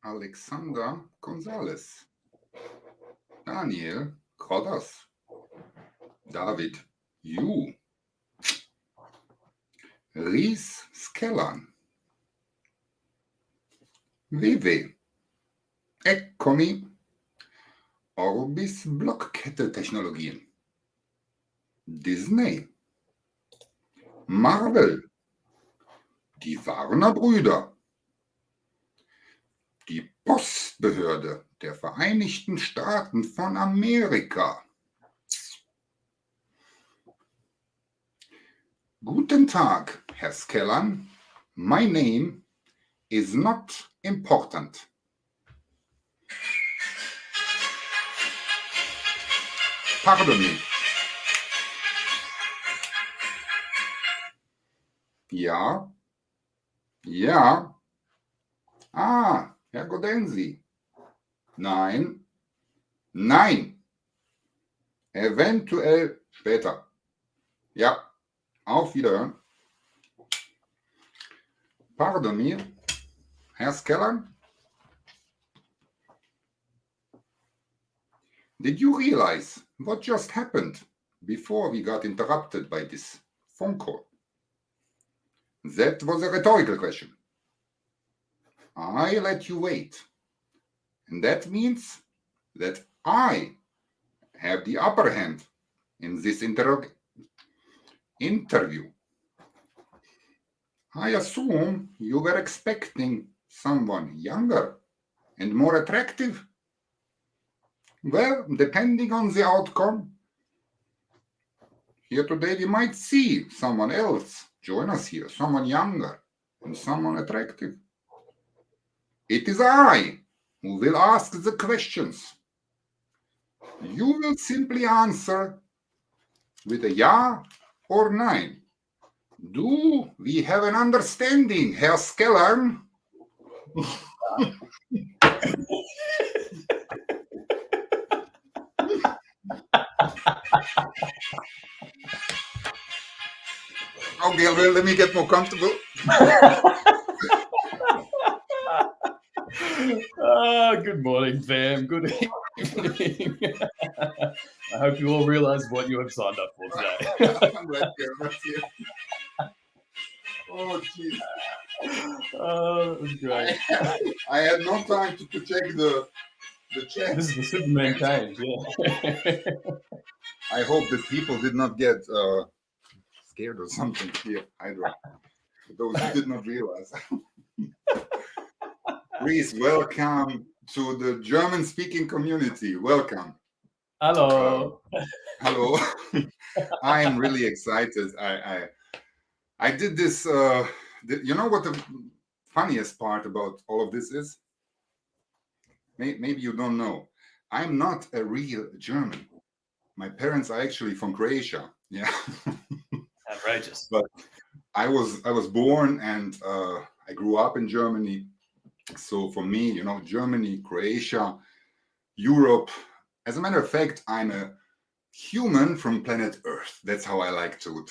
Alexander Gonzalez, Daniel Krodders, David Yu, Ries Skellan, VeVe, Eccomi, Orbis Blockkette-Technologien, Disney, Marvel, die Warner Brüder, die Postbehörde der Vereinigten Staaten von Amerika. Guten Tag, Herr Skellan. My name is not important. Pardon me. Ja. Ja. Ah, Herr Godensi. Nein. Nein. Eventuell später. Ja. Auf Wiederhören. Pardon me, Herr Skellan. Did you realize what just happened before we got interrupted by this phone call? That was a rhetorical question. I let you wait. And that means that I have the upper hand in this interview. I assume you were expecting someone younger and more attractive. Well, depending on the outcome, here today we might see someone else join us here, someone younger and someone attractive. It is I who will ask the questions. You will simply answer with a ja or nein. Do we have an understanding, Herr Skellan? Okay, well, let me get more comfortable. Good morning, fam. Good evening. I hope you all realize what you have signed up for today. I'm right here. Oh, jeez. Oh, that was great. I had no time to check the chat. This is the Superman cage, yeah. I hope that people did not get scared or something here, Hydra. Those who did not realize. Please welcome to the German-speaking community. Welcome. Hello. Hello. I am really excited. I did this. You know what the funniest part about all of this is? Maybe you don't know. I'm not a real German. My parents are actually from Croatia. Yeah. Outrageous. But I was born and I grew up in Germany. So for me, you know, Germany, Croatia, Europe. As a matter of fact, I'm a human from planet Earth. That's how I like to.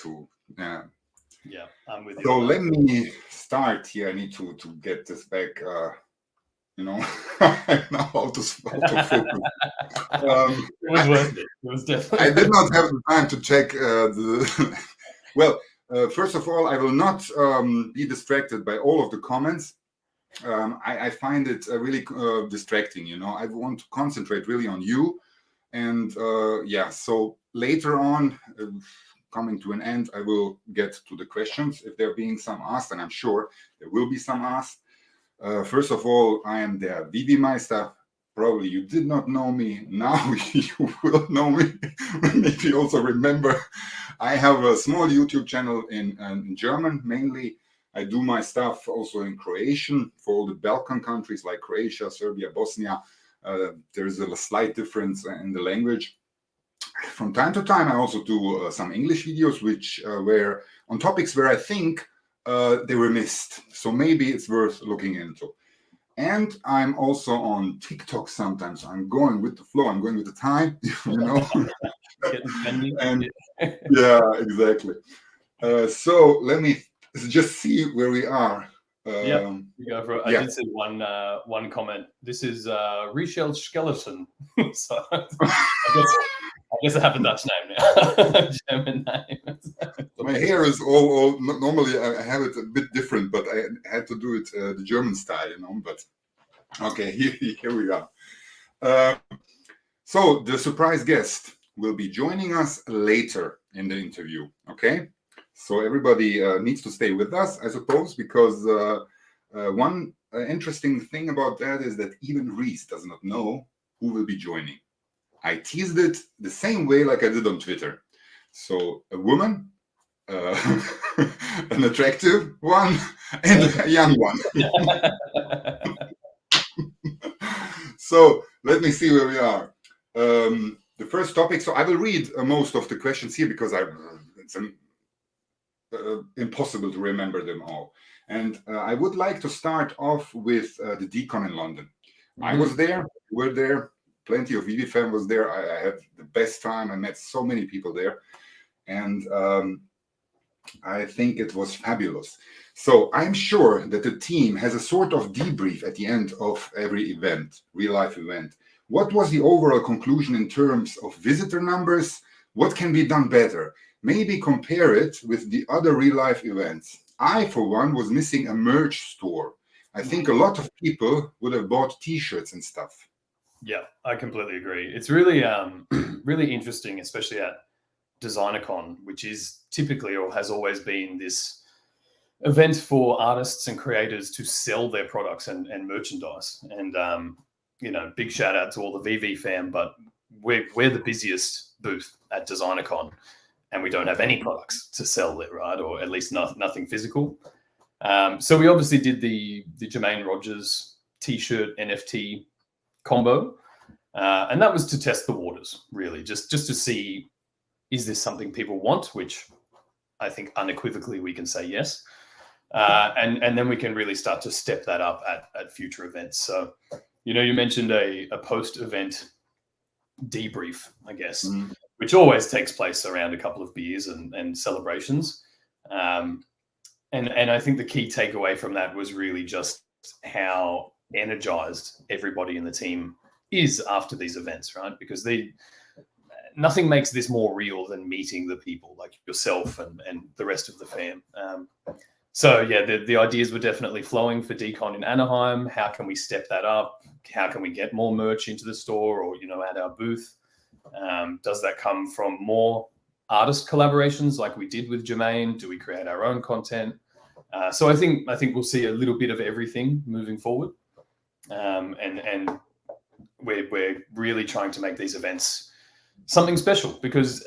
Yeah, I'm with you. So let me start here. I need to get this back. You know, now how to focus. It was worth it. It was definitely. I did not have the time to check the. Well, first of all, I will not be distracted by all of the comments. I find it really distracting. You know, I want to concentrate really on you, and yeah. So later on, coming to an end, I will get to the questions if there being some asked, and I'm sure there will be some asked. First of all, I am the VeVe Meister. Probably you did not know me. Now you will know me. Maybe also remember I have a small YouTube channel in German mainly. I do my stuff also in Croatian for all the Balkan countries like Croatia, Serbia, Bosnia. There's a slight difference in the language. From time to time, I also do some English videos, which were on topics where I think they were missed. So maybe it's worth looking into. And I'm also on TikTok sometimes. I'm going with the flow. I'm going with the time, you know. And yeah, exactly. So let me just see where we are. Yeah, you go for it. I did see one comment. This is Richel Skeleton. So I guess I have a Dutch name now. German name. My hair is all normally I have it a bit different, but I had to do it the German style, you know. But okay, here we are. So the surprise guest will be joining us later in the interview. Okay, so everybody needs to stay with us, I suppose, because one interesting thing about that is that even Reese does not know who will be joining. I teased it the same way like I did on Twitter. So a woman, an attractive one, and a young one. So let me see where we are. The first topic. So I will read most of the questions here because it's impossible to remember them all. And I would like to start off with the Decon in London. Mm-hmm. I was there. We were there. Plenty of VeVe fam was there. I had the best time. I met so many people there. And I think it was fabulous. So I'm sure that the team has a sort of debrief at the end of every event, real life event. What was the overall conclusion in terms of visitor numbers? What can be done better? Maybe compare it with the other real life events. I, for one, was missing a merch store. I think a lot of people would have bought t-shirts and stuff. Yeah, I completely agree. It's really, really interesting, especially at DesignerCon, which is typically or has always been this event for artists and creators to sell their products and merchandise. And, you know, big shout out to all the VeVe fam, but we're the busiest booth at DesignerCon and we don't have any products to sell there, right? Or at least nothing physical. So we obviously did the Jermaine Rogers t-shirt NFT combo. And that was to test the waters, really, just to see, is this something people want? Which I think unequivocally we can say yes. And then we can really start to step that up at future events. So, you know, you mentioned a post-event debrief, I guess, which always takes place around a couple of beers and celebrations. And I think the key takeaway from that was really just how energized everybody in the team is after these events, right? Because nothing makes this more real than meeting the people like yourself and the rest of the fam. So yeah, the ideas were definitely flowing for Decon in Anaheim. How can we step that up? How can we get more merch into the store or, you know, at our booth? Does that come from more artist collaborations like we did with Jermaine? Do we create our own content? So I think we'll see a little bit of everything moving forward. And we're really trying to make these events something special because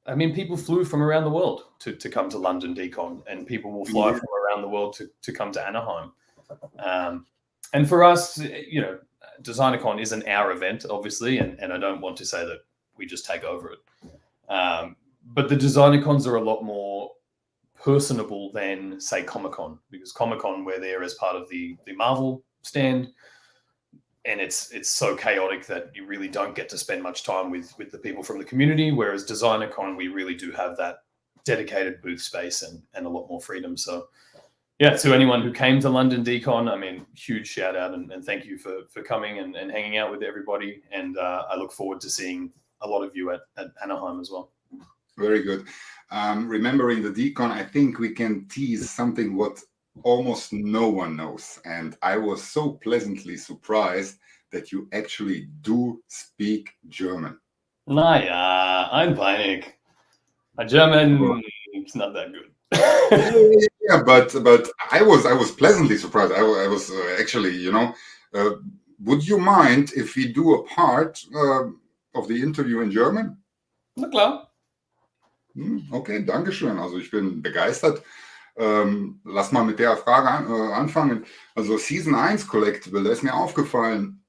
I mean, people flew from around the world to come to London Decon, and people will fly from around the world to come to Anaheim. And for us, you know, DesignerCon isn't our event, obviously, and I don't want to say that we just take over it. But the DesignerCons are a lot more personable than, say, Comic-Con, because Comic-Con, we're there as part of the Marvel stand, and it's so chaotic that you really don't get to spend much time with the people from the community, whereas DesignerCon, we really do have that dedicated booth space and a lot more freedom. So yeah, to anyone who came to London Decon, I mean, huge shout out and thank you for coming and hanging out with everybody. And I look forward to seeing a lot of you at Anaheim as well. Very good. Remembering the Decon, I think we can tease something what almost no one knows. And I was so pleasantly surprised that you actually do speak German. Naja, ein wenig. My German is not that good. Yeah, but I was pleasantly surprised. I was actually, you know, would you mind if we do a part of the interview in German? Na klar. Okay, danke schön. Also ich bin begeistert. Lass mal mit der Frage anfangen. Also Season 1 Collectible, da ist mir aufgefallen,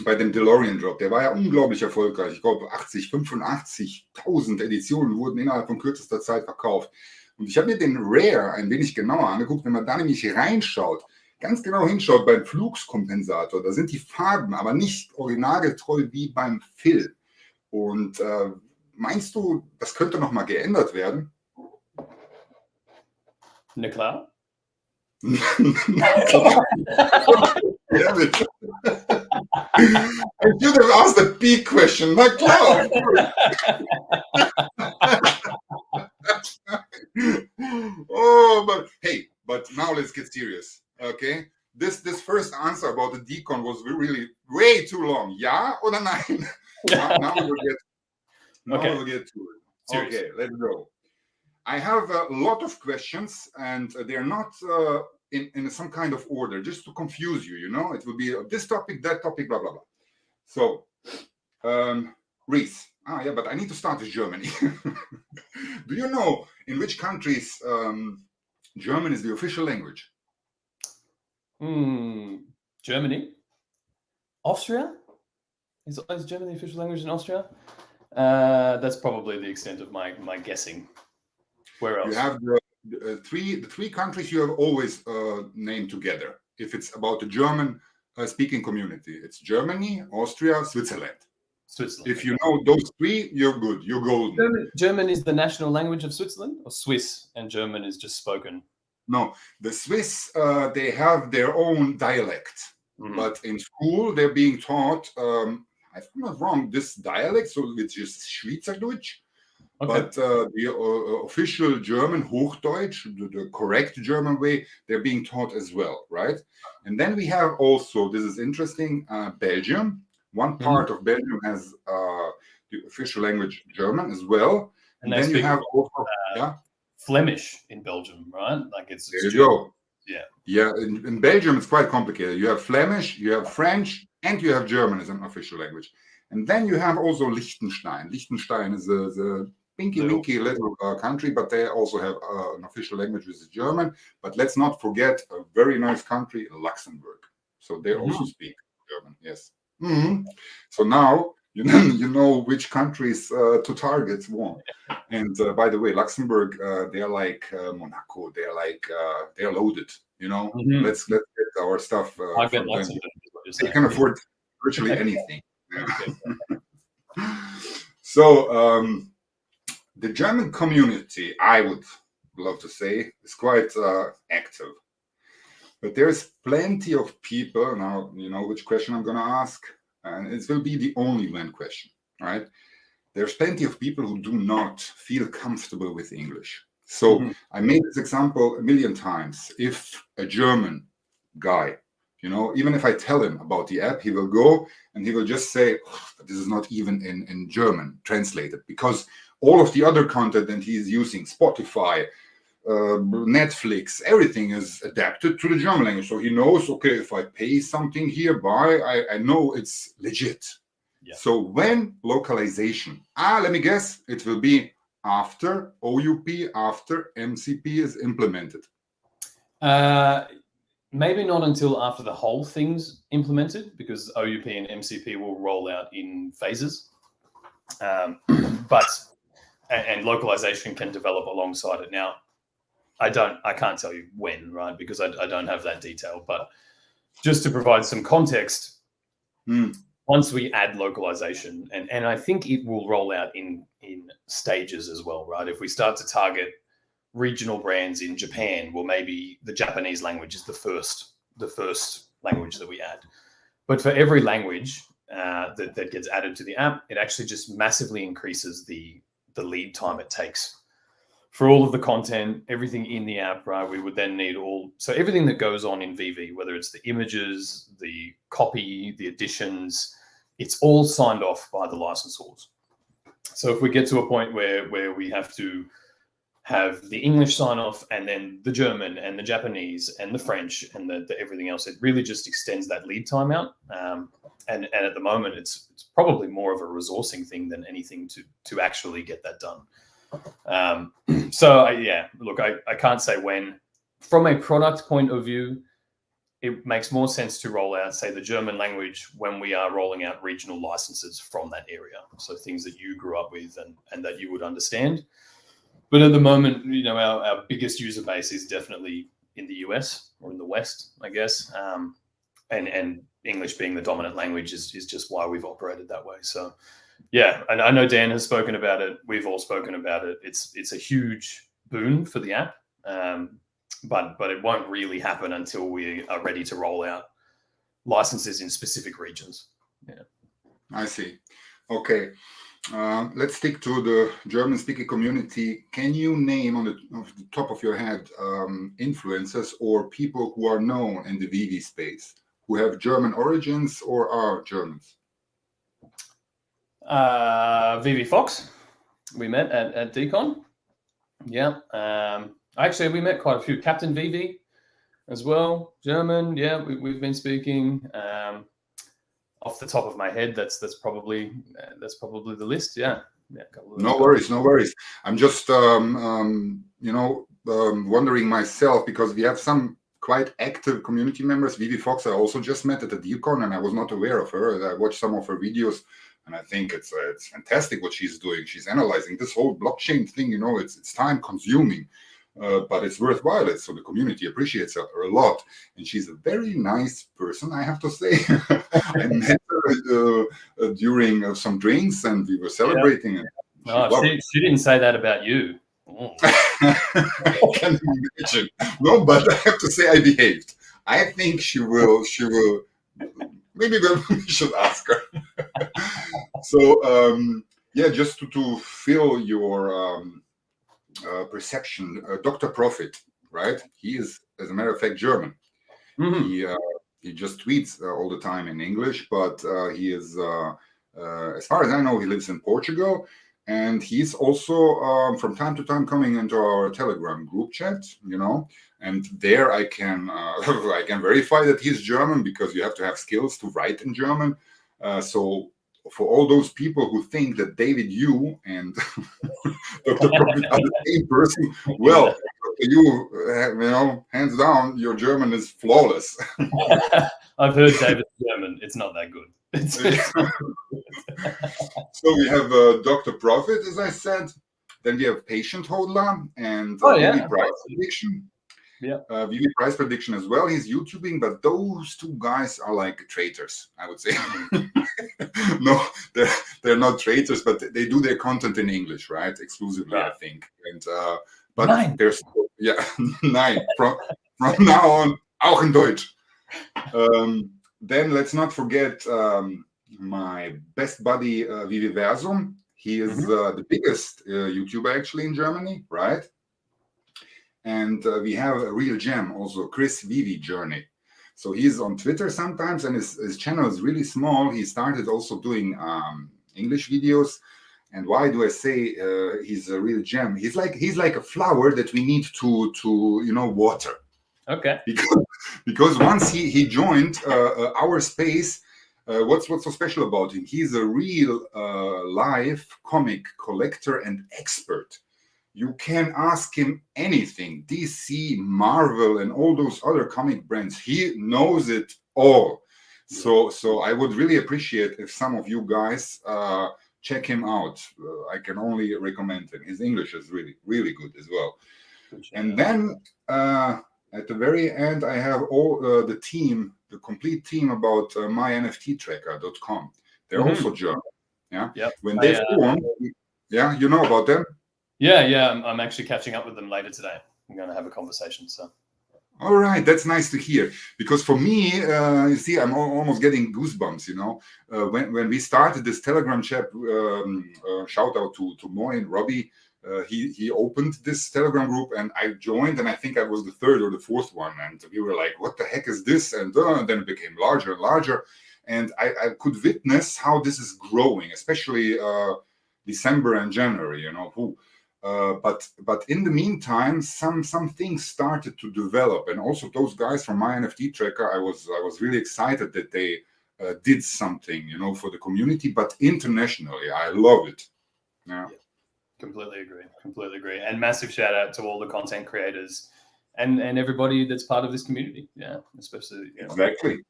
bei dem DeLorean Drop, der war ja unglaublich erfolgreich. Ich glaube, 85.000 Editionen wurden innerhalb von kürzester Zeit verkauft. Und ich habe mir den Rare ein wenig genauer angeguckt. Wenn man da nämlich reinschaut, ganz genau hinschaut beim Fluxkompensator, da sind die Farben aber nicht originalgetreu wie beim Film. Und meinst du, das könnte nochmal geändert werden? Na klar. Damn it. I should have asked a big question. Na klar. Oh, but hey, but now let's get serious, okay? This first answer about the decon was really way too long. Ja oder nein? Now we'll get to it. Serious. Okay, let's go. I have a lot of questions, and they're not in some kind of order, just to confuse you. You know, it will be this topic, that topic, blah blah blah. So, Reese. Yeah, but I need to start with Germany. Do you know in which countries German is the official language? Germany, Austria. Is German the official language in Austria? That's probably the extent of my guessing. Where else? You have the three countries you have always named together. If it's about the German speaking community, it's Germany, Austria, Switzerland. If you know those three, you're good. You're golden. German is the national language of Switzerland, or Swiss and German is just spoken? No, the Swiss, they have their own dialect. But in school, they're being taught, if I'm not wrong, this dialect, so which is Schweizerdeutsch. Okay. But the official German, Hochdeutsch, the correct German way, they're being taught as well, right? And then we have also, this is interesting, Belgium. One part of Belgium has the official language German as well. And then you have also, Flemish in Belgium, right? Like it's there you go. Yeah. Yeah, in Belgium, it's quite complicated. You have Flemish, you have French, and you have German as an official language. And then you have also Liechtenstein. Liechtenstein is a winky little country, but they also have an official language, which is German. But let's not forget a very nice country, Luxembourg. So they also speak German, yes. So now you know which countries to target one. And by the way, Luxembourg, they're like Monaco. They're like they're loaded. You know, let's get our stuff. They can afford virtually anything. So the German community, I would love to say, is quite active. But there's plenty of people, now you know which question I'm going to ask, and it will be the only one question, right? There's plenty of people who do not feel comfortable with English. So I made this example a million times. If a German guy, you know, even if I tell him about the app, he will go and he will just say, this is not even in German translated, because all of the other content that he's using, Spotify, Netflix, everything is adapted to the German language. So he knows, okay, if I pay something here, I know it's legit. Yeah. So when localization, let me guess, it will be after OUP, after MCP is implemented. Maybe not until after the whole thing's implemented, because OUP and MCP will roll out in phases. But localization can develop alongside it. Now, I can't tell you when, right? Because I don't have that detail. But just to provide some context, once we add localization, and I think it will roll out in stages as well, right? If we start to target regional brands in Japan, well, maybe the Japanese language is the first language that we add. But for every language that gets added to the app, it actually just massively increases the lead time it takes for all of the content, everything in the app, right? We would then need so everything that goes on in VeVe, whether it's the images, the copy, the additions, it's all signed off by the licensors. So if we get to a point where we have to have the English sign off and then the German and the Japanese and the French and the everything else, it really just extends that lead time out. And at the moment, it's probably more of a resourcing thing than anything to actually get that done. So look, I can't say when. from a product point of view, it makes more sense to roll out, say, the German language when we are rolling out regional licenses from that area. So things that you grew up with and that you would understand. But at the moment, our biggest user base is definitely in the US or in the West, I guess. And English being the dominant language is just why we've operated that way. So, yeah, and I know Dan has spoken about it. We've all spoken about it. It's a huge boon for the app. But it won't really happen until we are ready to roll out licenses in specific regions. Yeah, I see. Okay, let's stick to the German-speaking community. Can you name off the top of your head influencers or people who are known in the VeVe space who have German origins or are Germans? VeVe Fox, we met at Decon. Yeah. Actually, we met quite a few. Captain VeVe as well, German. Yeah, we've been speaking. Off the top of my head, that's probably the list. Yeah. No worries. I'm just wondering myself, because we have some quite active community members. VeVe Fox I also just met at the Decon, and I was not aware of her. I watched some of her videos. And I think it's fantastic what she's doing. She's analyzing this whole blockchain thing. It's time consuming, but it's worthwhile. So the community appreciates her a lot. And she's a very nice person, I have to say. I met her during some drinks, and we were celebrating. Yeah. And she didn't say that about you. Oh. I can imagine. No, but I have to say I behaved. I think she will. Maybe we should ask her. So, just to fill your perception, Dr. Profit, right? He is, as a matter of fact, German. Mm-hmm. He just tweets all the time in English, but he is, as far as I know, he lives in Portugal. And he's also, from time to time, coming into our Telegram group chat, and there I can I can verify that he's German, because you have to have skills to write in German. So for all those people who think that David Yu and Dr. Profit are the same person, well, Dr. Yu, hands down, your German is flawless. I've heard David's German. It's not that good. So we have Dr. Profit, as I said. Then we have Patient Hodler and VeVe Price Prediction. Yeah, VeVe Price Prediction as well. He's YouTubing, but those two guys are like traitors, I would say. No, they're not traitors, but they do their content in English, right? Exclusively, I think. And but 9. There's 9 from now on, auch in Deutsch. Then let's not forget my best buddy VeVe Versum. He is the biggest YouTuber actually in Germany, right? And we have a real gem also, Chris VeVe Journey. So he's on Twitter sometimes, and his channel is really small. He started also doing English videos. And why do I say he's a real gem? He's like a flower that we need to water. Okay. Because once he joined our space, what's so special about him? He's a real live comic collector and expert. You can ask him anything, DC, Marvel, and all those other comic brands. He knows it all. So I would really appreciate if some of you guys check him out. I can only recommend him. His English is really, really good as well. And then at the very end, I have all the complete team about mynfttracker.com. They're also German. Yeah. Yep. When they formed, you know about them? Yeah. I'm actually catching up with them later today. I'm going to have a conversation. So. All right, that's nice to hear. Because for me, you see, I'm almost getting goosebumps. When we started this Telegram chat, shout out to Moy and Robbie. He opened this Telegram group, and I joined, and I think I was the 3rd or the 4th one, and we were like, "What the heck is this?" And then it became larger and larger, and I could witness how this is growing, especially December and January. But in the meantime, some things started to develop, and also those guys from My NFT Tracker, I was really excited that they did something, for the community, but internationally. I love it. Yeah. Completely agree. And massive shout out to all the content creators and everybody that's part of this community. Yeah, especially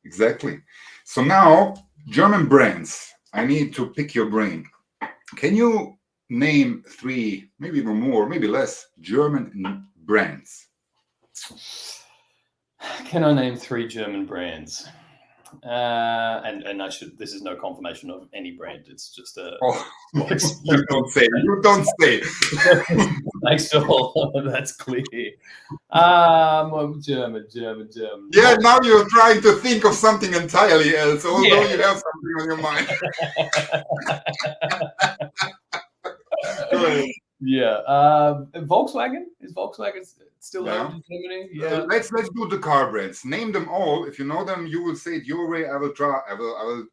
Exactly. So now German brands. I need to pick your brain. Can you name 3, maybe even more, maybe less, German brands? Can I name 3 German brands? And I should. This is no confirmation of any brand. It's just a. You don't say. You don't say. Make sure that's clear. German. Yeah, now you're trying to think of something entirely else, although you have something on your mind. Go ahead. Yeah. Volkswagen? Is Volkswagen still owned in Germany? Yeah. Let's do the car brands. Name them all. If you know them, you will say it your way. I will try. I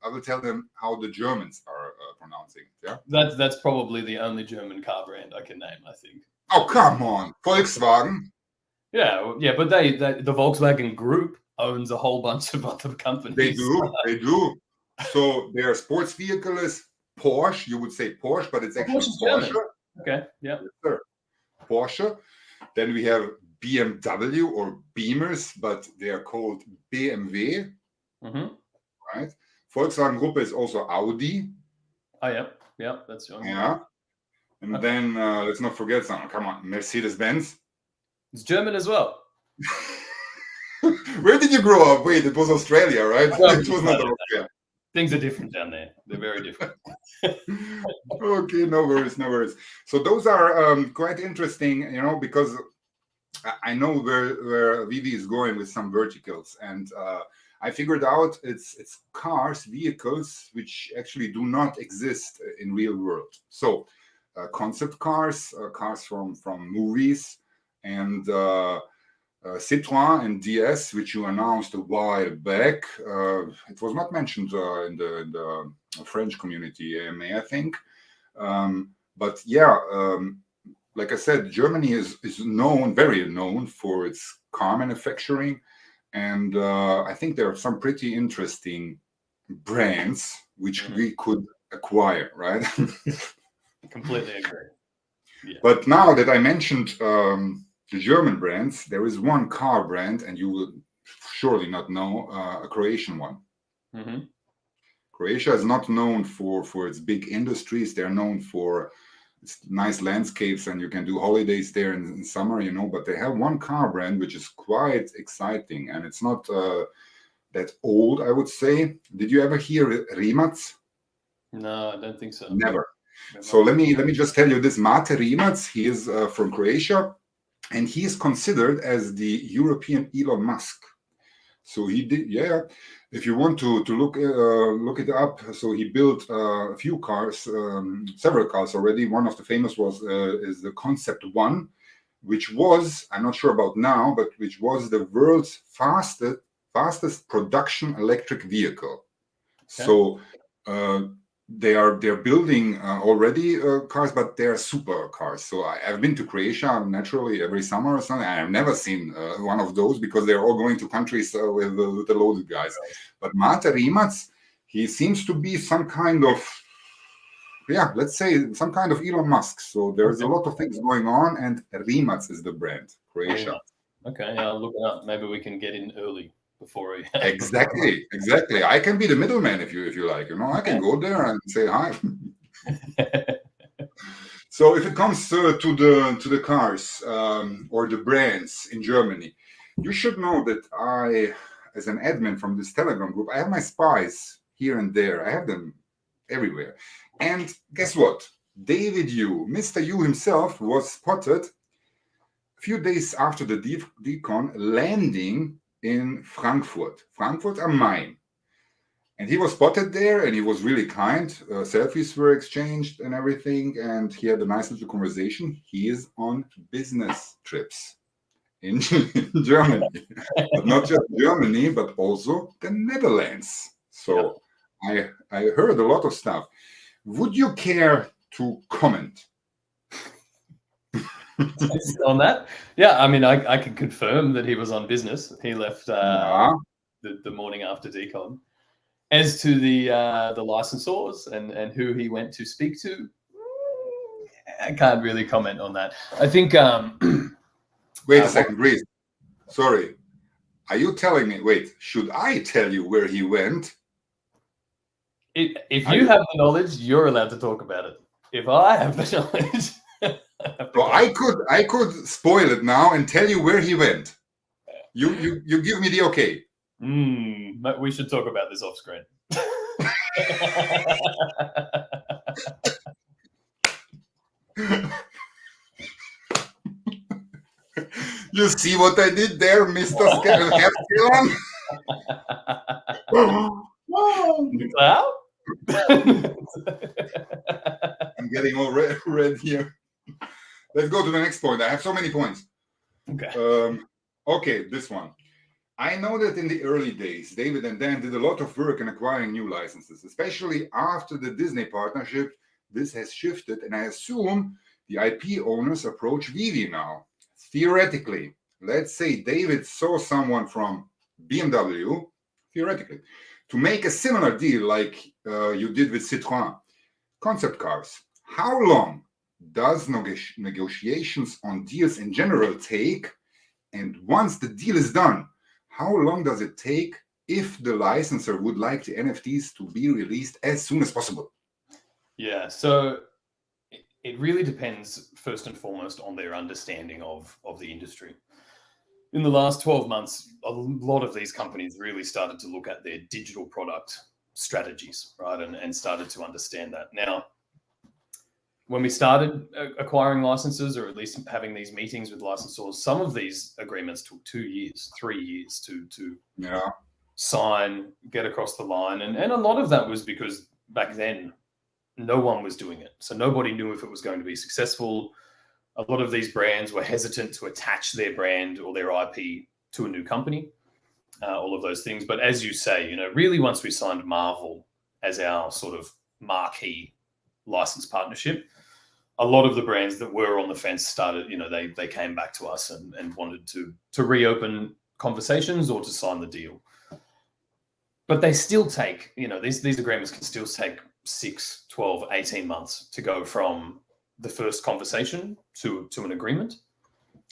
will tell them how the Germans are pronouncing. Yeah. That's probably the only German car brand I can name, I think. Oh, come on, Volkswagen. Yeah, but the Volkswagen Group owns a whole bunch of other companies. They do. So their sports vehicle is Porsche. You would say Porsche, but it's actually Porsche. Okay, yeah. Yes, sir. Porsche. Then we have BMW or Beamers, but they are called BMW. Mm-hmm. Right. Volkswagen Group is also Audi. Oh, yeah, that's yours. Yeah. And then let's not forget something. Come on, Mercedes-Benz. It's German as well. Where did you grow up? Wait, it was Australia, right? It was not Austria. Things are different down there. They're very different. Okay, no worries. So those are quite interesting, because I know where VeVe is going with some verticals, and I figured out it's vehicles which actually do not exist in real world. So concept cars from movies, and Citroën and DS, which you announced a while back. It was not mentioned in the French community, AMA, I think. But yeah, like I said, Germany is very known for its car manufacturing. And I think there are some pretty interesting brands which we could acquire, right? Completely agree. Yeah. But now that I mentioned the German brands, there is one car brand, and you will surely not know, a Croatian one. Mm-hmm. Croatia is not known for its big industries. They're known for its nice landscapes, and you can do holidays there in summer, but they have one car brand which is quite exciting, and it's not that old, I would say. Did you ever hear Rimac? No, I don't think so. Never. So let me just tell you this. Mate Rimac, he is from Croatia, and he is considered as the European Elon Musk. So he did, yeah. If you want to look it up, so he built a few cars, several cars already. One of the famous is the Concept One, which was, I'm not sure about now, but which was the world's fastest production electric vehicle. Okay. So they're building already cars, but they're super cars. So I've been to Croatia naturally every summer or something. I've never seen one of those because they're all going to countries with the loaded guys. But Mate Rimac, he seems to be some kind of, let's say some kind of Elon Musk. So there's a lot of things going on, and Rimac is the brand, Croatia. Okay, I'll look it up. Maybe we can get in early. Before we exactly. I can be the middleman if you like. I can go there and say hi. So if it comes to the cars or the brands in Germany, you should know that I, as an admin from this Telegram group, I have my spies here and there. I have them everywhere. And guess what? David Mr. Yu himself was spotted a few days after the decon landing in Frankfurt am Main. And he was spotted there, and he was really kind. Selfies were exchanged and everything, and he had a nice little conversation. He is on business trips in Germany. But not just Germany, but also the Netherlands. So I heard a lot of stuff. Would you care to comment on that? Yeah, I mean, I can confirm that he was on business. He left the morning after decon. As to the licensors and who he went to speak to, I can't really comment on that. I think. Wait a second, Reese. Sorry. Are you telling me? Wait, should I tell you where he went? If you have the knowledge, you're allowed to talk about it. If I have the knowledge, So I could spoil it now and tell you where he went. You give me the okay. We should talk about this off screen. You see what I did there, Mr. Heftelon? Cloud? I'm getting all red here. Let's go to the next point. I have so many points. Okay. Okay, this one. I know that in the early days, David and Dan did a lot of work in acquiring new licenses, especially after the Disney partnership. This has shifted, and I assume the IP owners approach VeVe now. Theoretically, let's say David saw someone from BMW, theoretically, to make a similar deal like you did with Citroën. Concept cars. How long does negotiations on deals in general take? And once the deal is done, how long does it take if the licensor would like the NFTs to be released as soon as possible? Yeah, so it really depends first and foremost on their understanding of the industry. In the last 12 months, a lot of these companies really started to look at their digital product strategies, right, and started to understand that. Now, when we started acquiring licenses, or at least having these meetings with licensors, some of these agreements took 2 years, 3 years to sign, get across the line. And a lot of that was because back then, no one was doing it. So nobody knew if it was going to be successful. A lot of these brands were hesitant to attach their brand or their IP to a new company, all of those things. But as you say, really once we signed Marvel as our sort of marquee license partnership, a lot of the brands that were on the fence started, they came back to us and wanted to reopen conversations or to sign the deal. But they still take, these agreements can still take 6, 12, 18 months to go from the first conversation to an agreement.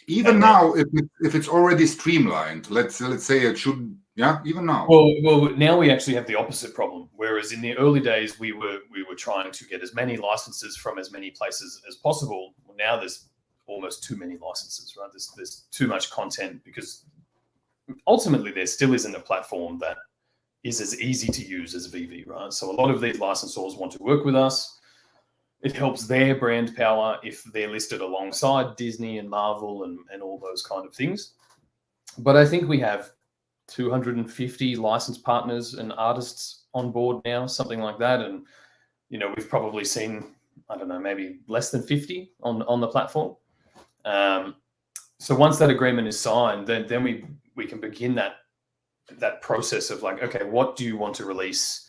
Even now, if it's already streamlined, let's say it should, even now. Well, now we actually have the opposite problem. Whereas in the early days, we were trying to get as many licenses from as many places as possible. Well, now there's almost too many licenses, right? There's too much content, because ultimately there still isn't a platform that is as easy to use as VeVe, right? So a lot of these licensors want to work with us. It helps their brand power if they're listed alongside Disney and Marvel and all those kind of things. But I think we have 250 licensed partners and artists on board now, something like that. And, we've probably seen, I don't know, maybe less than 50 on the platform. So once that agreement is signed, then we can begin that process of like, okay, what do you want to release?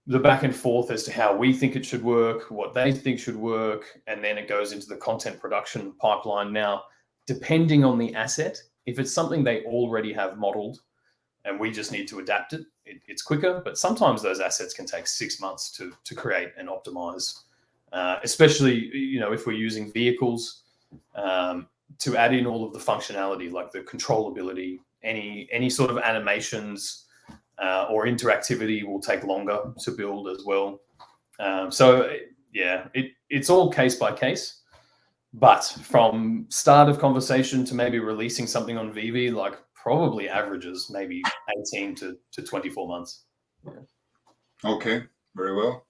The back and forth as to how we think it should work, what they think should work, and then it goes into the content production pipeline. Now, depending on the asset, if it's something they already have modeled and we just need to adapt it, it's quicker. But sometimes those assets can take 6 months to create and optimize, especially, if we're using vehicles to add in all of the functionality, like the controllability, any sort of animations, or interactivity will take longer to build as well. It's all case by case. But from start of conversation to maybe releasing something on VeVe, like probably averages maybe 18 to 24 months. Yeah. Okay, very well.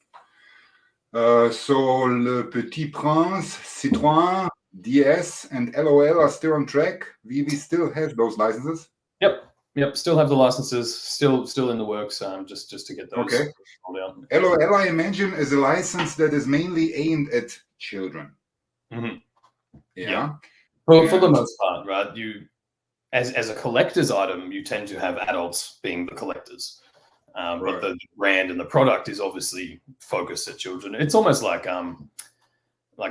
So Le Petit Prince, Citroën, DS, and LOL are still on track. VeVe still has those licenses. Yep. Still have the licenses. Still in the works. Just to get those. Okay. Down. LOL, I imagine, is a license that is mainly aimed at children. Mm-hmm. Yeah. Well, for the most part, right? You, as a collector's item, you tend to have adults being the collectors, right. But the brand and the product is obviously focused at children. It's almost like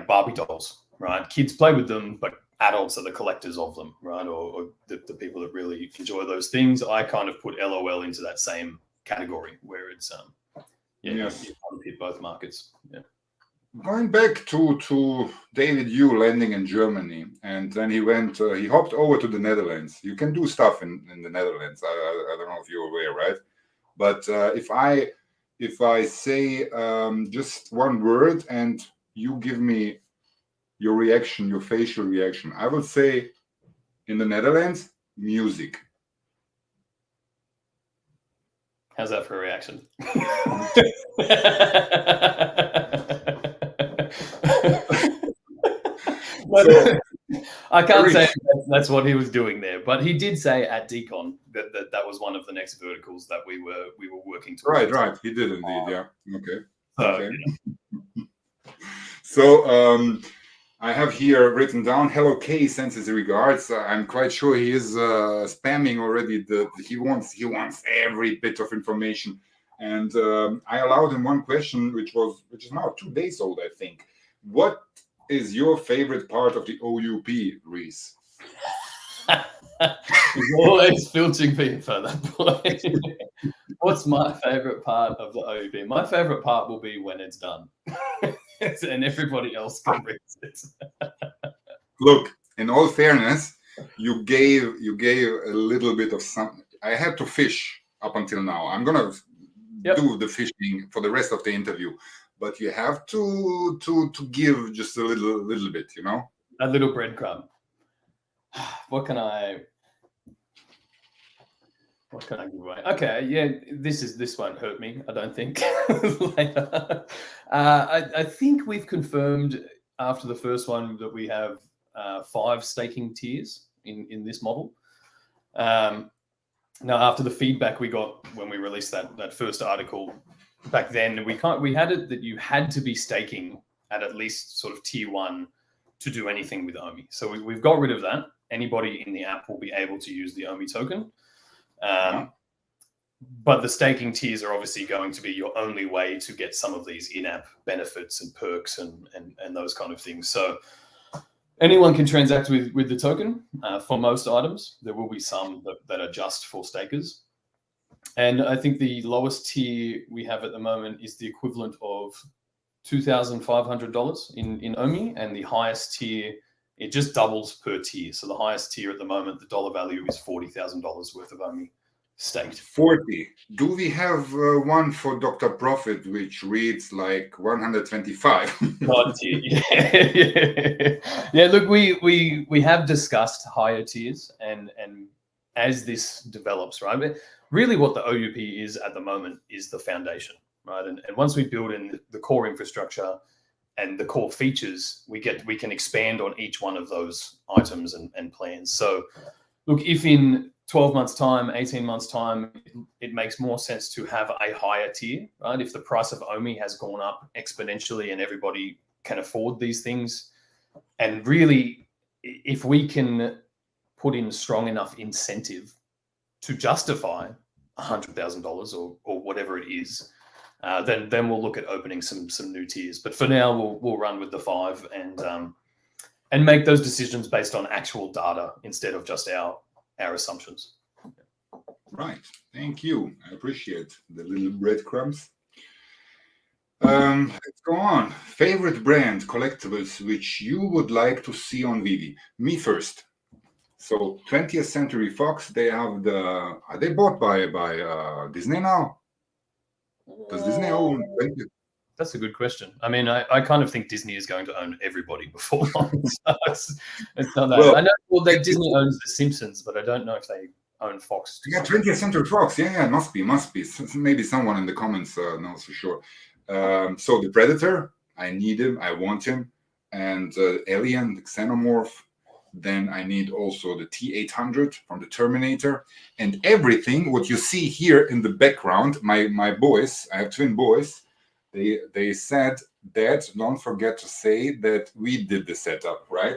Barbie dolls, right? Kids play with them, but adults are the collectors of them, right? Or the people that really enjoy those things. I kind of put LOL into that same category where it's you kind of hit both markets. Yeah. going back to David Yu landing in Germany, and then he hopped over to the Netherlands. You can do stuff in the Netherlands. I don't know if you're aware, right? But if I say just one word and you give me your reaction, your facial reaction, I will say in the Netherlands, music. How's that for a reaction? So, I can't say that's what he was doing there, but he did say at Decon that was one of the next verticals that we were working towards. Right. He did indeed. Yeah. Okay. So, So I have here written down. Hello, Kay sends his regards. I'm quite sure he is spamming already. He wants every bit of information, and I allowed him one question, which is now 2 days old, I think. What is your favorite part of the OUP, Reese? He's always filtering me for that point. What's my favorite part of the OUP? My favorite part will be when it's done. And everybody else can read it. Look, in all fairness, you gave a little bit of something. I had to fish up until now. I'm gonna do the fishing for the rest of the interview, but you have to give just a little bit, you know, a little breadcrumb. What can I give away? Okay, yeah, this won't hurt me, I don't think. Later. I think we've confirmed after the first one that we have 5 staking tiers in this model. Now, after the feedback we got when we released that first article back then, we had it that you had to be staking at least sort of tier 1 to do anything with OMI. So we've got rid of that. Anybody in the app will be able to use the OMI token. But the staking tiers are obviously going to be your only way to get some of these in-app benefits and perks and those kind of things. So anyone can transact with the token for most items. There will be some that are just for stakers. And I think the lowest tier we have at the moment is the equivalent of $2,500 in OMI, and the highest tier, it just doubles per tier. So the highest tier at the moment, the dollar value is $40,000 worth of OMI staked. 40. Do we have one for Dr. Profit, which reads like 125? Yeah. Look, we have discussed higher tiers, and as this develops, right? But really, what the OUP is at the moment is the foundation, right? And once we build in the core infrastructure and the core features, we can expand on each one of those items and plans. So, look, if in 12 months' time, 18 months' time, it makes more sense to have a higher tier, right? If the price of OMI has gone up exponentially and everybody can afford these things, and really, if we can put in strong enough incentive to justify $100,000 or whatever it is, then we'll look at opening some new tiers. But for now, we'll run with the 5 and make those decisions based on actual data instead of just our assumptions. Right. Thank you. I appreciate the little breadcrumbs. Let's go on. Favorite brand collectibles which you would like to see on VeVe? Me first. So 20th Century Fox, they have are they bought by Disney now? Does Disney own 20th? That's a good question. I mean, I kind of think Disney is going to own everybody before long. So it's not that. Well, I know Disney owns The Simpsons, but I don't know if they own Fox. Yeah, 20th Century Fox. Yeah, must be. Maybe someone in the comments knows for sure. So the Predator, I need him. I want him. And Alien, the Xenomorph. Then I need also the T-800 from the Terminator. And everything, what you see here in the background, my boys, I have twin boys, they said, Dad, don't forget to say that we did the setup, right?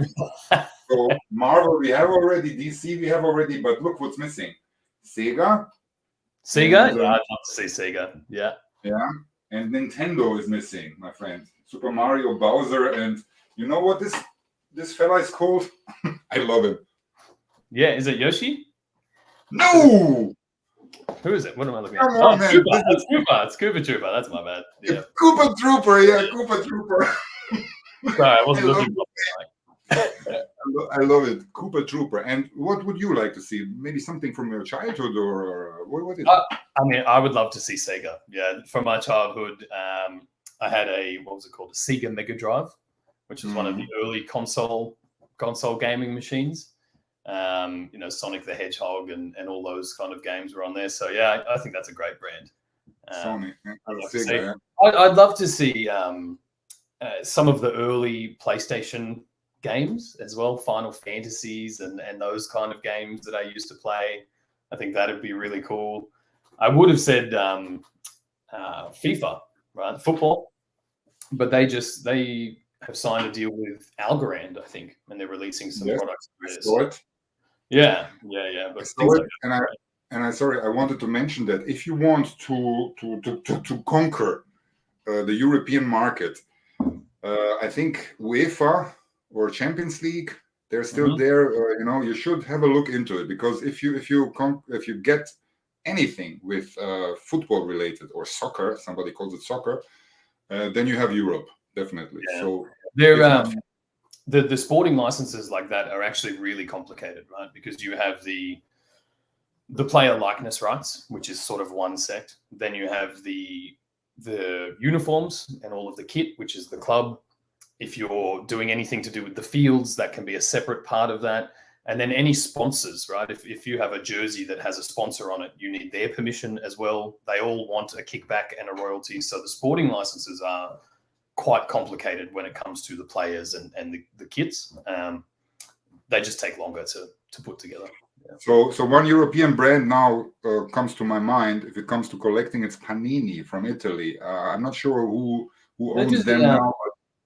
So Marvel we have already, DC we have already, but look what's missing. Sega? Yeah, I'd love to see Sega. Yeah. Yeah. And Nintendo is missing, my friend. Super Mario, Bowser, and you know what this fella is called? I love him. Yeah, is it Yoshi? No! Who is it? What am I looking at? Come Oh, on, man. Trooper. That's Trooper. It's Cooper Trooper. That's my bad. Yeah. It's Koopa Trooper. Yeah, Koopa Trooper. Sorry, I wasn't I love looking for I love it. Koopa Trooper. And what would you like to see? Maybe something from your childhood, or what is it? I mean, I would love to see Sega. Yeah, from my childhood, I had what was it called? A Sega Mega Drive, which was one of the early console gaming machines. Sonic the Hedgehog and all those kind of games were on there. So yeah, I think that's a great brand. Sonic. I'd love to see some of the early PlayStation games as well, Final Fantasies and those kind of games that I used to play. I think that'd be really cool. I would have said FIFA, right? Football, but they have signed a deal with Algorand, I think, and they're releasing some products. Yeah. But I wanted to mention that if you want to conquer the European market, I think UEFA or Champions League, they're still there. You should have a look into it, because if you get anything with football related or soccer, somebody calls it soccer, then you have Europe definitely. Yeah. So the sporting licenses like that are actually really complicated, right? Because you have the player likeness rights, which is sort of one sect. Then you have the uniforms and all of the kit, which is the club. If you're doing anything to do with the fields, that can be a separate part of that. And then any sponsors, right? If you have a jersey that has a sponsor on it, you need their permission as well. They all want a kickback and a royalty. So the sporting licenses are quite complicated when it comes to the players and the kits. They just take longer to put together. Yeah. So one European brand now comes to my mind. If it comes to collecting, it's Panini from Italy. I'm not sure who owns them now.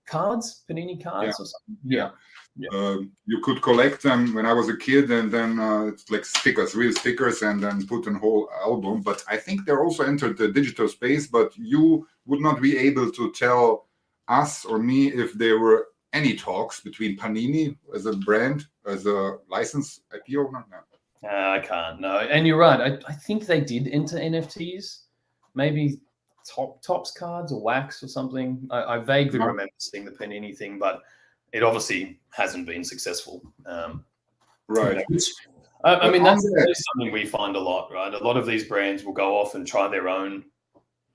Cards, Panini cards, or something. Yeah. You could collect them when I was a kid, and then it's like stickers, real stickers, and then put a whole album. But I think they're also entered the digital space. But you would not be able to tell us or me if there were any talks between Panini as a brand, as a license IP owner. No. I can't. No, and you're right. I think they did enter NFTs, maybe Topps cards or wax or something. I vaguely remember seeing the Panini thing, but it obviously hasn't been successful. Right. I mean, that's something we find a lot, right? A lot of these brands will go off and try their own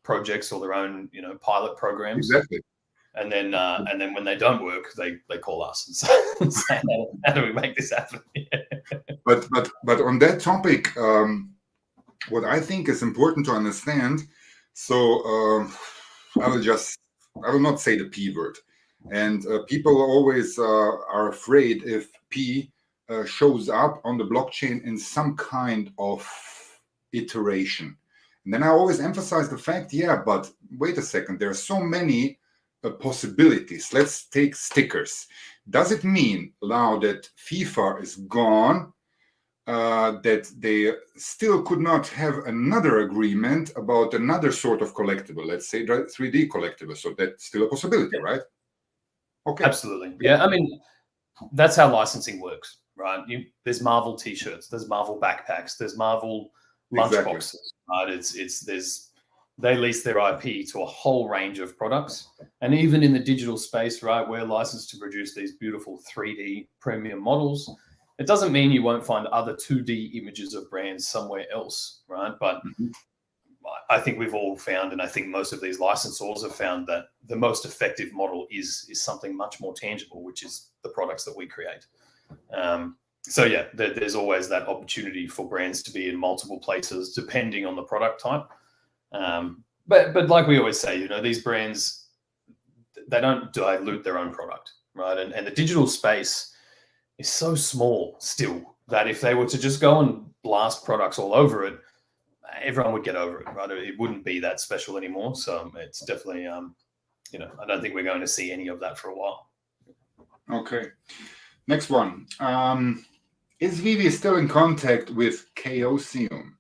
projects or their own, pilot programs. Exactly. And then when they don't work, they call us and say, how do we make this happen? But on that topic, what I think is important to understand. So I will not say the P word. And people always are afraid if P shows up on the blockchain in some kind of iteration. And then I always emphasize the fact, but wait a second, there are so many possibilities. Let's take stickers. Does it mean now that FIFA is gone, that they still could not have another agreement about another sort of collectible, let's say 3D collectible? So that's still a possibility, right? Okay. Absolutely. Yeah. I mean, that's how licensing works, right? There's Marvel T-shirts, there's Marvel backpacks, there's Marvel lunchboxes, right? They lease their IP to a whole range of products. And even in the digital space, right, we're licensed to produce these beautiful 3D premium models. It doesn't mean you won't find other 2D images of brands somewhere else, right? But I think we've all found, and I think most of these licensors have found, that the most effective model is something much more tangible, which is the products that we create. So yeah, there's always that opportunity for brands to be in multiple places depending on the product type. But like we always say, these brands, they don't dilute their own product, right? And the digital space is so small still that if they were to just go and blast products all over it, everyone would get over it, right? It wouldn't be that special anymore. So it's definitely, I don't think we're going to see any of that for a while. Okay. Next one. Is VeVe still in contact with Chaosium?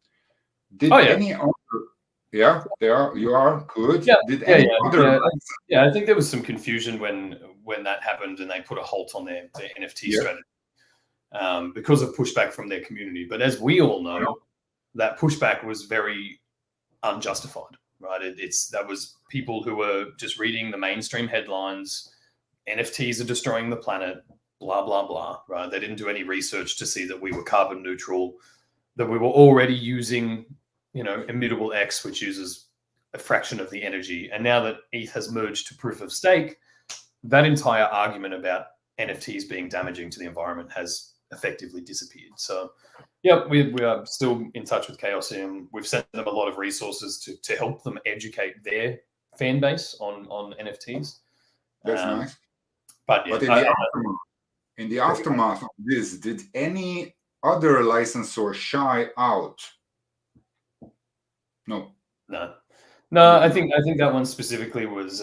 Any other? Yeah, they are. You are good. Yeah, other? Yeah, I think there was some confusion when that happened and they put a halt on their NFT strategy because of pushback from their community. But as we all know, that pushback was very unjustified, right? That was people who were just reading the mainstream headlines. NFTs are destroying the planet, blah, blah, blah, right? They didn't do any research to see that we were carbon neutral, that we were already using, immutable X, which uses a fraction of the energy. And now that ETH has merged to proof of stake, that entire argument about NFTs being damaging to the environment has effectively disappeared. So, yeah, we are still in touch with Chaosium. We've sent them a lot of resources to help them educate their fan base on NFTs. That's nice. But yeah, in the aftermath of this, did any other licensor shy out? No. I think that one specifically was,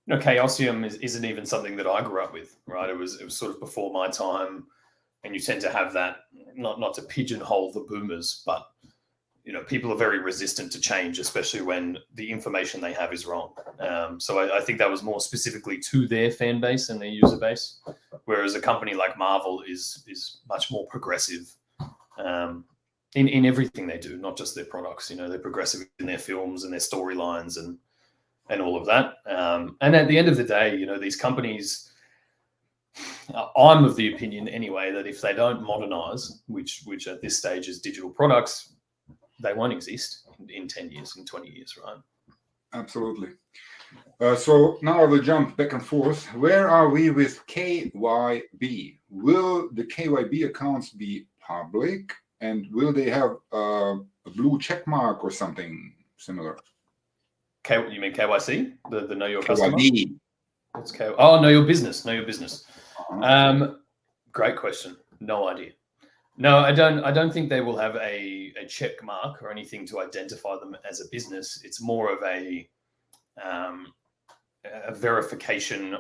Chaosium isn't even something that I grew up with, right? It was sort of before my time, and you tend to have that, not to pigeonhole the boomers, but people are very resistant to change, especially when the information they have is wrong. So I think that was more specifically to their fan base and their user base, whereas a company like Marvel is much more progressive in everything they do, not just their products. They're progressive in their films and their storylines and all of that. And at the end of the day, these companies, I'm of the opinion anyway, that if they don't modernize, which at this stage is digital products, they won't exist in 10 years, in 20 years, right? Absolutely. So now I will jump back and forth. Where are we with KYB? Will the KYB accounts be public, and will they have a blue check mark or something similar? You mean KYC? The Know Your KYB. Customer? What's Know Your Business. Know Your Business. Great question. No idea. No, I don't think they will have a check mark or anything to identify them as a business. It's more of a verification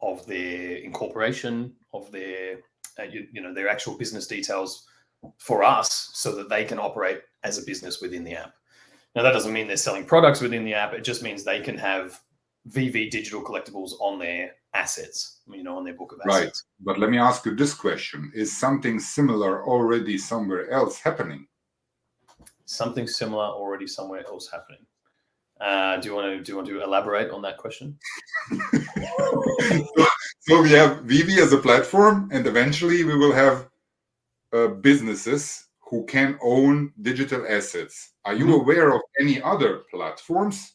of their incorporation, of their their actual business details for us, so that they can operate as a business within the app. Now, that doesn't mean they're selling products within the app. It just means they can have VeVe digital collectibles on their assets, on their book of assets. Right. But let me ask you this question. Is something similar already somewhere else happening? Something similar already somewhere else happening. Do you want to elaborate on that question? So we have VeVe as a platform, and eventually we will have businesses who can own digital assets. Are you aware of any other platforms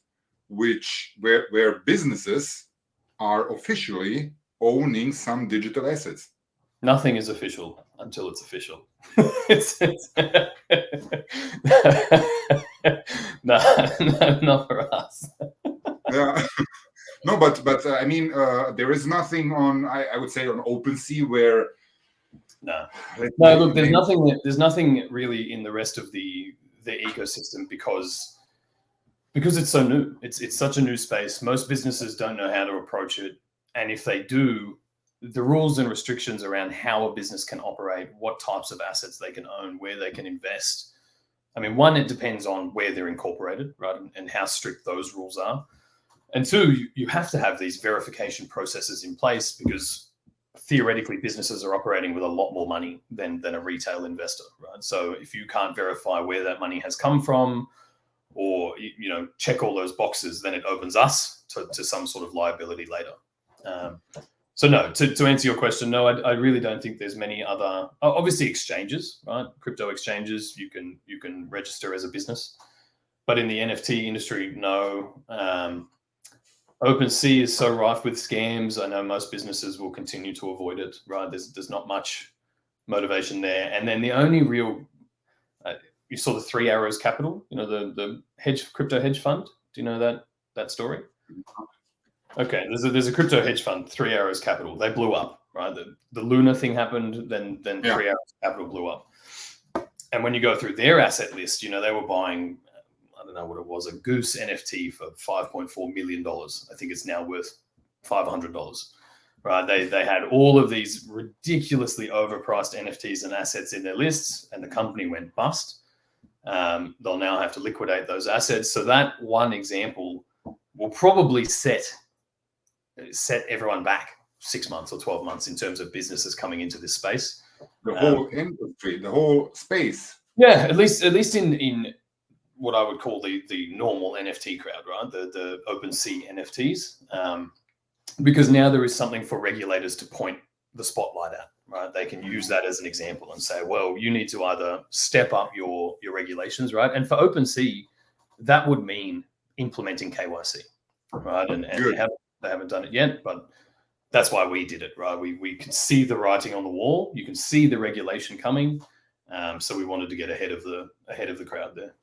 where businesses are officially owning some digital assets? Nothing is official until it's official. No, not for us. Yeah. No, but I mean, there is nothing on, I would say, on OpenSea where. No. Look, there's nothing really in the rest of the ecosystem because it's so new. It's such a new space. Most businesses don't know how to approach it, and if they do, the rules and restrictions around how a business can operate, what types of assets they can own, where they can invest. I mean, one, it depends on where they're incorporated, right, and how strict those rules are. And two, you have to have these verification processes in place because theoretically businesses are operating with a lot more money than a retail investor, right? So if you can't verify where that money has come from, or check all those boxes, then it opens us to some sort of liability later. So no, to answer your question, no, I really don't think there's many other, obviously exchanges, right? Crypto exchanges, you can register as a business, but in the NFT industry, no. OpenSea is so rife with scams. I know most businesses will continue to avoid it, right? There's not much motivation there. And then the only real, you saw the 3 Arrows Capital, the crypto hedge fund. Do you know that story? Okay, there's a crypto hedge fund, 3 Arrows Capital. They blew up, right? The Luna thing happened, then 3 Arrows Capital blew up. And when you go through their asset list, they were buying, I don't know what it was, a Goose NFT for $5.4 million. I think it's now worth $500, right? They had all of these ridiculously overpriced NFTs and assets in their lists, and the company went bust. They'll now have to liquidate those assets. So that one example will probably set everyone back 6 months or 12 months in terms of businesses coming into this space. The whole industry, the whole space Yeah, at least in what I would call the normal NFT crowd, right? The OpenSea NFTs, because now there is something for regulators to point the spotlight at, right? They can use that as an example and say, well, you need to either step up your regulations, right? And for OpenSea, that would mean implementing KYC, right? And they haven't done it yet, but that's why we did it, right? We could see the writing on the wall. You can see the regulation coming. So we wanted to get ahead of the crowd there.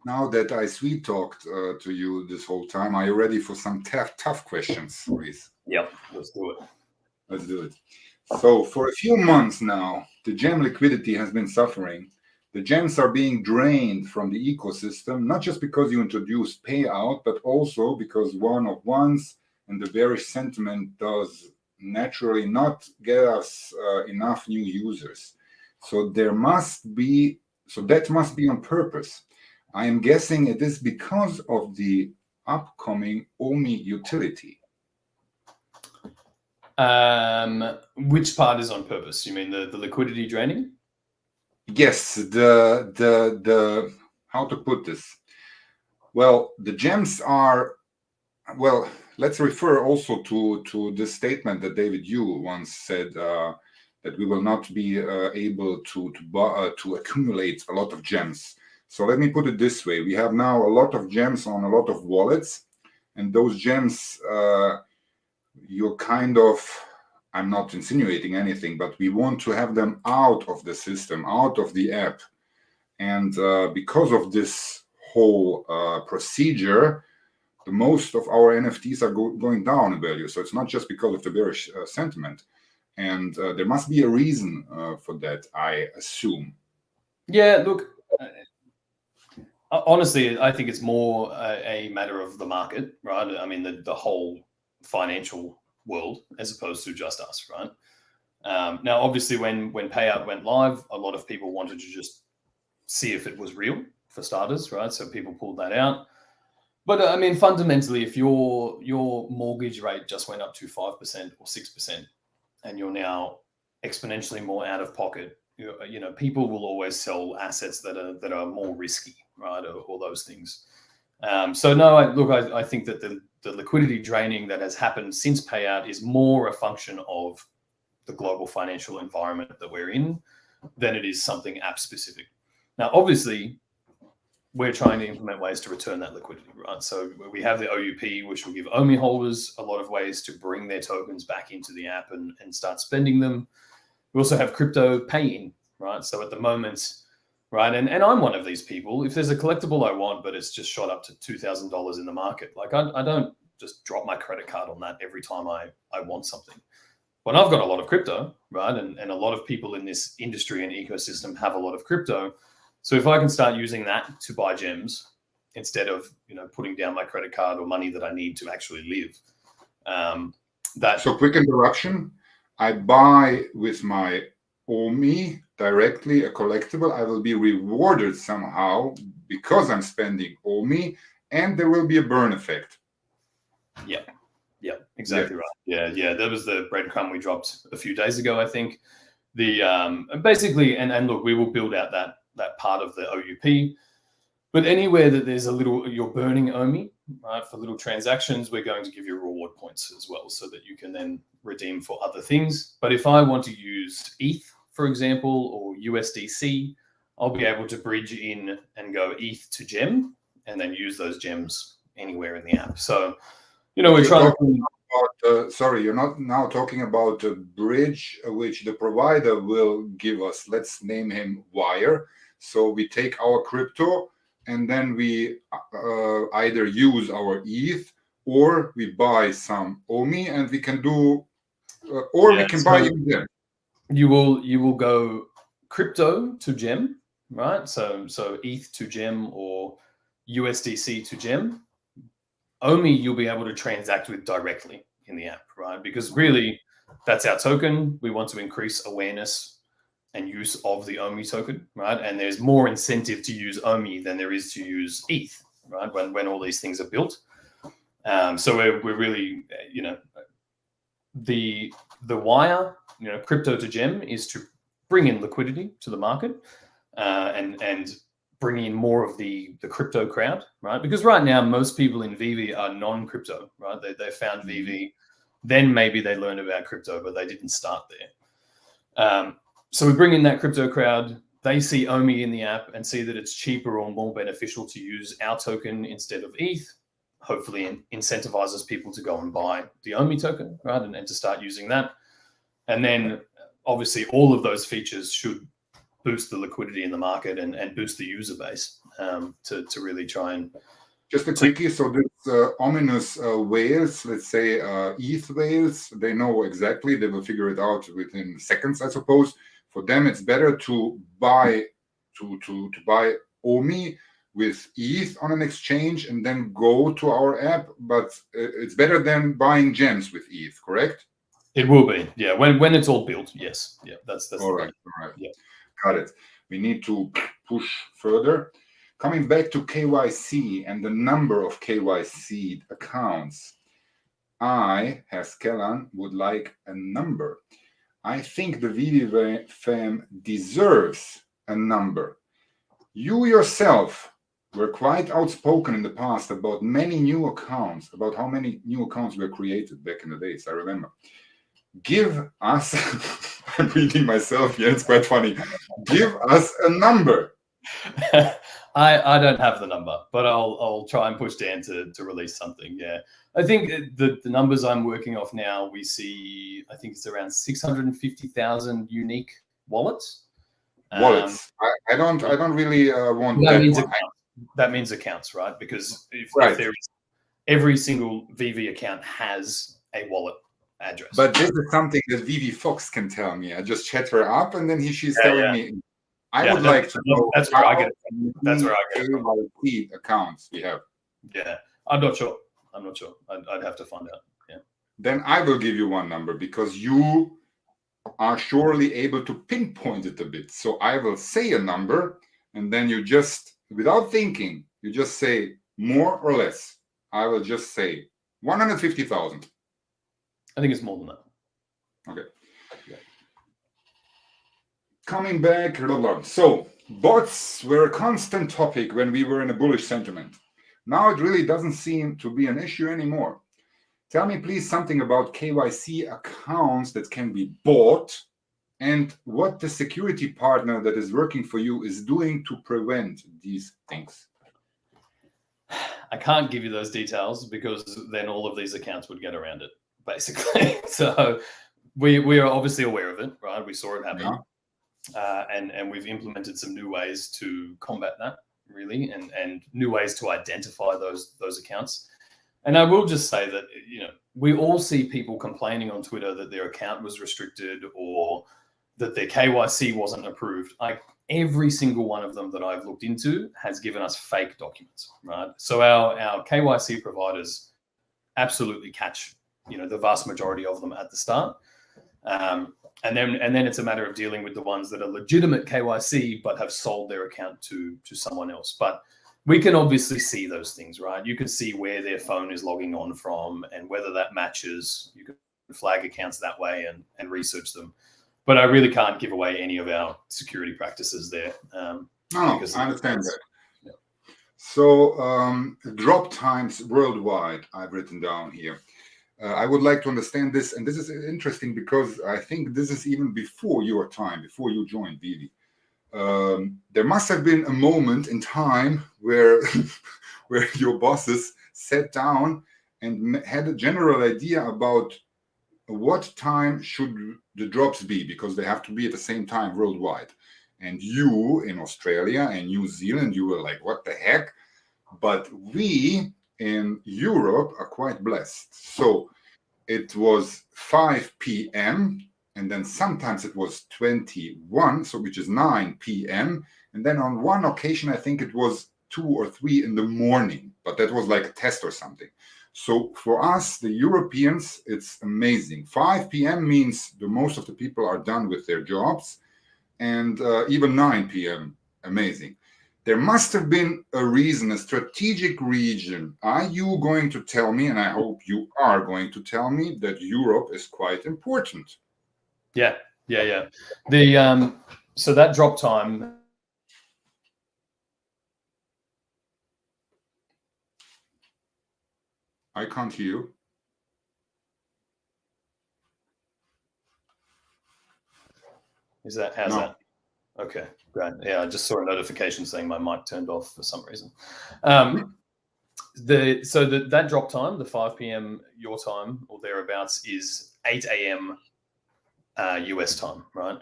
Now that I sweet talked to you this whole time, are you ready for some tough questions, Reese? Yep, let's do it. Let's do it. So for a few months now, the gem liquidity has been suffering. The gems are being drained from the ecosystem, not just because you introduced payout, but also because one-of-ones and the bearish sentiment does naturally not get us enough new users. So that must be on purpose. I am guessing it is because of the upcoming OMI utility. Which part is on purpose? You mean the liquidity draining? Yes, the how to put this? Well, the gems are, well, let's refer also to this statement that David Yu once said, that we will not be able to accumulate a lot of gems. So let me put it this way. We have now a lot of gems on a lot of wallets, and those gems, you're kind of, I'm not insinuating anything, but we want to have them out of the system, out of the app. And because of this whole procedure, the most of our NFTs are going down in value. So it's not just because of the bearish sentiment. And there must be a reason for that, I assume. Yeah, look, honestly, I think it's more a matter of the market, right? I mean, the whole financial world as opposed to just us, right? Now, obviously, when payout went live, a lot of people wanted to just see if it was real, for starters, right? So people pulled that out. But I mean, fundamentally, if your mortgage rate just went up to 5% or 6%, and you're now exponentially more out of pocket, you know, people will always sell assets that are more risky, right, or those things. So no, I think that the liquidity draining that has happened since payout is more a function of the global financial environment that we're in than it is something app specific. Now, obviously, we're trying to implement ways to return that liquidity, right? So we have the OUP, which will give OMI holders a lot of ways to bring their tokens back into the app and start spending them. We also have crypto pay-in, right? So at the moment, right, and I'm one of these people. If there's a collectible I want, but it's just shot up to $2,000 in the market, like I don't just drop my credit card on that every time I want something. When I've got a lot of crypto, right, and a lot of people in this industry and ecosystem have a lot of crypto. So if I can start using that to buy gems instead of, you know, putting down my credit card or money that I need to actually live, So quick interruption. I buy with my OMI directly a collectible. I will be rewarded somehow because I'm spending OMI, and there will be a burn effect. Yeah, exactly right. Yeah. That was the breadcrumb we dropped a few days ago, I think. The basically, and look, we will build out that part of the OUP. But anywhere that there's a little, you're burning OMI, right, for little transactions, we're going to give you reward points as well so that you can then redeem for other things. But if I want to use ETH, for example, or USDC, I'll be able to bridge in and go ETH to gem and then use those gems anywhere in the app. So, you know, we're trying to... sorry, you're not now talking about a bridge which the provider will give us. Let's name him Wire. So we take our crypto and then we either use our ETH or we buy some OMI and we can do, or we can buy them. You will go crypto to gem, right? So ETH to gem or USDC to gem. OMI you'll be able to transact with directly in the app, right? Because really, that's our token. We want to increase awareness and use of the OMI token, right? And there's more incentive to use OMI than there is to use ETH, right? When all these things are built. So we're really, you know, the wire, you know, crypto to gem is to bring in liquidity to the market. and bringing in more of the crypto crowd, right? Because right now most people in VeVe are non-crypto, right? They found VeVe, then maybe they learned about crypto, but they didn't start there. So we bring in that crypto crowd. They see OMI in the app and see that it's cheaper or more beneficial to use our token instead of ETH. Hopefully incentivizes people to go and buy the OMI token, right? And to start using that. And then obviously all of those features should boost the liquidity in the market and boost the user base to really try and... Just a quickie, so this ominous whales, let's say ETH whales, they know exactly, they will figure it out within seconds, I suppose. For them, it's better to buy buy OMI with ETH on an exchange and then go to our app, but it's better than buying gems with ETH, correct? It will be, yeah. When it's all built, yes, yeah. That's all right. All right, yeah. Got it. We need to push further. Coming back to KYC and the number of KYC accounts, I, as Kellan, would like a number. I think the VeVe fam deserves a number. You yourself were quite outspoken in the past about many new accounts, about how many new accounts were created back in the days, I remember. Give us, I'm reading myself here, it's quite funny. Give us a number. I don't have the number, but I'll try and push Dan to release something. Yeah, I think the numbers I'm working off now, we see, I think it's around 650,000 unique wallets. Wallets. I don't really want that. That means accounts, right? Because if there is, every single VeVe account has a wallet address. But this is something that VeVe Fox can tell me. I just chat her up, and then she's telling me. I would like to know. That's where I get it. That's where I get it. Accounts we have. Yeah, I'm not sure. I'd have to find out. Yeah. Then I will give you one number because you are surely able to pinpoint it a bit. So I will say a number, and then you just, without thinking, you just say more or less. I will just say 150,000. I think it's more than that. Okay. Yeah. Coming back, so bots were a constant topic when we were in a bullish sentiment. Now it really doesn't seem to be an issue anymore. Tell me, please, something about KYC accounts that can be bought and what the security partner that is working for you is doing to prevent these things. I can't give you those details because then all of these accounts would get around it, basically. So we are obviously aware of it, right? We saw it happen. Yeah. And we've implemented some new ways to combat that, really, and new ways to identify those accounts. And I will just say that, we all see people complaining on Twitter that their account was restricted or that their KYC wasn't approved. Every single one of them that I've looked into has given us fake documents, right? So our KYC providers absolutely catch, the vast majority of them at the start. And then it's a matter of dealing with the ones that are legitimate KYC but have sold their account to someone else. But we can obviously see those things, right? You can see where their phone is logging on from and whether that matches. You can flag accounts that way and research them. But I really can't give away any of our security practices there. No, I understand that. Yeah. So drop times worldwide, I've written down here. I would like to understand this, and this is interesting because I think this is even before your time, before you joined VeVe. There must have been a moment in time where where your bosses sat down and had a general idea about what time should the drops be, because they have to be at the same time worldwide. And you in Australia and New Zealand, you were like, what the heck? But we in Europe are quite blessed. So it was 5 p.m. and then sometimes it was 21, so which is 9 p.m. And then on one occasion, I think it was 2 or 3 in the morning, but that was like a test or something. So for us, the Europeans, it's amazing. 5 p.m. means the most of the people are done with their jobs, and even 9 p.m. amazing. There must have been a reason, a strategic region. Are you going to tell me, and I hope you are going to tell me, that Europe is quite important? Yeah. The so that drop time I can't hear you. How's No. that? Okay, great. Yeah, I just saw a notification saying my mic turned off for some reason. That drop time, the 5 p.m. your time or thereabouts, is 8 a.m. US time, right?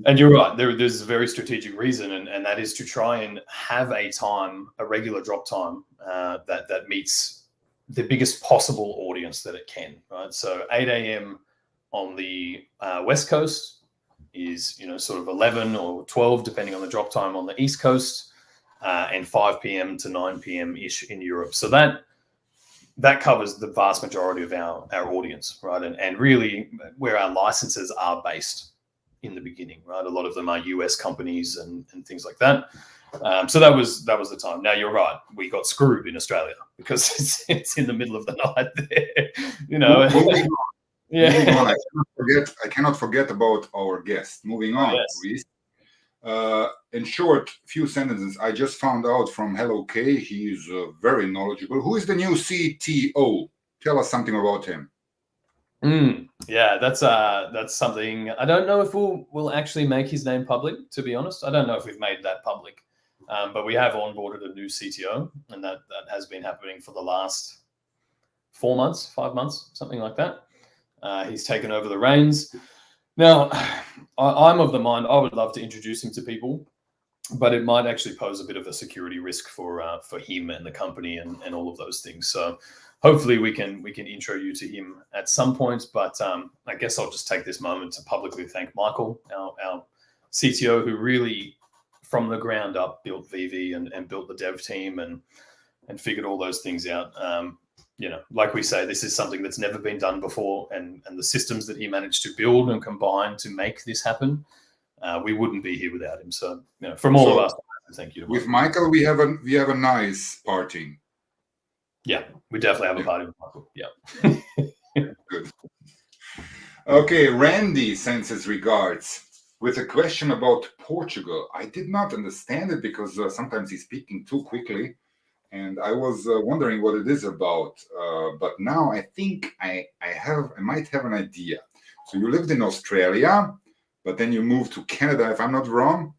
And you're right. There's a very strategic reason, and that is to try and have a regular drop time that meets the biggest possible audience that it can, right? So 8 a.m. on the West Coast is, sort of 11 or 12, depending on the drop time on the East Coast, and 5 p.m. to 9 p.m. ish in Europe. So that covers the vast majority of our audience, right? And really where our licenses are based in the beginning, right? A lot of them are US companies and things like that. So that was the time. Now you're right. We got screwed in Australia because it's in the middle of the night there, Moving on. Yeah. Moving on. I cannot forget about our guest. Moving on, Yes. Reese. In short, few sentences. I just found out from Hello K. He is very knowledgeable. Who is the new CTO? Tell us something about him. Yeah, that's something. I don't know if we'll actually make his name public. To be honest, I don't know if we've made that public, but we have onboarded a new CTO, and that has been happening for the last 4 months, 5 months, something like that. He's taken over the reins. Now, I'm of the mind I would love to introduce him to people, but it might actually pose a bit of a security risk for him and the company and all of those things. So hopefully we can intro you to him at some point. But I guess I'll just take this moment to publicly thank Michael, our CTO, who really from the ground up built VeVe and built the dev team and figured all those things out. Like we say, this is something that's never been done before, and the systems that he managed to build and combine to make this happen, we wouldn't be here without him. So, from all of us, thank you to with Michael. We have a nice parting. Yeah, we definitely have a party with Michael. Yeah. Good. Okay, Randy sends his regards with a question about Portugal. I did not understand it because sometimes he's speaking too quickly. And I was wondering what it is about, but now I think I might have an idea. So you lived in Australia, but then you moved to Canada, if I'm not wrong,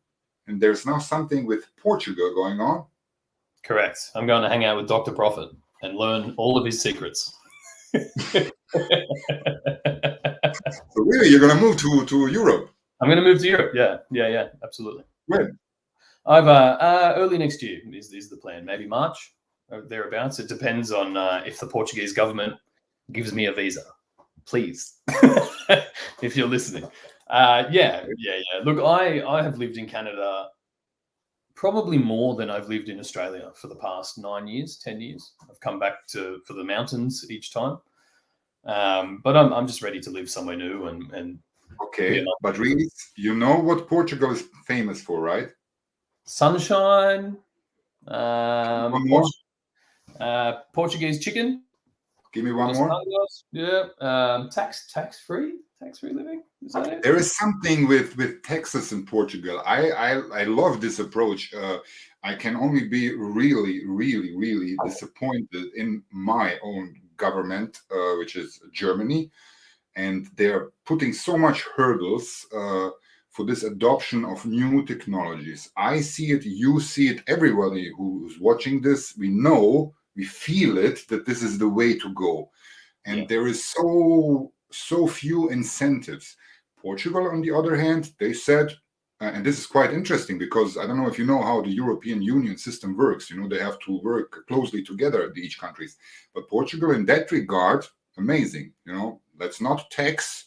and there's now something with Portugal going on. Correct. I'm going to hang out with Dr. Prophet and learn all of his secrets. So really, you're going to move to Europe? I'm going to move to Europe. Yeah, absolutely. When? I've early next year is the plan. Maybe March or thereabouts. It depends on if the Portuguese government gives me a visa, please. If you're listening, yeah. Look, I have lived in Canada probably more than I've lived in Australia for the past 9 years, 10 years. I've come back for the mountains each time, but I'm just ready to live somewhere new and. Okay, but really, you know what Portugal is famous for, right? Sunshine, one more? Portuguese chicken. Give me one more. Yeah, tax-free living. Is that it? There is something with Texas in Portugal. I love this approach. I can only be really, really, really disappointed in my own government, which is Germany. And they're putting so much hurdles for this adoption of new technologies. I see it, you see it, everybody who's watching this, we feel it, that this is the way to go. And there is so few incentives. Portugal, on the other hand, they said, and this is quite interesting because I don't know if you know how the European Union system works. They have to work closely together, each countries. But Portugal, in that regard, amazing. Let's not tax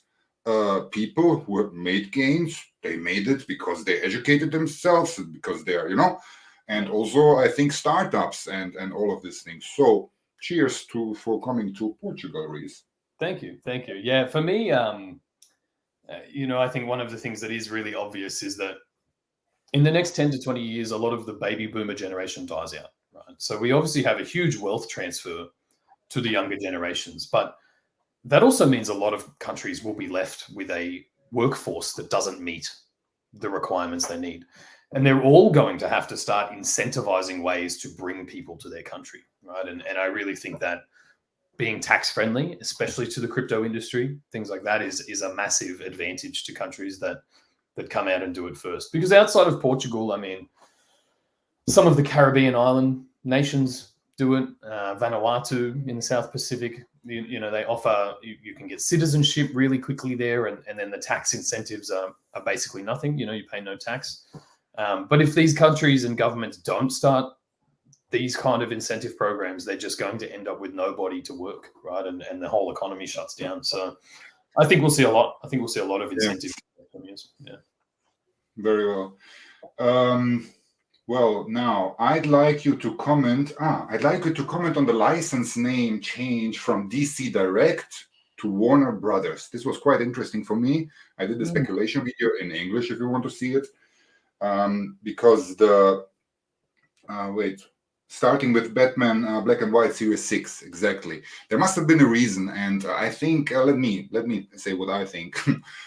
people who have made gains. They made it because they educated themselves, because they're, and also I think startups and all of these things. So cheers for coming to Portugal, Reese. Thank you. Yeah, for me, I think one of the things that is really obvious is that in the next 10 to 20 years, a lot of the baby boomer generation dies out, right? So we obviously have a huge wealth transfer to the younger generations, but that also means a lot of countries will be left with a workforce that doesn't meet the requirements they need. And they're all going to have to start incentivizing ways to bring people to their country, right? And I really think that being tax friendly, especially to the crypto industry, things like that is a massive advantage to countries that come out and do it first. Because outside of Portugal, I mean, some of the Caribbean island nations do it. Vanuatu in the South Pacific, you know, they offer, you can get citizenship really quickly there, and then the tax incentives are basically nothing. You know, you pay no tax. But if these countries and governments don't start these kind of incentive programs, they're just going to end up with nobody to work, right? And the whole economy shuts down. So I think we'll see a lot. I think we'll see a lot of incentive. Yeah. Very well. Well, now I'd like you to comment. I'd like you to comment on the license name change from DC Direct to Warner Brothers. This was quite interesting for me. I did the speculation video in English if you want to see it, because the starting with Batman Black and White Series 6, exactly. There must have been a reason, and I think let me say what I think.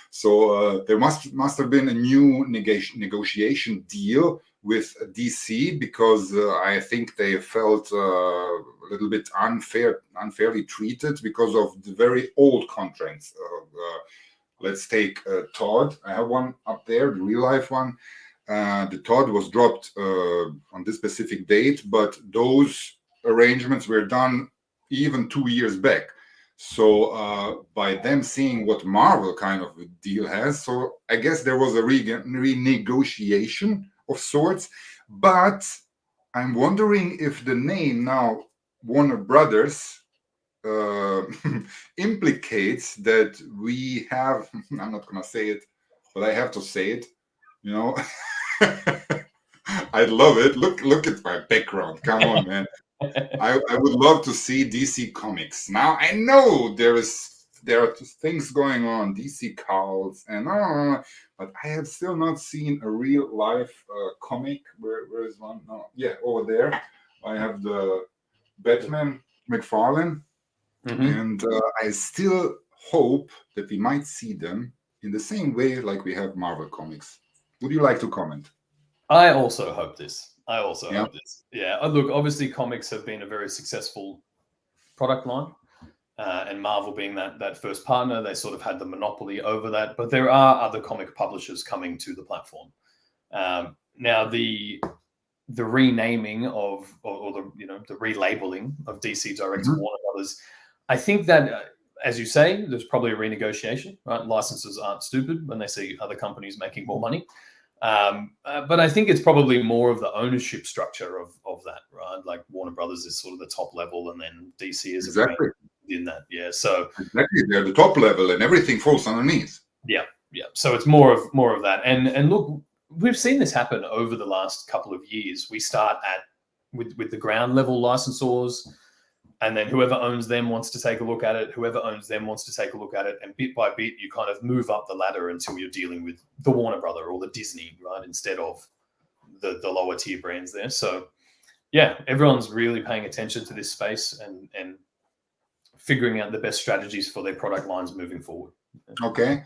So there must have been a new negotiation deal with DC, because I think they felt a little bit unfairly treated because of the very old contracts. Let's take Todd. I have one up there, the real life one. The Todd was dropped on this specific date, but those arrangements were done even 2 years back. So by them seeing what Marvel kind of deal has, so I guess there was a renegotiation of sorts. But I'm wondering if the name now Warner Brothers implicates that we have, I'm not gonna say it, but I have to say it, you know. I love it. Look at my background. Come on, man. I would love to see DC Comics. Now I know there are things going on, DC calls and but I have still not seen a real life comic. Where is one? No, yeah, over there. I have the Batman McFarlane, and I still hope that we might see them in the same way like we have Marvel Comics. Would you like to comment? I also hope this. Yeah. Yeah. Look, obviously, comics have been a very successful product line, and Marvel being that first partner, they sort of had the monopoly over that. But there are other comic publishers coming to the platform. Now, the renaming of, or the relabeling of DC Direct to Warner Brothers, I think that, as you say, there's probably a renegotiation. Right? Licensors aren't stupid when they see other companies making more money. But I think it's probably more of the ownership structure of that, right? Like Warner Brothers is sort of the top level, and then DC is exactly in that. Yeah. So exactly, they're the top level, and everything falls underneath. Yeah. So it's more of that. And look, we've seen this happen over the last couple of years. We start with the ground level licensors, and then whoever owns them wants to take a look at it. Whoever owns them wants to take a look at it. And bit by bit, you kind of move up the ladder until you're dealing with the Warner Brother or the Disney, right? Instead of the lower tier brands there. So yeah, everyone's really paying attention to this space and figuring out the best strategies for their product lines moving forward. Okay.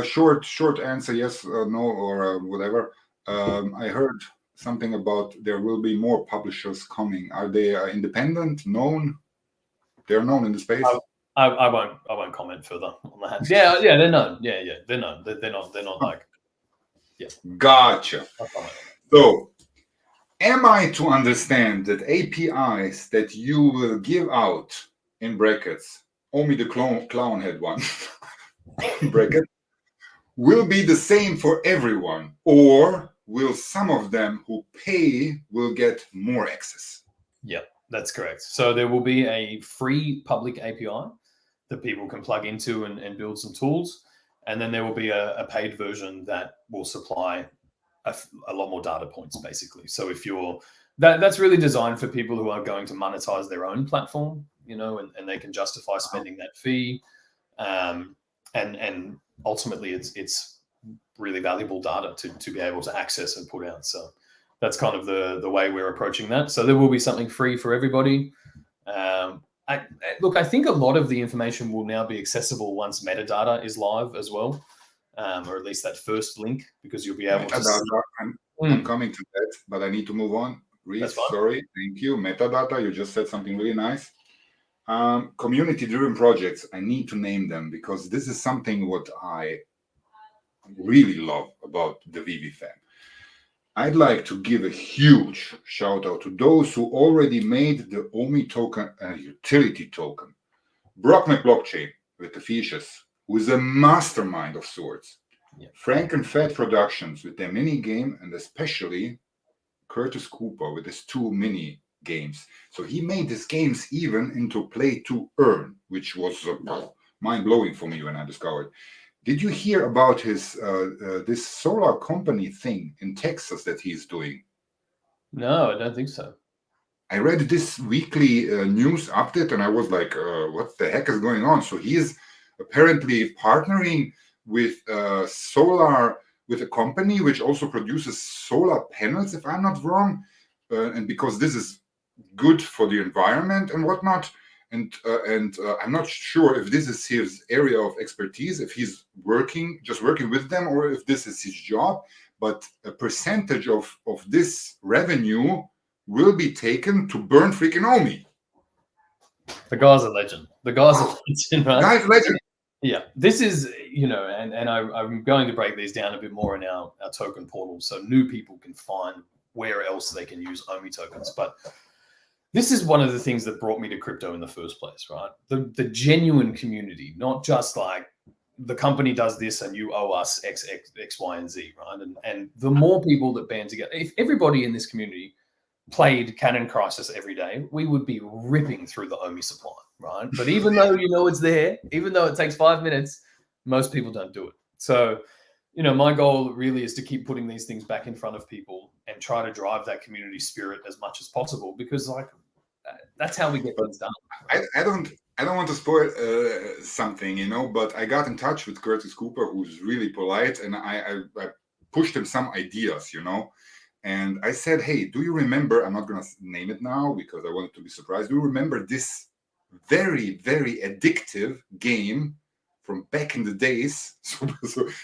Short answer, yes, no, or whatever. I heard something about there will be more publishers coming. Are they independent, known? They're known in the space. I won't comment further on that. Yeah, they're known. Yeah, they're known. They're not like. Yeah. Gotcha. So, am I to understand that APIs that you will give out in brackets, only the clown had one bracket, will be the same for everyone, or will some of them who pay will get more access? Yep. That's correct. So there will be a free public API that people can plug into and build some tools. And then there will be a paid version that will supply a lot more data points, basically. So if that's really designed for people who are going to monetize their own platform, and they can justify spending that fee. And ultimately it's really valuable data to be able to access and put out. So that's kind of the way we're approaching that. So there will be something free for everybody. I think a lot of the information will now be accessible once metadata is live as well, or at least that first link, because you'll be able to. I'm coming to that, but I need to move on. Reese, sorry, thank you. Metadata, you just said something really nice. Community-driven projects. I need to name them because this is something what I really love about the VeVe fam. I'd like to give a huge shout out to those who already made the OMI token a utility token. Brocknet Blockchain with the Fishes, who is a mastermind of sorts. Yeah. Frank and Fed Productions with their mini game, and especially Curtis Cooper with his 2 mini games. So he made these games even into play to earn, which was mind blowing for me when I discovered. Did you hear about his this solar company thing in Texas that he's doing? No, I don't think so. I read this weekly news update and I was like, what the heck is going on? So he is apparently partnering with with a company which also produces solar panels, if I'm not wrong, and because this is good for the environment and whatnot. And I'm not sure if this is his area of expertise, if he's just working with them, or if this is his job. But a percentage of this revenue will be taken to burn freaking OMI. The guy's a legend. The guy's a legend, right? Guy's a legend. Yeah, this is, and I'm going to break these down a bit more in our token portal so new people can find where else they can use OMI tokens. But this is one of the things that brought me to crypto in the first place, right? The genuine community, not just like the company does this and you owe us X, Y, and Z, right? And the more people that band together, if everybody in this community played Cannon Crisis every day, we would be ripping through the OMI supply, right? But even though it's there, even though it takes 5 minutes, most people don't do it. So, my goal really is to keep putting these things back in front of people and try to drive that community spirit as much as possible, because that's how we get things done. I don't want to spoil something, but I got in touch with Curtis Cooper, who's really polite, and I pushed him some ideas, and I said, hey, do you remember, I'm not going to name it now because I want it to be surprised. Do you remember this very, very addictive game from back in the days? So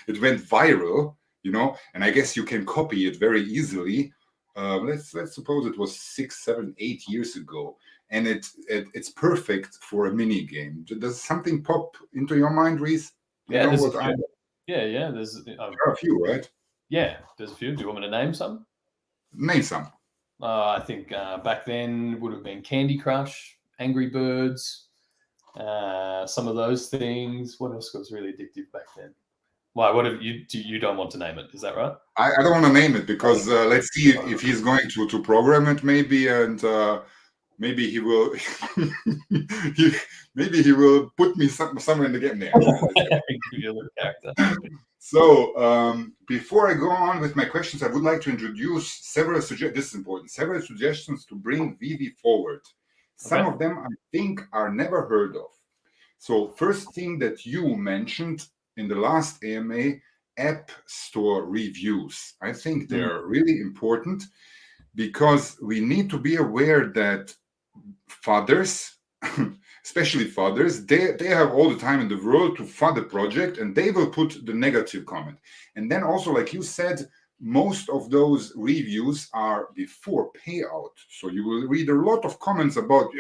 it went viral, and I guess you can copy it very easily. Let's suppose it was 6, 7, 8 years ago, and it's perfect for a mini game. Does something pop into your mind, Reese? Yeah, there's a few. There's a few, right? Yeah, there's a few. Do you want me to name some? Name some. I think back then would have been Candy Crush, Angry Birds, some of those things. What else was really addictive back then? Why? What have you don't want to name it? Is that right? I don't want to name it because let's see if he's going to program it, maybe, and maybe he will. Maybe he will put me somewhere in the game there. Give you a little character. So before I go on with my questions, I would like to introduce several suggestions. This is important. Several suggestions to bring VeVe forward. Some of them I think are never heard of. So first thing that you mentioned in the last AMA, App Store reviews. I think they're really important because we need to be aware that fathers, especially fathers, they have all the time in the world to fund the project, and they will put the negative comment. And then also, like you said, most of those reviews are before payout. So you will read a lot of comments about,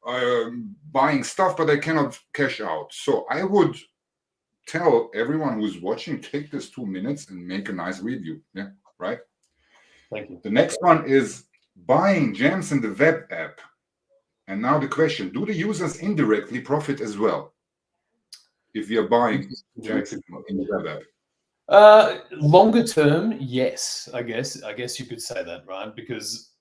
I'm buying stuff, but I cannot cash out. So I would tell everyone who's watching, take this 2 minutes and make a nice review. Yeah, right? Thank you. The next one is buying gems in the web app. And now the question, do the users indirectly profit as well if we are buying gems in the web app? Longer term, yes, I guess you could say that, right? Because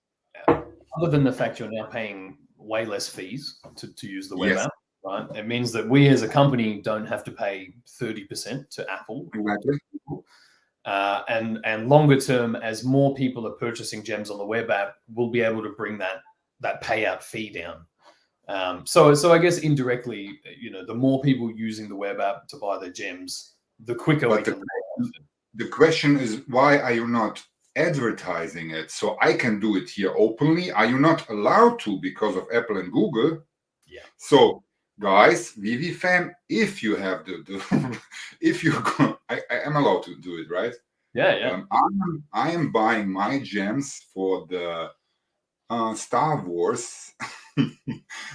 other than the fact you're now paying way less fees to use the web app, right? It means that we as a company don't have to pay 30% to Apple. Exactly. And longer term, as more people are purchasing gems on the web app, we'll be able to bring that payout fee down. So I guess indirectly, the more people using the web app to buy their gems, the quicker we can. The question is, why are you not advertising it so I can do it here openly? Are you not allowed to because of Apple and Google? Yeah. So guys, VeVe fam, if you have if you go, I am allowed to do it, right? Yeah. I am buying my gems for the Star Wars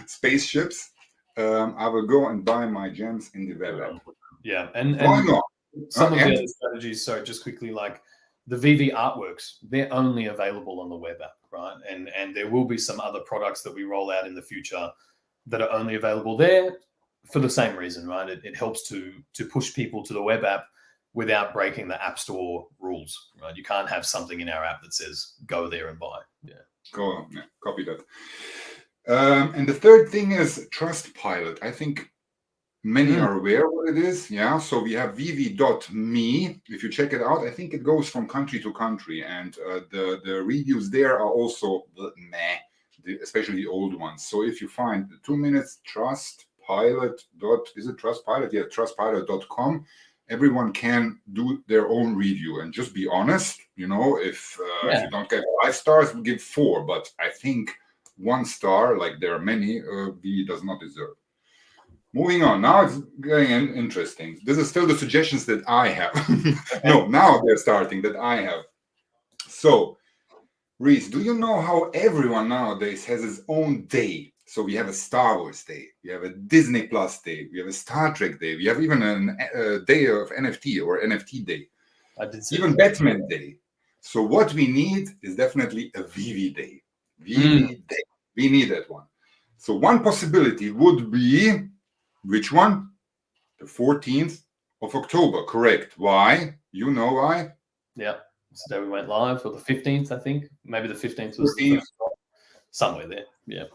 spaceships, I will go and buy my gems in the web app. Yeah, Why and not? some of the And other strategies. So just quickly, like the VeVe artworks, they're only available on the web app, right? And there will be some other products that we roll out in the future that are only available there for the same reason, right? It helps to push people to the web app without breaking the App Store rules, right? You can't have something in our app that says go there and buy. Yeah. go on, yeah, copy that. And the third thing is Trustpilot. I think many are aware what it is. Yeah. So we have VeVe.me. If you check it out, I think it goes from country to country, and the reviews there are also meh, especially the old ones. So if you find the 2 minutes Trustpilot is it Trustpilot? Yeah, Trustpilot.com. Everyone can do their own review and just be honest. You know, if you don't get 5 stars, give 4. But I think 1 star, like there are many, VeVe does not deserve. Moving on. Now it's getting interesting. This is still the suggestions that I have. No, now they're starting that I have. So, Reese, do you know how everyone nowadays has his own day? So we have a Star Wars day, we have a Disney Plus day, we have a Star Trek day, we have even a day of NFT or NFT day, I did see even that. Batman day. So what we need is definitely a VeVe day. VeVe day. We need that one. So one possibility would be, which one? The 14th of October, correct. Why? You know why? Yeah. So we went live, or the 15th, I think. Maybe the 15th was the first one. Somewhere there. Yeah.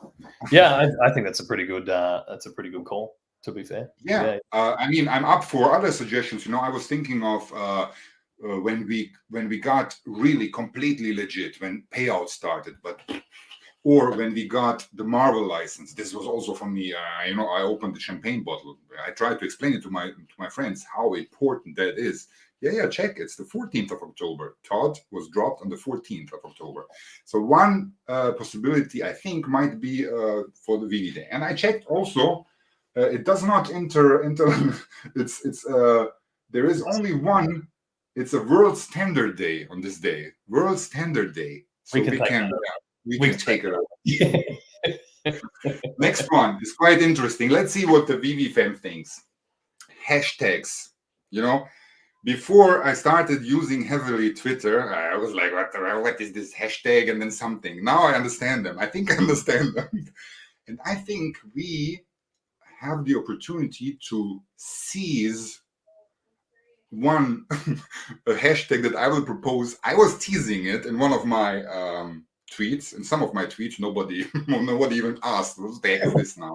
Yeah, I think that's a pretty good call, to be fair. Yeah. I mean, I'm up for other suggestions. You know, I was thinking of when we got really completely legit, when payout started, or when we got the Marvel license. This was also for me. You know, I opened the champagne bottle. I tried to explain it to my friends how important that is. Yeah, check. It's the 14th of October. Todd was dropped on the 14th of October. So one possibility, I think, might be for the VeVe Day. And I checked also. It does not enter. It's there is only one. It's a World Standard Day on this day. World Standard Day. So we can take it out. Next one is quite interesting. Let's see what the VeVe fam thinks. Hashtags. You know, before I started using heavily Twitter, I was like, what is this hashtag and then something. Now I understand them. I think I understand them. And I think we have the opportunity to seize one a hashtag that I will propose. I was teasing it in one of my tweets. In some of my tweets, nobody even asked, what the heck is this now?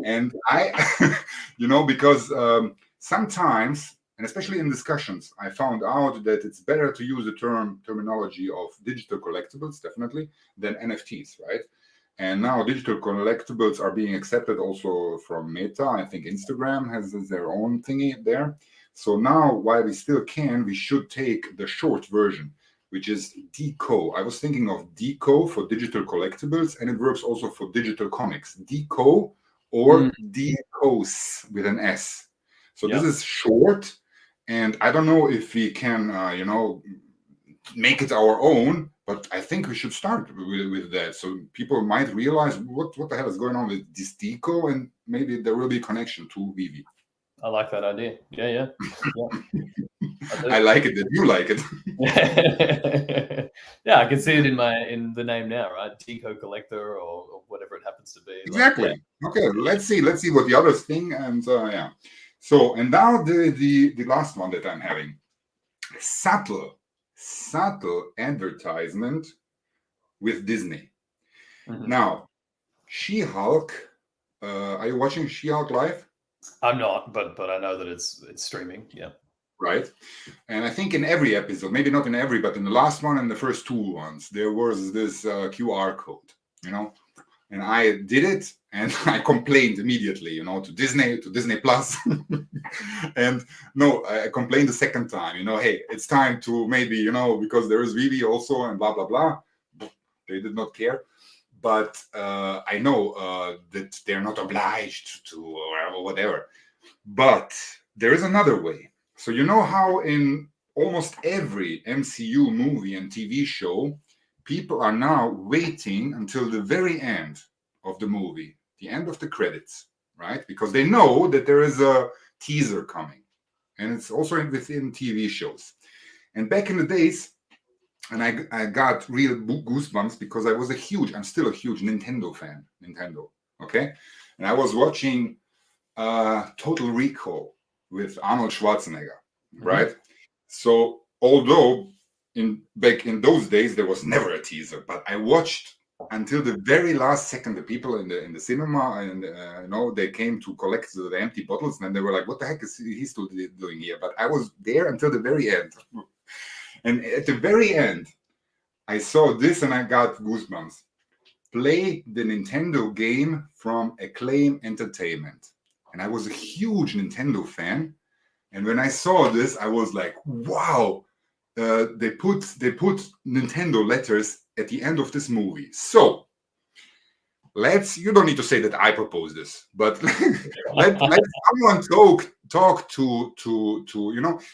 And I, you know, because sometimes, and especially in discussions, I found out that it's better to use the terminology of digital collectibles, definitely, than NFTs, right? And now digital collectibles are being accepted also from Meta. I think Instagram has their own thingy there. So now, while we still can, we should take the short version, which is DCO. I was thinking of DCO for digital collectibles, and it works also for digital comics. DCO or DCOS with an S. So this is short, and I don't know if we can, you know, make it our own, but I think we should start with that. So people might realize what the hell is going on with this DCO, and maybe there will be a connection to VeVe. I like that idea. Yeah. I like it that you like it. Yeah, I can see it in the name now, right? Deco Collector or whatever it happens to be. Exactly. Like, yeah. Okay, let's see what the others think, and yeah. So, and now the last one that I'm having, subtle advertisement with Disney. Now, She-Hulk. Are you watching She-Hulk live? I'm not, but I know that it's streaming. Yeah. Right. And I think in every episode, maybe not in every, but in the last one and the first 2 ones, there was this QR code, you know, and I did it and I complained immediately, you know, to Disney Plus. And no, I complained the second time, you know, hey, it's time to maybe, you know, because there is VeVe also and blah, blah, blah. They did not care. But I know that they're not obliged to or whatever. But there is another way. So you know how in almost every MCU movie and TV show, people are now waiting until the very end of the movie, the end of the credits, right? Because they know that there is a teaser coming, and it's also within TV shows. And back in the days, and I got real goosebumps because I'm still a huge Nintendo fan. Nintendo, okay? And I was watching Total Recall with Arnold Schwarzenegger, right? So although back in those days there was never a teaser, but I watched until the very last second. The people in the cinema, and they came to collect the empty bottles, and they were like, "What the heck is he still doing here?" But I was there until the very end, and at the very end, I saw this and I got goosebumps. Play the Nintendo game from Acclaim Entertainment, and I was a huge Nintendo fan. And when I saw this, I was like, "Wow!" They put Nintendo letters at the end of this movie. So you don't need to say that I proposed this, but let someone talk to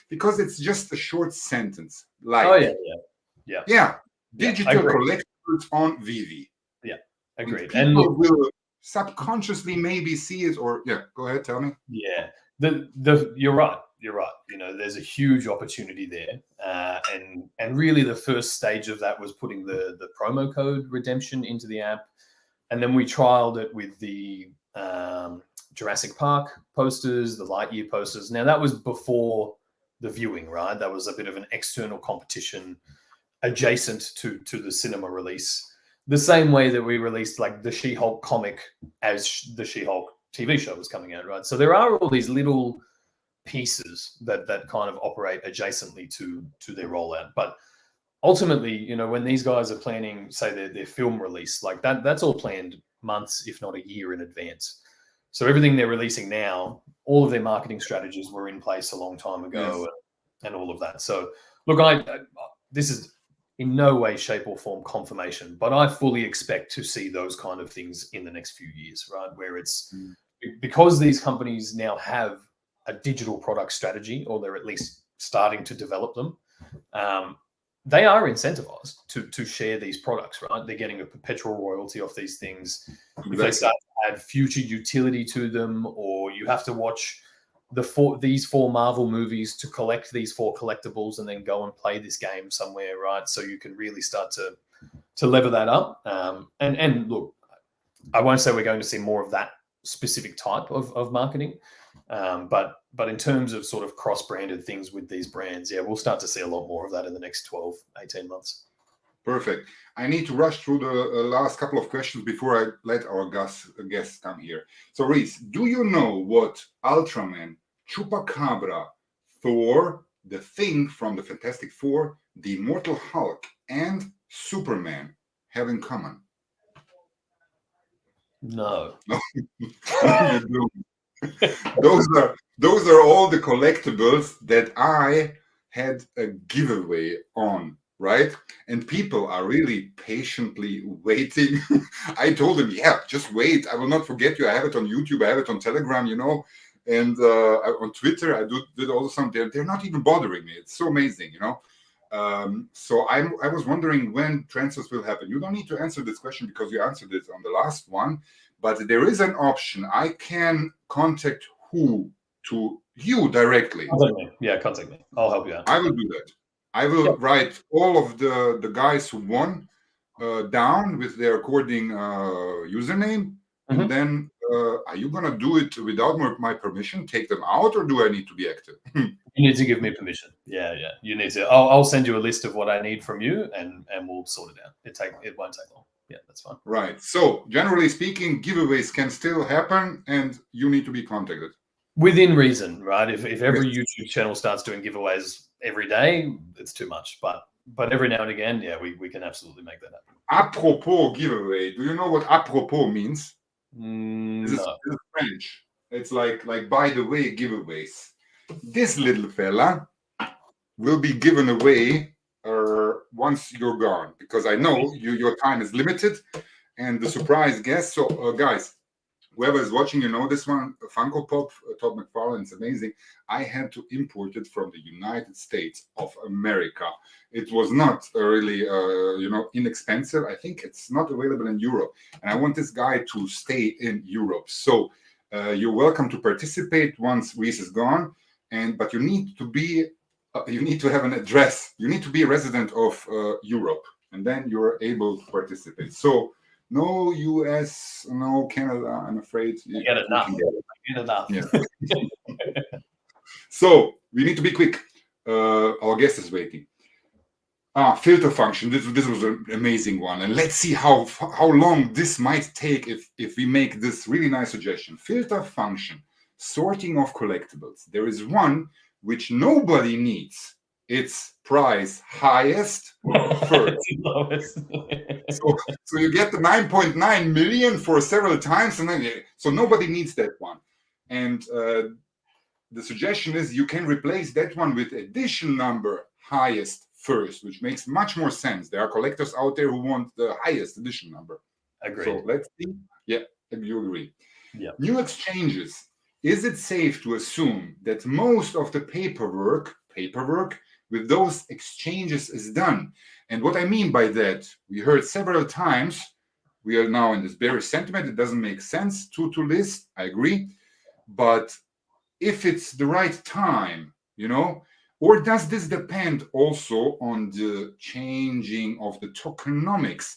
because it's just a short sentence. Like, digital collectibles on VeVe. Yeah, agreed. And people will subconsciously maybe see it, or go ahead, tell me. Yeah, you're right. You're right. There's a huge opportunity there, and really the first stage of that was putting the promo code redemption into the app, and then we trialed it with the Jurassic Park posters, the Lightyear posters. Now that was before the viewing, right? That was a bit of an external competition adjacent to the cinema release. The same way that we released like the She-Hulk comic as the She-Hulk TV show was coming out, right? So there are all these little pieces that kind of operate adjacently to their rollout. But ultimately, when these guys are planning, say, their film release, like that's all planned months, if not a year in advance. So everything they're releasing now, all of their marketing strategies were in place a long time ago, and all of that. So look, this is in no way, shape, or form confirmation, but I fully expect to see those kind of things in the next few years, right? Where it's because these companies now have a digital product strategy, or they're at least starting to develop them. They are incentivized to share these products, right? They're getting a perpetual royalty off these things. If they start to add future utility to them, or you have to watch these 4 Marvel movies to collect these 4 collectibles and then go and play this game somewhere, right? So you can really start to lever that up. And look, I won't say we're going to see more of that specific type of marketing, but in terms of sort of cross-branded things with these brands, we'll start to see a lot more of that in the next 12, 18 months. Perfect. I need to rush through the last couple of questions before I let our guests come here. So, Reese, do you know what Ultraman, Chupacabra, Thor, the Thing from the Fantastic Four, the Immortal Hulk, and Superman have in common? No. You do. Those are all the collectibles that I had a giveaway on, right? And people are really patiently waiting. I told them, just wait. I will not forget you. I have it on YouTube. I have it on Telegram, and on Twitter. I did also some. They're not even bothering me. It's so amazing, So I was wondering when transfers will happen. You don't need to answer this question because you answered it on the last one, but there is an option. I can contact to you directly. Contact me. I'll help you out. I will do that. I will write all of the guys who won down with their according username, and then are you gonna do it without my permission? Take them out, or do I need to be active? You need to give me permission. Yeah. You need to. I'll send you a list of what I need from you, and we'll sort it out. It won't take long. Yeah, that's fine. Right. So generally speaking, giveaways can still happen, and you need to be contacted within reason, right? If every YouTube channel starts doing giveaways every day, it's too much. But every now and again, we can absolutely make that happen. Apropos giveaway. Do you know what apropos means? No. This is French. It's like by the way giveaways. This little fella will be given away once you're gone, because I know your time is limited and the surprise guest. So guys, whoever is watching, you know this one, Funko Pop, Todd McFarlane, it's amazing. I had to import it from the United States of America. It was not really, inexpensive. I think it's not available in Europe. And I want this guy to stay in Europe. So you're welcome to participate once Reese is gone. But you need to have an address. You need to be a resident of Europe, and then you're able to participate. So no US, no Canada. I'm afraid you get enough. Get enough. Yeah. So we need to be quick. Our guest is waiting. Filter function. This was an amazing one, and let's see how long this might take if we make this really nice suggestion. Filter function, sorting of collectibles. There is one which nobody needs. It's price highest first. so you get the 9.9 million for several times, and then so nobody needs that one. And the suggestion is you can replace that one with addition number highest first, which makes much more sense. There are collectors out there who want the highest edition number. Agreed. So let's see. Yeah, you agree. Yeah. New exchanges. Is it safe to assume that most of the paperwork with those exchanges is done? And what I mean by that, we heard several times, we are now in this bearish sentiment. It doesn't make sense to list. I agree. But if it's the right time, or does this depend also on the changing of the tokenomics?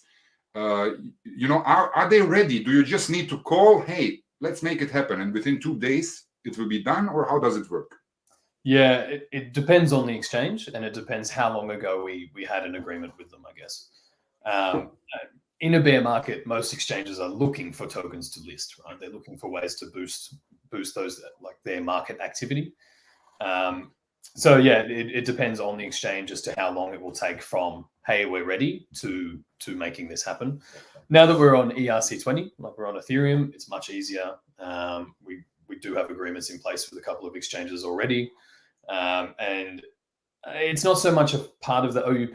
Are they ready? Do you just need to call, hey, let's make it happen, and within 2 days it will be done, or how does it work? Yeah, it depends on the exchange, and it depends how long ago we had an agreement with them, I guess. In a bear market, most exchanges are looking for tokens to list, right? They're looking for ways to boost those, like their market activity. So yeah, it depends on the exchange as to how long it will take from, hey, we're ready to making this happen. Now that we're on ERC20, like we're on Ethereum, it's much easier. We do have agreements in place with a couple of exchanges already. And it's not so much a part of the OUP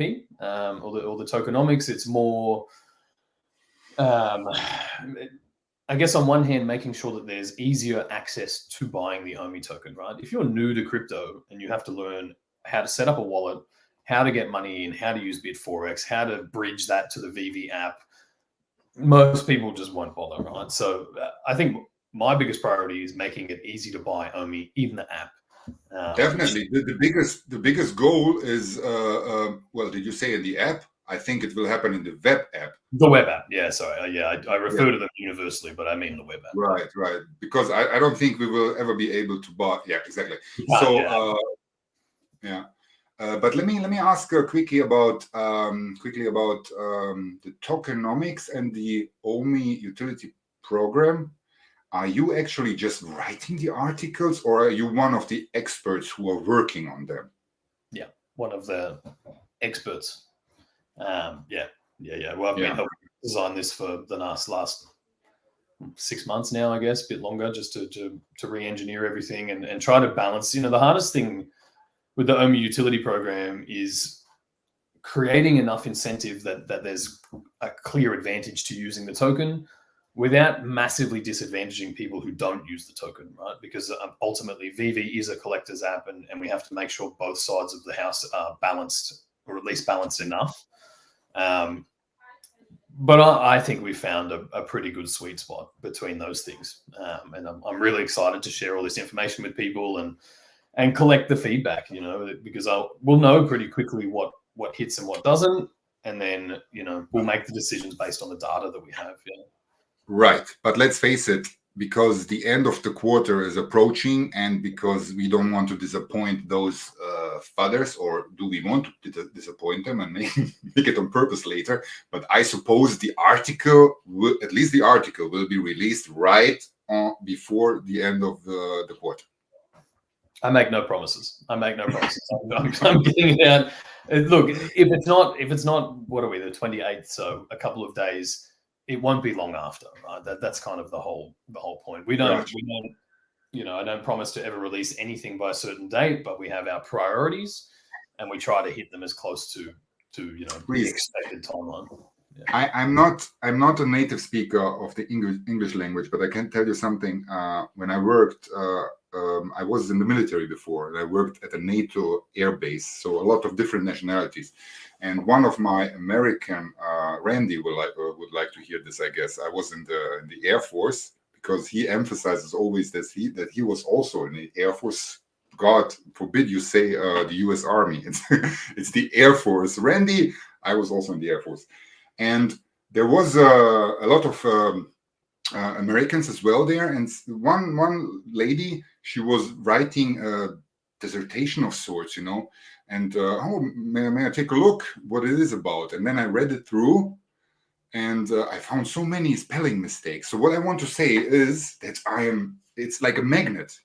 or the tokenomics. It's more, I guess on one hand, making sure that there's easier access to buying the OMI token, right? If you're new to crypto and you have to learn how to set up a wallet, how to get money in, how to use Bit4x, how to bridge that to the VeVe app, most people just won't bother, right? So I think my biggest priority is making it easy to buy OMI in the app. Definitely. The biggest goal is, did you say in the app? I think it will happen in the web app. The web app, yeah. Sorry, I refer to them universally, but I mean the web app. Right. Because I don't think we will ever be able to buy. Yeah, exactly. But let me ask quickly about the tokenomics and the OMI utility program. Are you actually just writing the articles, or are you one of the experts who are working on them? Yeah, one of the experts. Well, I've been helping design this for the last 6 months now, I guess, a bit longer, just to re-engineer everything and try to balance. The hardest thing with the OMI utility program is creating enough incentive that there's a clear advantage to using the token without massively disadvantaging people who don't use the token, right? Because ultimately VeVe is a collector's app, and we have to make sure both sides of the house are balanced, or at least balanced enough. But I think we found a pretty good sweet spot between those things. And I'm really excited to share all this information with people and collect the feedback, because we'll know pretty quickly what hits and what doesn't. And then, we'll make the decisions based on the data that we have. Yeah. Right. But let's face it, because the end of the quarter is approaching, and because we don't want to disappoint those fathers, or do we want to disappoint them and make it on purpose later? But I suppose the article will be released right before the end of the quarter. I make no promises. I'm getting it out. Look, if it's not, what are we, the 28th? So a couple of days. It won't be long after, right? That's kind of the whole point. We don't, I don't promise to ever release anything by a certain date, but we have our priorities, and we try to hit them as close to the expected timeline. I'm not a native speaker of the English language, but I can tell you something. When I worked, I was in the military before, and I worked at a NATO air base, so a lot of different nationalities. And one of my American, Randy, would like to hear this. I guess I was in the Air Force, because he emphasizes always that he was also in the Air Force. God forbid you say the U.S. Army. It's the Air Force. Randy, I was also in the Air Force. And there was a lot of Americans as well there. And one lady, she was writing a dissertation of sorts, and may I take a look what it is about? And then I read it through, and I found so many spelling mistakes. So what I want to say is that it's like a magnet,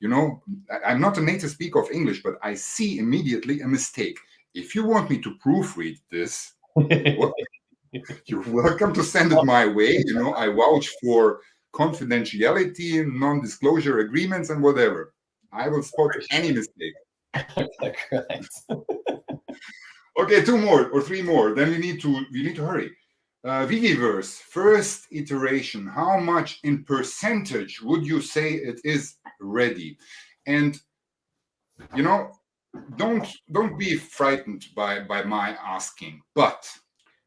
I'm not a native speaker of English, but I see immediately a mistake. If you want me to proofread this, you're welcome to send it my way. I vouch for confidentiality, non-disclosure agreements, and whatever. I will spot any mistake. Great. Okay, 2 more or 3 more. Then we need to hurry. VeVeverse, first iteration. How much in percentage would you say it is ready? And don't be frightened by my asking, but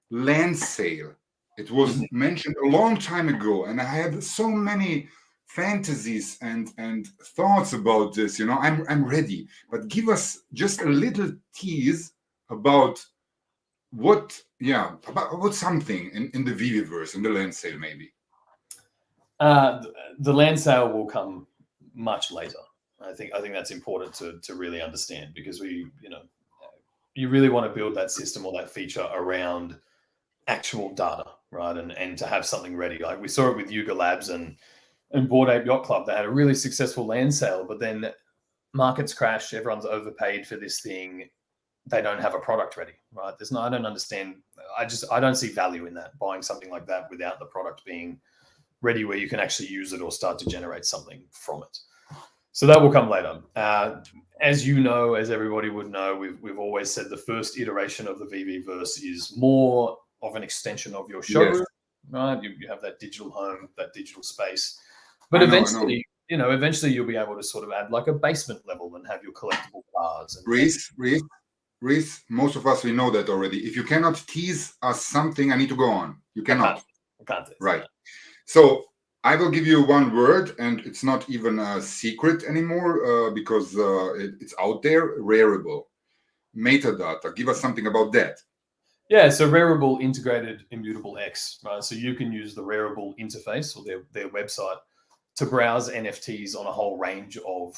land sale. It was mentioned a long time ago, and I had so many fantasies and thoughts about this. I'm ready, but give us just a little tease about about something in the VeVeverse, in the land sale, maybe. The land sale will come much later. I think that's important to really understand, because you really want to build that system or that feature around actual data, right? And to have something ready. Like we saw it with Yuga Labs and Bored Ape Yacht Club. They had a really successful land sale, but then markets crash, everyone's overpaid for this thing. They don't have a product ready, right? I don't understand. I don't see value in that, buying something like that without the product being ready where you can actually use it or start to generate something from it. So that will come later. As you know, as everybody would know, we've always said the first iteration of the VeVeverse is more of an extension of your showroom, yes. Right? You have that digital home, that digital space. But eventually you'll be able to sort of add like a basement level and have your collectible cars. And Reese, most of us, we know that already. If you cannot tease us something, I need to go on. You cannot. I can't right. So I will give you one word, and it's not even a secret anymore because it's out there. Rareable. Metadata. Give us something about that. Yeah, so Rareable integrated immutable X, right? So you can use the Rareable interface or their website to browse NFTs on a whole range of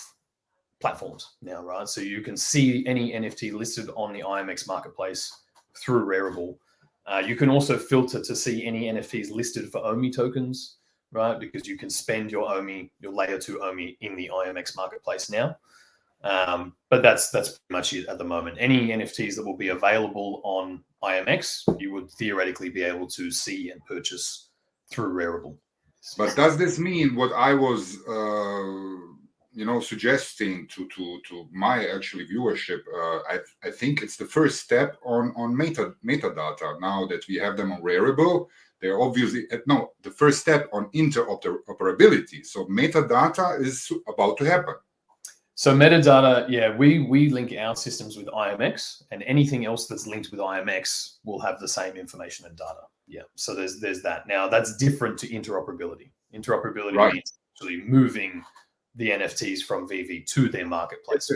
platforms now, right? So you can see any NFT listed on the IMX marketplace through Rareable. You can also filter to see any NFTs listed for OMI tokens, right? Because you can spend your OMI, your layer 2 OMI in the IMX marketplace now. But that's pretty much it at the moment. Any NFTs that will be available on IMX, you would theoretically be able to see and purchase through Rareable. But does this mean what I was suggesting to my actually viewership? I think it's the first step on metadata. Now that we have them on Rareable, they're obviously the first step on interoperability. So metadata is about to happen. So metadata, yeah, we link our systems with IMX, and anything else that's linked with IMX will have the same information and data. Yeah, so there's that. Now that's different to interoperability. Interoperability means actually moving the NFTs from VeVe to their marketplace.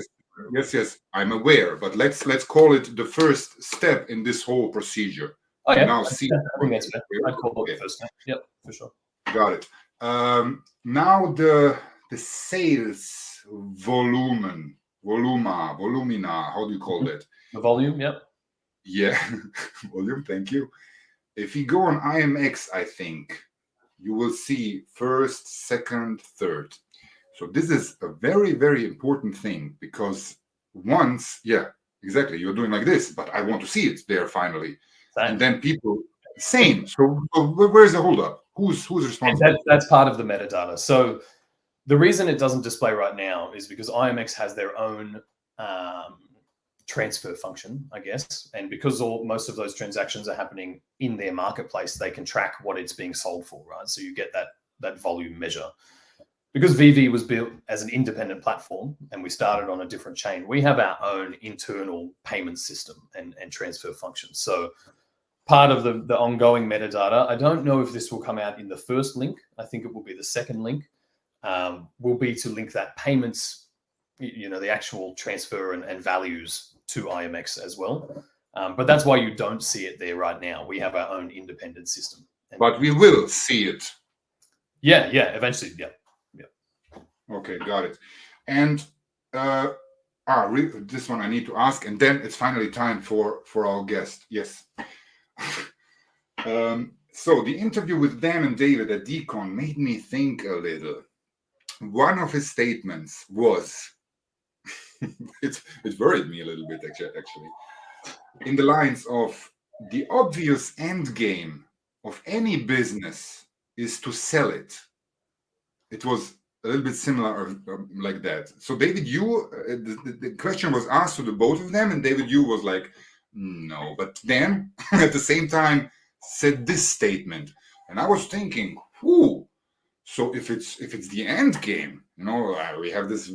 Yes, I'm aware, but let's call it the first step in this whole procedure. Oh yeah, now I think that's fair. I'd call it the first step. Yep, for sure. Got it. Now the sales volumina. How do you call that? The volume. Yep. Yeah, volume. Thank you. If you go on IMX, I think you will see first, second, third. So this is a very, very important thing, because once, exactly, you're doing like this, but I want to see it there finally. Same. And then people, same. So where's the holdup? Who's responsible? That's part of the metadata. So the reason it doesn't display right now is because IMX has their own transfer function, I guess. And because most of those transactions are happening in their marketplace, they can track what it's being sold for, right? So you get that volume measure. Because VeVe was built as an independent platform and we started on a different chain, we have our own internal payment system and transfer functions. So part of the ongoing metadata, I don't know if this will come out in the first link. I think it will be the second link, will be to link that payments, the actual transfer and values to IMX as well. But that's why you don't see it there right now. We have our own independent system. But we will see it. Yeah, eventually, yeah. Okay, got it. And this one I need to ask, and then it's finally time for our guest. Yes. So the interview with Dan and David at Decon made me think a little. One of his statements was, it worried me a little bit actually, in the lines of, the obvious end game of any business is to sell it. It was a little bit similar like that. So David, the question was asked to the both of them, and David, you was like, no. But Dan, at the same time, said this statement, and I was thinking, so if it's the end game, we have this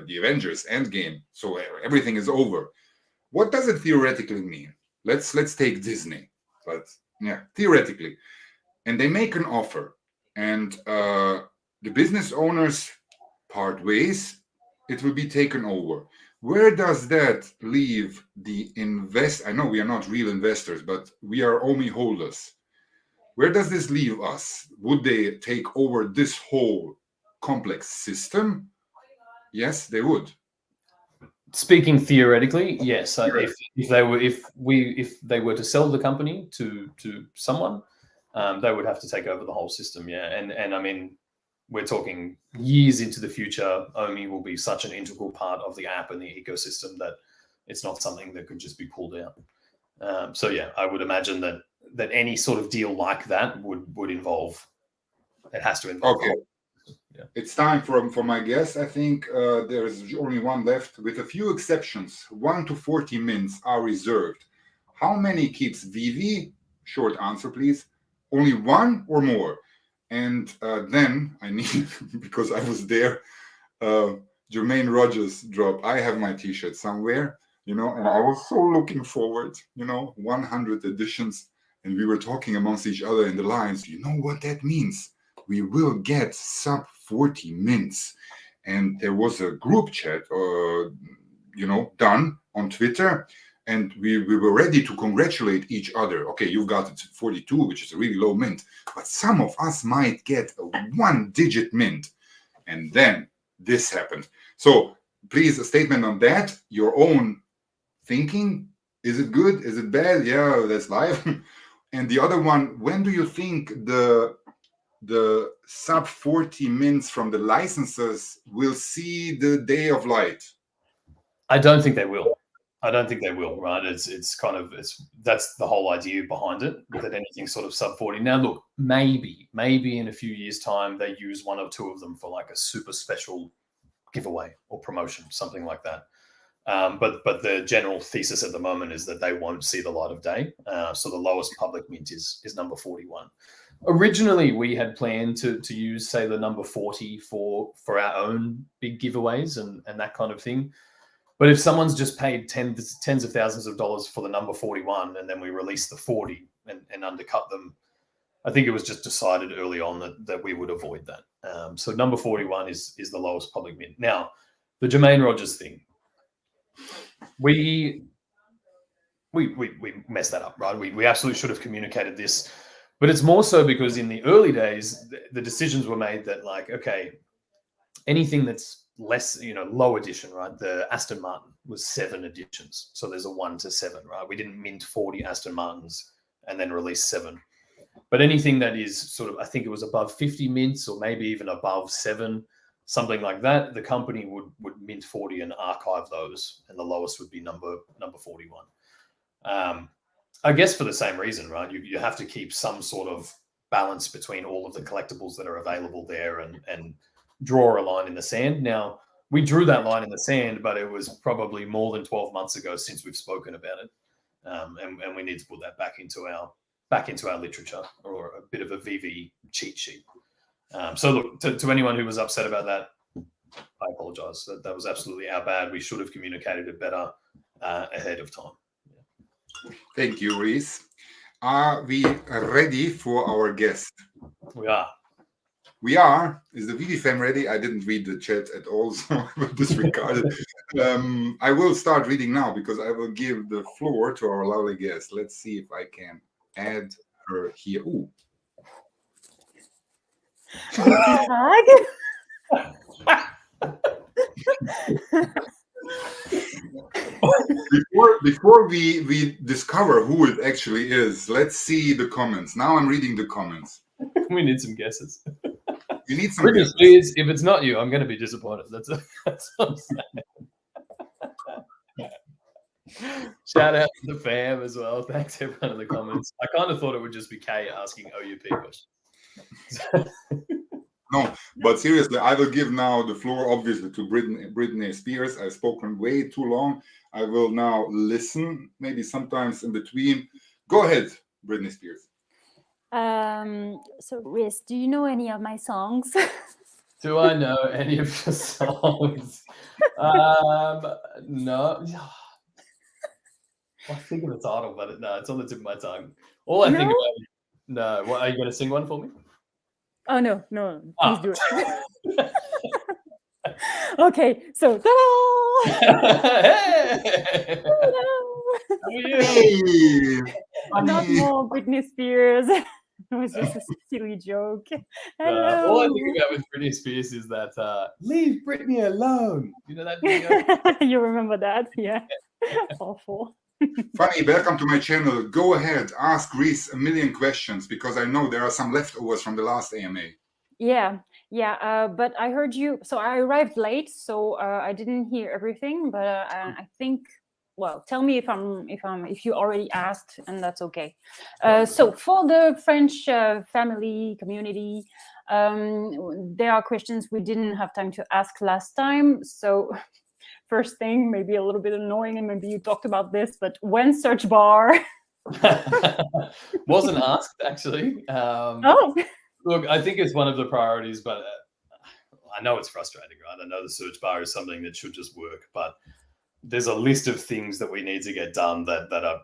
the Avengers end game, so everything is over. What does it theoretically mean? Let's take Disney, but yeah, theoretically, and they make an offer, and the business owners part ways, it will be taken over. Where does that leave the I know we are not real investors, but we are OMI holders. Where does this leave us? Would they take over this whole complex system? Yes, they would. Speaking theoretically, yes. If they were to sell the company to someone, they would have to take over the whole system. Yeah, and I mean, we're talking years into the future. OMI will be such an integral part of the app and the ecosystem that it's not something that could just be pulled out. So yeah, I would imagine that any sort of deal like that would involve. It has to involve. Okay. Yeah. It's time for my guess. I think there is only one left, with a few exceptions. 1 to 40 mints are reserved. How many keeps VeVe? Short answer, please. Only one or more. And then I need, because I was there, Jermaine Rogers drop. I have my T-shirt somewhere, and I was so looking forward, 100 editions. And we were talking amongst each other in the lines. You know what that means? We will get sub 40 mints. And there was a group chat, done on Twitter. And we were ready to congratulate each other. Okay, you've got 42, which is a really low mint. But some of us might get a 1-digit mint. And then this happened. So please, a statement on that. Your own thinking. Is it good? Is it bad? Yeah, that's live. And the other one, when do you think the sub 40 mints from the licensors will see the day of light? I don't think they will. Right? That's the whole idea behind it, that anything sort of sub 40. Now, look, maybe in a few years' time, they use one or two of them for like a super special giveaway or promotion, something like that. But the general thesis at the moment is that they won't see the light of day. So the lowest public mint is number 41. Originally, we had planned to use, say, the number 40 for our own big giveaways and that kind of thing. But if someone's just paid tens of thousands of dollars for the number 41 and then we release the 40 and undercut them, I think it was just decided early on that we would avoid that. So number 41 is the lowest public mint. Now, the Jermaine Rogers thing, we messed that up, right? We absolutely should have communicated this. But it's more so because in the early days, the decisions were made that, like, okay, anything that's less, low edition, right? The Aston Martin was 7 editions. So there's a 1 to 7, right? We didn't mint 40 Aston Martins and then release 7. But anything that is sort of, I think it was above 50 mints or maybe even above 7, something like that, the company would mint 40 and archive those. And the lowest would be number 41. I guess for the same reason, right? You have to keep some sort of balance between all of the collectibles that are available there and draw a line in the sand. Now, we drew that line in the sand, but it was probably more than 12 months ago since we've spoken about it, and we need to put that back into our literature, or a bit of a VeVe cheat sheet. So look, to anyone who was upset about that, I apologize. That was absolutely our bad. We should have communicated it better ahead of time. Thank you, Reese. Are we ready for our guest? We are. We are. Is the VeVe fam ready? I didn't read the chat at all, so I will disregard it. I will start reading now because I will give the floor to our lovely guest. Let's see if I can add her here. Ooh. Before we discover who it actually is, let's see the comments. Now I'm reading the comments. We need some guesses. You need some guesses. Please, if it's not you, I'm going to be disappointed. That's what I'm saying. Shout out to the fam as well. Thanks everyone in the comments. I kind of thought it would just be Kay asking OUP questions. No, but seriously, I will give now the floor, obviously, to Britney Spears. I've spoken way too long. I will now listen, maybe sometimes in between. Go ahead, Britney Spears. So, Riz, do you know any of my songs? Do I know any of your songs? No. I think of the title, but no, it's on the tip of my tongue. All I think about. No. What, are you going to sing one for me? Oh, no, please do it. Okay, so ta-da! Hey! Hey! Not more Britney Spears. It was just a silly joke. Hello. All I think about with Britney Spears is that leave Britney alone. You know that video? You remember that? Yeah. Awful. Fanny, welcome to my channel. Go ahead, ask Reese a million questions because I know there are some leftovers from the last AMA. Yeah. But I heard you. So I arrived late, so I didn't hear everything. But I think. Well, tell me if you already asked, and that's okay. So for the French family community, there are questions we didn't have time to ask last time. So first thing, maybe a little bit annoying, and maybe you talked about this, but when search bar? Wasn't asked, actually. Oh. Look, I think it's one of the priorities, but I know it's frustrating, right? I know the search bar is something that should just work, but there's a list of things that we need to get done that are,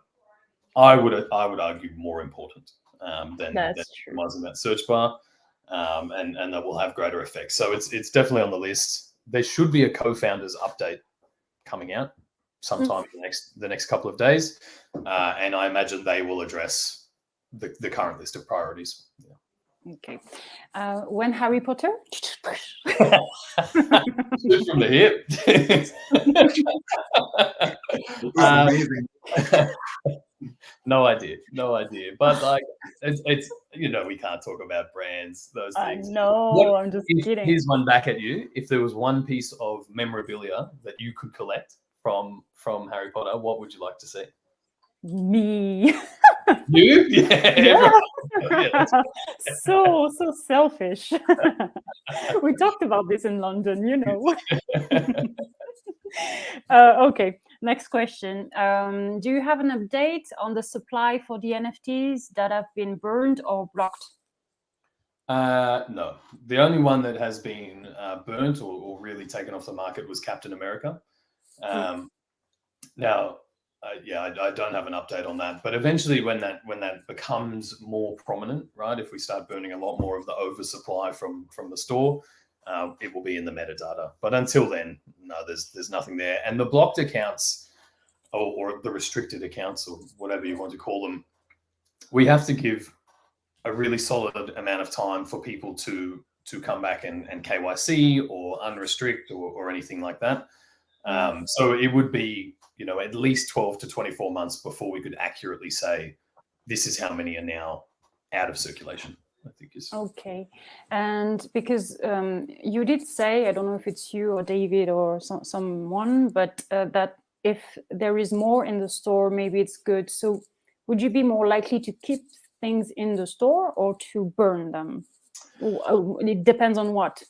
I would argue, more important than optimizing that search bar, and that will have greater effects. So it's definitely on the list. There should be a co-founders update coming out sometime in the next couple of days, and I imagine they will address the current list of priorities. Yeah. Okay. When Harry Potter? From the hip. Amazing. No idea. But like, it's we can't talk about brands, those things. No, I'm just kidding. Here's one back at you. If there was one piece of memorabilia that you could collect from Harry Potter, what would you like to see? Me. You? Yeah. So selfish. We talked about this in London, Okay, next question. Do you have an update on the supply for the NFTs that have been burned or blocked? No. The only one that has been burnt or really taken off the market was Captain America. Now, I don't have an update on that, but eventually when that becomes more prominent, right? If we start burning a lot more of the oversupply from the store, it will be in the metadata. But until then, no, there's nothing there. And the blocked accounts or the restricted accounts or whatever you want to call them, we have to give a really solid amount of time for people to come back and KYC or unrestrict or anything like that. So it would be, at least 12 to 24 months before we could accurately say, this is how many are now out of circulation, I think is. Okay. And because you did say, I don't know if it's you or David or someone, but that if there is more in the store, maybe it's good. So would you be more likely to keep things in the store or to burn them? It depends on what.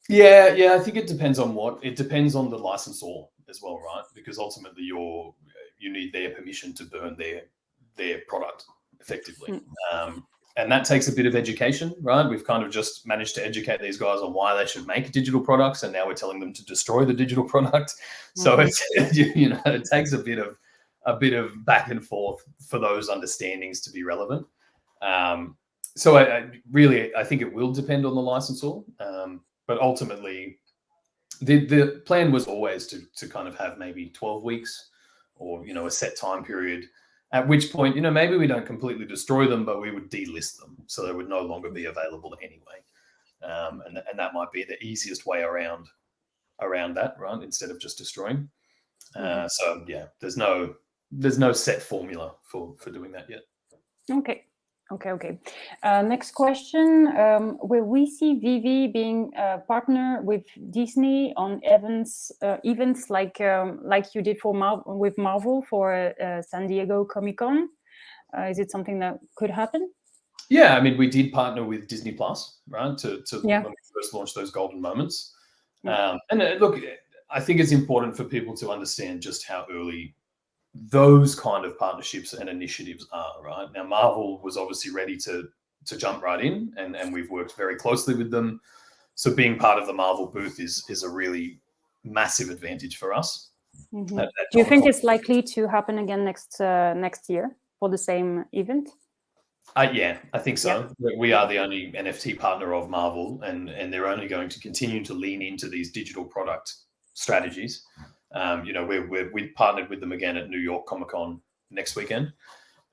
Yeah, I think it depends on the licensor as well, right? Because ultimately you need their permission to burn their product effectively. And that takes a bit of education, right? We've kind of just managed to educate these guys on why they should make digital products, and now we're telling them to destroy the digital product. So it's it takes a bit of back and forth for those understandings to be relevant. So I think it will depend on the licensor, but ultimately the plan was always to kind of have maybe 12 weeks or a set time period. At which point, maybe we don't completely destroy them, but we would delist them, so they would no longer be available anyway. And that might be the easiest way around that, right? Instead of just destroying. So yeah, there's no set formula for doing that yet. Okay. Next question. Will we see VeVe being a partner with Disney on events like you did with Marvel for San Diego Comic-Con? Is it something that could happen? Yeah, I mean, we did partner with Disney Plus, right, to Yeah. when we first launched those golden moments. And look, I think it's important for people to understand just how early those kind of partnerships and initiatives are, right? Now, Marvel was obviously ready to jump right in, and we've worked very closely with them. So being part of the Marvel booth is a really massive advantage for us. Do you think it's likely to happen again next year for the same event? Yeah, I think so. Yeah. We are the only NFT partner of Marvel, and they're only going to continue to lean into these digital product strategies. We partnered with them again at New York Comic-Con next weekend.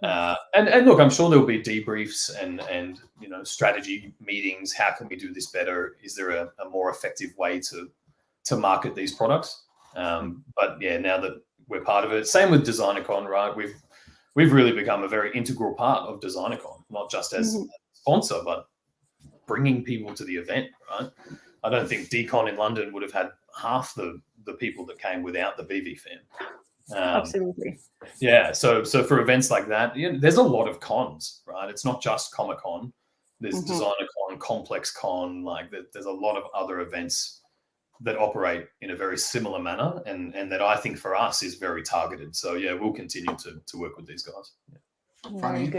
And look, I'm sure there'll be debriefs and strategy meetings. How can we do this better? Is there a more effective way to market these products? But yeah, now that we're part of it, same with DesignerCon, right? We've really become a very integral part of DesignerCon, not just as a sponsor, but bringing people to the event, right? I don't think DCon in London would have had half the people that came without the VeVe fan. Absolutely. Yeah. So for events like that, there's a lot of cons, right? It's not just Comic-Con. There's DesignerCon, ComplexCon, there's a lot of other events that operate in a very similar manner, and that I think for us is very targeted. So yeah, we'll continue to work with these guys. Yeah. Fanny,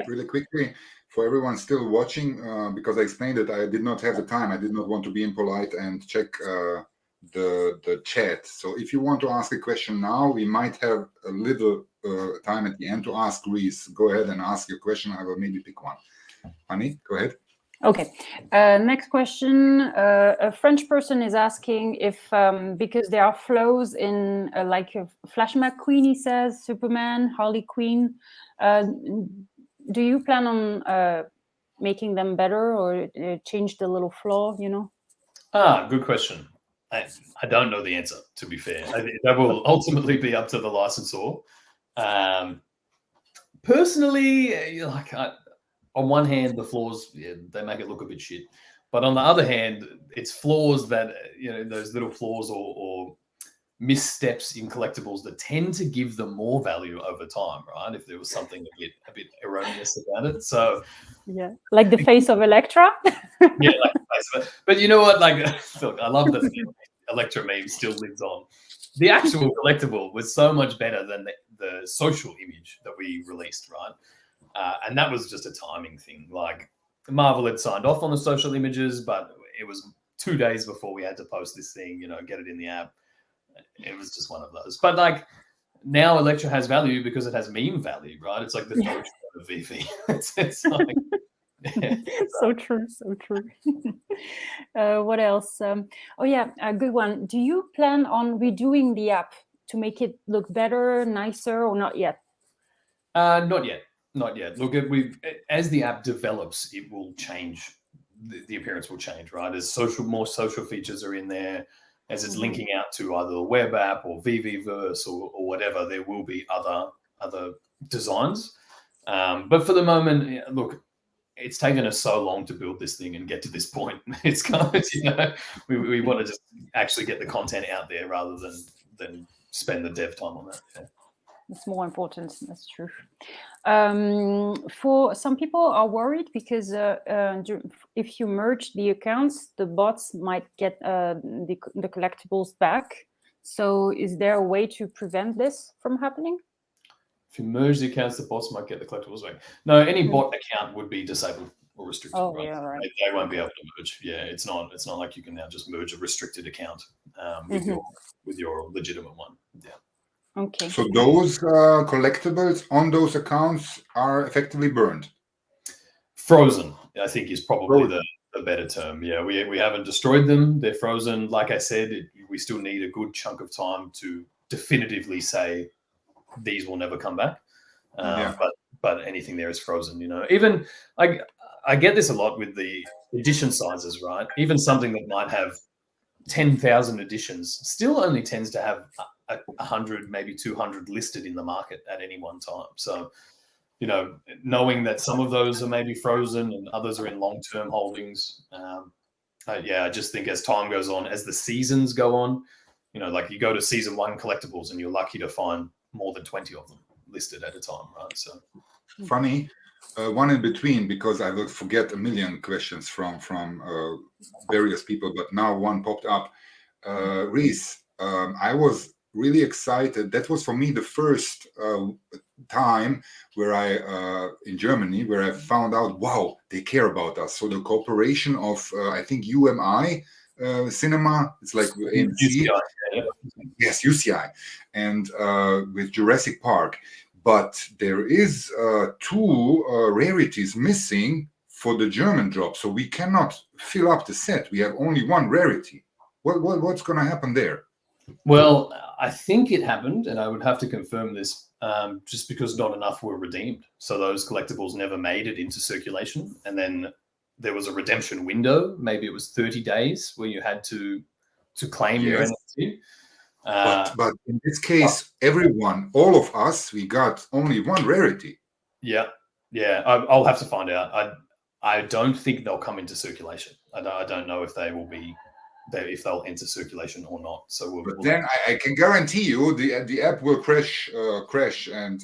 really quickly, for everyone still watching, because I explained it, I did not have the time. I did not want to be impolite and check the chat. So if you want to ask a question now, we might have a little time at the end to ask Reese. Go ahead and ask your question. I will maybe pick one. Fanny, go ahead. Okay. Next question. A French person is asking if, because there are flows in like Flash McQueen, he says, Superman, Harley Quinn, do you plan on making them better or change the little flaw, Good question. I don't know the answer, to be fair. That will ultimately be up to the licensor. Personally, on one hand, the flaws, they make it look a bit shit. But on the other hand, it's flaws that, those little flaws or missteps in collectibles that tend to give them more value over time, right? If there was something a bit erroneous about it. So yeah, like the face of Elektra. Yeah, like the face of it. But you know what? Look, I love that the Elektra meme still lives on. The actual collectible was so much better than the social image that we released, right? And that was just a timing thing. Like Marvel had signed off on the social images, but it was 2 days before we had to post this thing, get it in the app. It was just one of those. But now Elektra has value because it has meme value, right? It's like the Deutschland of VeVe. It's like, yeah. So true. What else? A good one. Do you plan on redoing the app to make it look better, nicer, or not yet? Not yet. Look, as the app develops, it will change. The appearance will change, right? As more social features are in there, as it's linking out to either the web app or VeVeverse or whatever, there will be other designs. But for the moment, look, it's taken us so long to build this thing and get to this point. It's kind of, we want to just actually get the content out there rather than spend the dev time on that. Yeah. It's more important. That's true. For some people are worried because if you merge the accounts, the bots might get the collectibles back. So is there a way to prevent this from happening? If you merge the accounts, the bots might get the collectibles back. No, any bot account would be disabled or restricted. Oh, right? yeah, right. They won't be able to merge. Yeah, it's not like you can now just merge a restricted account with your legitimate one. Yeah. Okay. So those collectibles on those accounts are effectively burned. Frozen, I think, is probably the better term. Yeah, we haven't destroyed them. They're frozen. Like I said, we still need a good chunk of time to definitively say these will never come back. But anything there is frozen. Even I get this a lot with the edition sizes, right? Even something that might have 10,000 editions still only tends to have 100, maybe 200 listed in the market at any one time. So, knowing that some of those are maybe frozen and others are in long-term holdings. I just think as time goes on, as the seasons go on, like you go to season 1 collectibles and you're lucky to find more than 20 of them listed at a time, right? So funny, one in between, because I will forget a million questions from various people, but now one popped up. Reese, I was really excited. That was for me the first time where in Germany, where I found out, wow, they care about us. So the cooperation of, I think UMI Cinema, it's like AMC. UCI, yes, UCI, and with Jurassic Park. But there is 2 rarities missing for the German drop, so we cannot fill up the set. We have only 1 rarity. What's going to happen there? Well, I think it happened, and I would have to confirm this, just because not enough were redeemed. So those collectibles never made it into circulation, and then there was a redemption window. Maybe it was 30 days where you had to claim your NFT. But in this case, all of us, we got only 1 rarity. Yeah. I'll have to find out. I don't think they'll come into circulation. I don't know if they will be if they'll enter circulation or not. So then I can guarantee you the app will crash and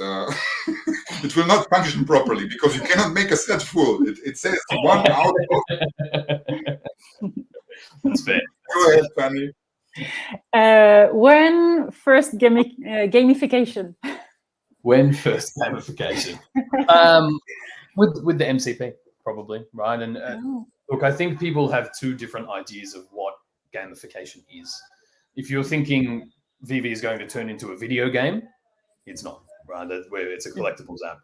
it will not function properly because you cannot make a set full. It says 1 out of. That's fair. Go ahead, Fanny. When first gamification? When first gamification? With the MCP, probably, right? And look, I think people have 2 different ideas of what gamification is. If you're thinking VeVe is going to turn into a video game, it's not, right? Where it's a collectibles app.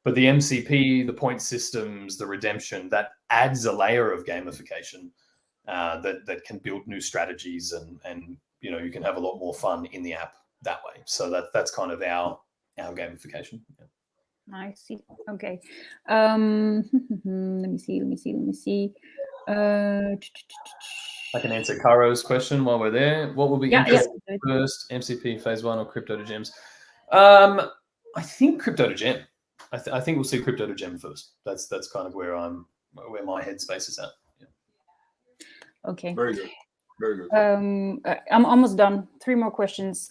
But the MCP, the point systems, the redemption, that adds a layer of gamification that can build new strategies and you can have a lot more fun in the app that way. So that's kind of our gamification. Yeah. I see. Okay. Let me see. I can answer Caro's question while we're there. What will be interesting first, MCP phase 1 or crypto to gems? I think crypto to gem. I think we'll see crypto to gem first. That's kind of where my headspace is at. Yeah. Okay. Very good. I'm almost done. 3 more questions.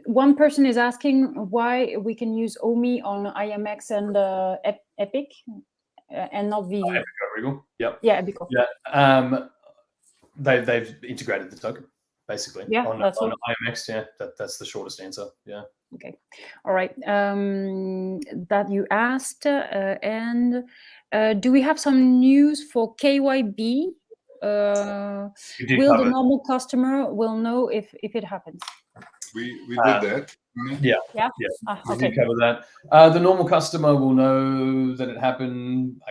One person is asking why we can use OMI on IMX and Epic and not VeVe. Epic Regal. Yep. Yeah, Epic. Yeah. They've integrated the token basically. Yeah, on that's IMX. Yeah, that's the shortest answer. Yeah. Okay. All right. That you asked, and do we have some news for KYB? Will the normal customer know if it happens? We did that. Yeah. We did cover that. The normal customer will know that it happened.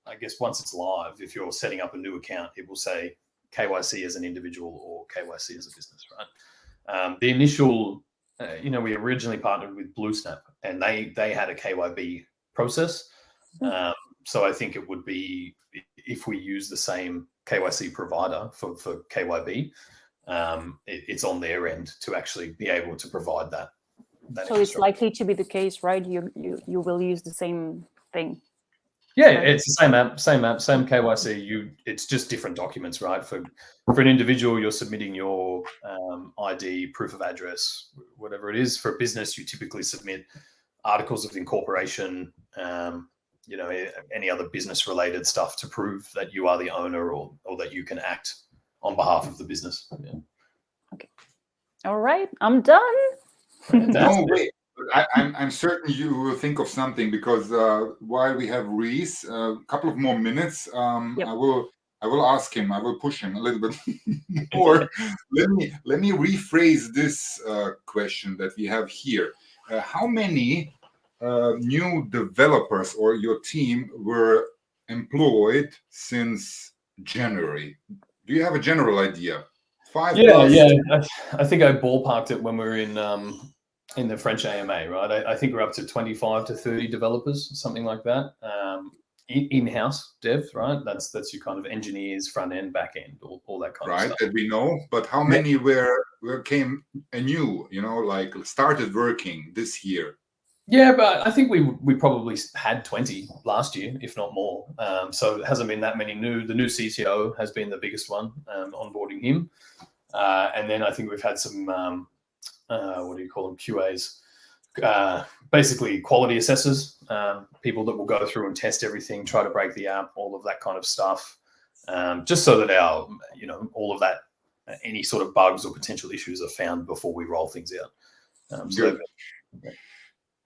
I guess once it's live, if you're setting up a new account, it will say KYC as an individual or KYC as a business, right? The initial, we originally partnered with BlueSnap, and they had a KYB process. So I think it would be if we use the same KYC provider for KYB, it's on their end to actually be able to provide that. So it's likely to be the case, right? You will use the same thing. Yeah, it's the same app, same KYC. It's just different documents, right? For an individual, you're submitting your ID, proof of address, whatever it is. For a business, you typically submit articles of incorporation, you know, any other business related stuff to prove that you are the owner or that you can act on behalf of the business. Yeah. Okay. All right, I'm done. No, wait. I'm certain you will think of something, because while we have Reese, a couple of more minutes, Yep. I will ask him. I will push him a little bit more. Let me rephrase this question that we have here. How many new developers or your team were employed since January? Do you have a general idea? 5 Yeah, plus? yeah. I think I ballparked it when we were in the French AMA, right? I think we're up to 25 to 30 developers, something like that. In-house dev, right? That's your kind of engineers, front end, back end, all that kind of Right, stuff. that we know. But how many came anew? You know, like started working this year? Yeah, but I think we probably had 20 last year, if not more. So it hasn't been that many new. The new CTO has been the biggest one, onboarding him. And then I think we've had some, what do you call them, QAs, basically quality assessors, people that will go through and test everything, try to break the app, all of that kind of stuff, just so that our, you know, all of that, any sort of bugs or potential issues are found before we roll things out. Good.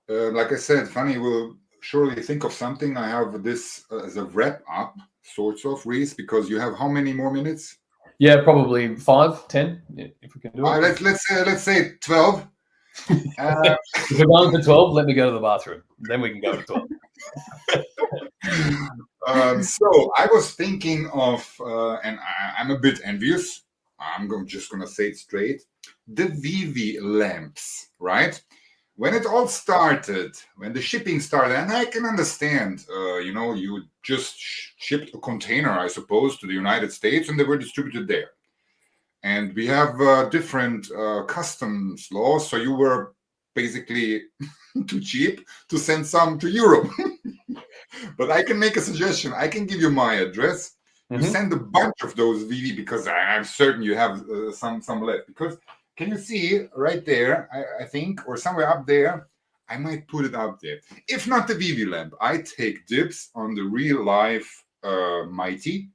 Like I said, Fanny will surely think of something. I have this as a wrap up, sorts of, Reese, because you have how many more minutes? Yeah, probably 5, 10, if we can do it. Let's say 12. If we're going for 12, let me go to the bathroom. Then we can go to 12. So I was thinking of, and I'm a bit envious. Just gonna say it straight. The VeVe lamps, right? When it all started, when the shipping started, and I can understand, you know, you just shipped a container, I suppose, to the United States, and they were distributed there. And we have different customs laws, so you were basically too cheap to send some to Europe. But I can make a suggestion. I can give you my address. You send a bunch of those VeVe, because I'm certain you have some left. Because can you see right there, I think, or somewhere up there, I might put it up there. If not the VeVe lamp, I take dibs on the real life Mighty.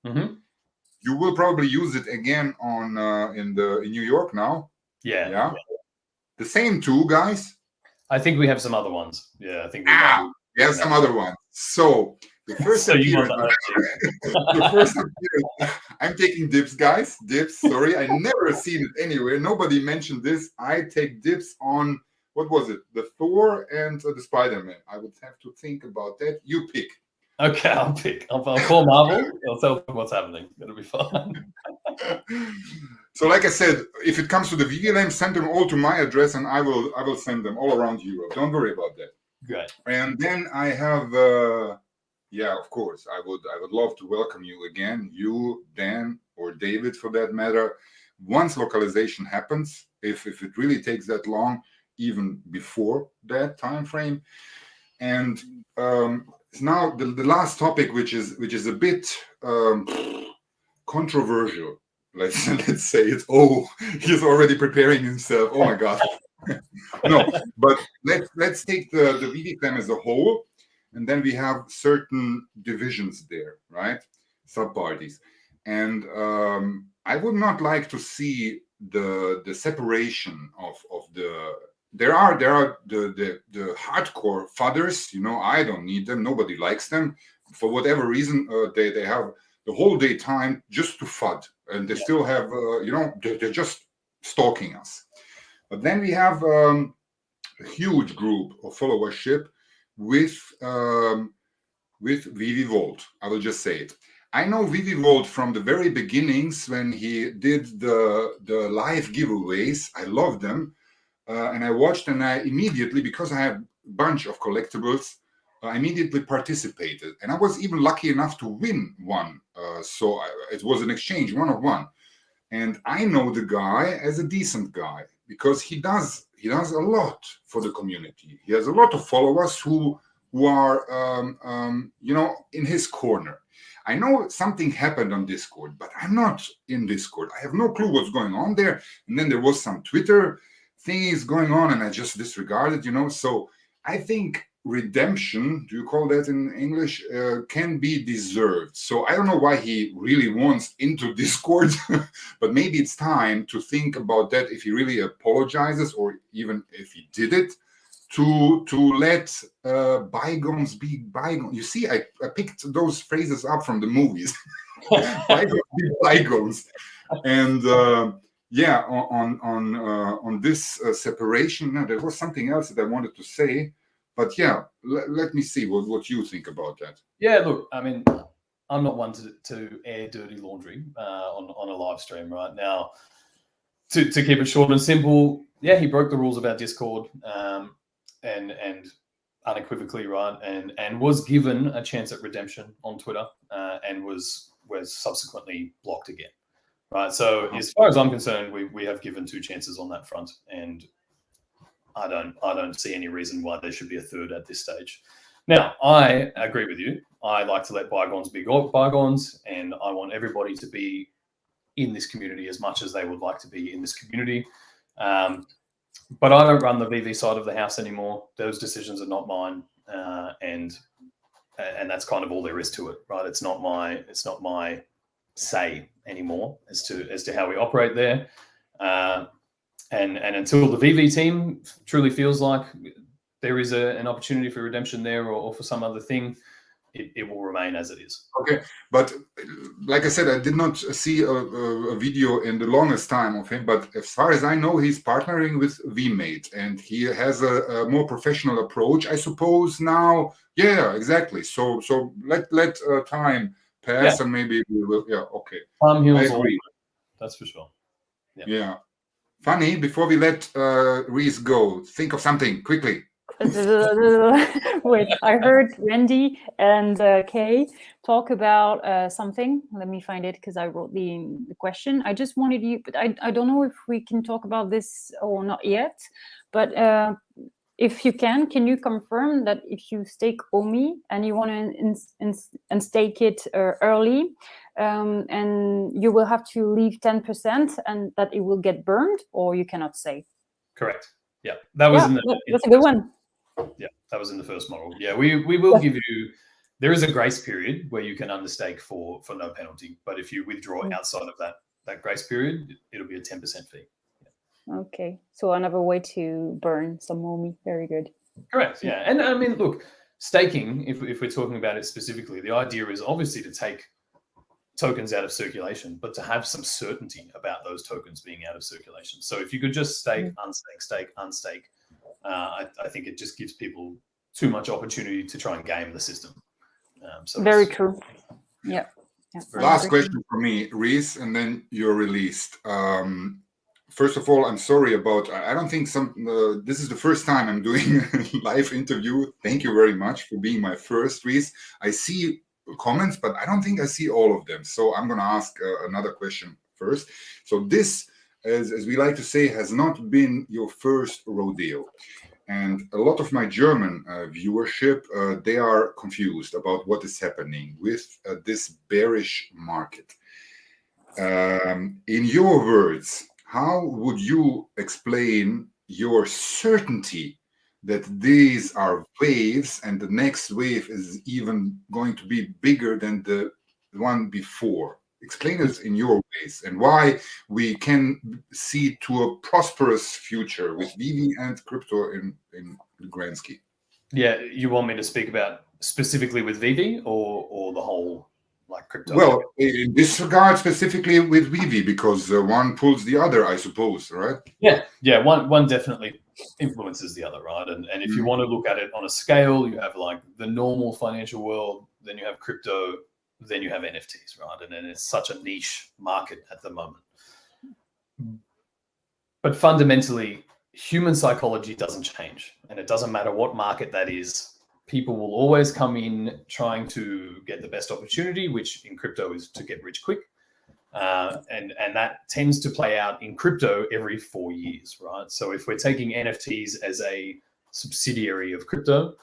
You will probably use it again on in New York now. Yeah. The same two guys. I think we have some other ones. Yeah, I think we have some other ones. So the first appearance, the first appearance, I'm taking dibs, guys. Dibs. Sorry, I never seen it anywhere. Nobody mentioned this. I take dibs on, what was it? The Thor and the Spider-Man. I would have to think about that. You pick. Okay, I'll pick. I'll call Marvel. I'll tell them what's happening. It'll be fun. So, like I said, if it comes to the VeVe lamp, send them all to my address, and I will send them all around Europe. Don't worry about that. Great. And then I have, yeah, of course, I would love to welcome you again, you, Dan, or David, for that matter. Once localization happens, if it really takes that long, even before that time frame. And now the last topic, which is a bit controversial. Let's say it. Oh, he's already preparing himself. Oh my God. No, but let's take the VeVe clan as a whole, and then we have certain divisions there, right? Subparties, and I would not like to see the separation of the. There are the hardcore fudders. You know, I don't need them. Nobody likes them for whatever reason. They have the whole day time just to FUD, and they still have you know, they're just stalking us. But then we have a huge group of followership with VeVe Vault. I will just say it. I know VeVe Vault from the very beginnings when he did the live giveaways. I love them. And I watched, and I immediately, because I have a bunch of collectibles, I immediately participated. And I was even lucky enough to win one. So it was an exchange, 1-on-1. And I know the guy as a decent guy, because he does a lot for the community. He has a lot of followers who are, you know, in his corner. I know something happened on Discord, but I'm not in Discord. I have no clue what's going on there. And then there was some Twitter things going on, and I just disregarded, you know. So I think redemption, do you call that in English, can be deserved. So I don't know why he really wants into Discord, but maybe it's time to think about that if he really apologizes, or even if he did it, to let bygones be bygones. You see, I picked those phrases up from the movies. Bygones be bygones. And yeah, on this separation, now, there was something else that I wanted to say. But yeah, let me see what you think about that. Yeah, look, I mean, I'm not one to air dirty laundry on a live stream right now. To keep it short and simple, yeah, he broke the rules of our Discord, and unequivocally, right, and was given a chance at redemption on Twitter, and was subsequently blocked again, right? So as far as I'm concerned, we have given 2 chances on that front, and I don't see any reason why there should be a third at this stage. Now, I agree with you. I like to let bygones be bygones, and I want everybody to be in this community as much as they would like to be in this community. But I don't run the VeVe side of the house anymore. Those decisions are not mine, and that's kind of all there is to it, right? It's not my say anymore as to how we operate there. And until the VeVe team truly feels like there is an opportunity for redemption there, or for some other thing, it will remain as it is. Okay, but like I said, I did not see a video in the longest time of him. But as far as I know, he's partnering with VMate, and he has a more professional approach, I suppose. Now, yeah, exactly. So let time pass, and maybe we will. Yeah, okay. Time heals all. That's for sure. Yeah. Fanny, before we let Reese go, think of something quickly. Wait, I heard Randy and Kay talk about something. Let me find it, because I wrote the question. I just wanted you, but I don't know if we can talk about this or not yet. But if you can you confirm that if you stake OMI and you want to stake it early, and you will have to leave 10%, and that it will get burned, or you cannot say? Correct. Yeah, that was that's a good one. Yeah, that was in the first model. Yeah, we will give you. There is a grace period where you can understake for no penalty, but if you withdraw outside of that grace period, it'll be a 10% fee. Yeah. Okay, so another way to burn some OMI. Very good. Correct. Yeah, and I mean, look, staking. If we're talking about it specifically, the idea is obviously to take tokens out of circulation, but to have some certainty about those tokens being out of circulation. So if you could just stake, unstake, stake, unstake, I think it just gives people too much opportunity to try and game the system. So very true. Yeah. Last question for me, Reese, and then you're released. First of all, I'm sorry about. I don't think this is the first time I'm doing a live interview. Thank you very much for being my first, Reese. I see comments, but I don't think I see all of them. So I'm going to ask another question first. So this, as we like to say, has not been your first rodeo. And a lot of my German viewership, they are confused about what is happening with this bearish market. In your words, how would you explain your certainty that these are waves and the next wave is even going to be bigger than the one before? Explain it in your ways, and why we can see to a prosperous future with VeVe and crypto in the grand scheme. Yeah, you want me to speak about specifically with VeVe or the whole like crypto? Well, in this regard, specifically with VeVe, because one pulls the other, I suppose, right? Yeah. One definitely influences the other, right? And if you want to look at it on a scale, you have like the normal financial world, then you have crypto, then you have NFTs, right? And then it's such a niche market at the moment. But fundamentally, human psychology doesn't change, and it doesn't matter what market that is. People will always come in trying to get the best opportunity, which in crypto is to get rich quick. And that tends to play out in crypto every 4 years, right? So if we're taking NFTs as a subsidiary of crypto,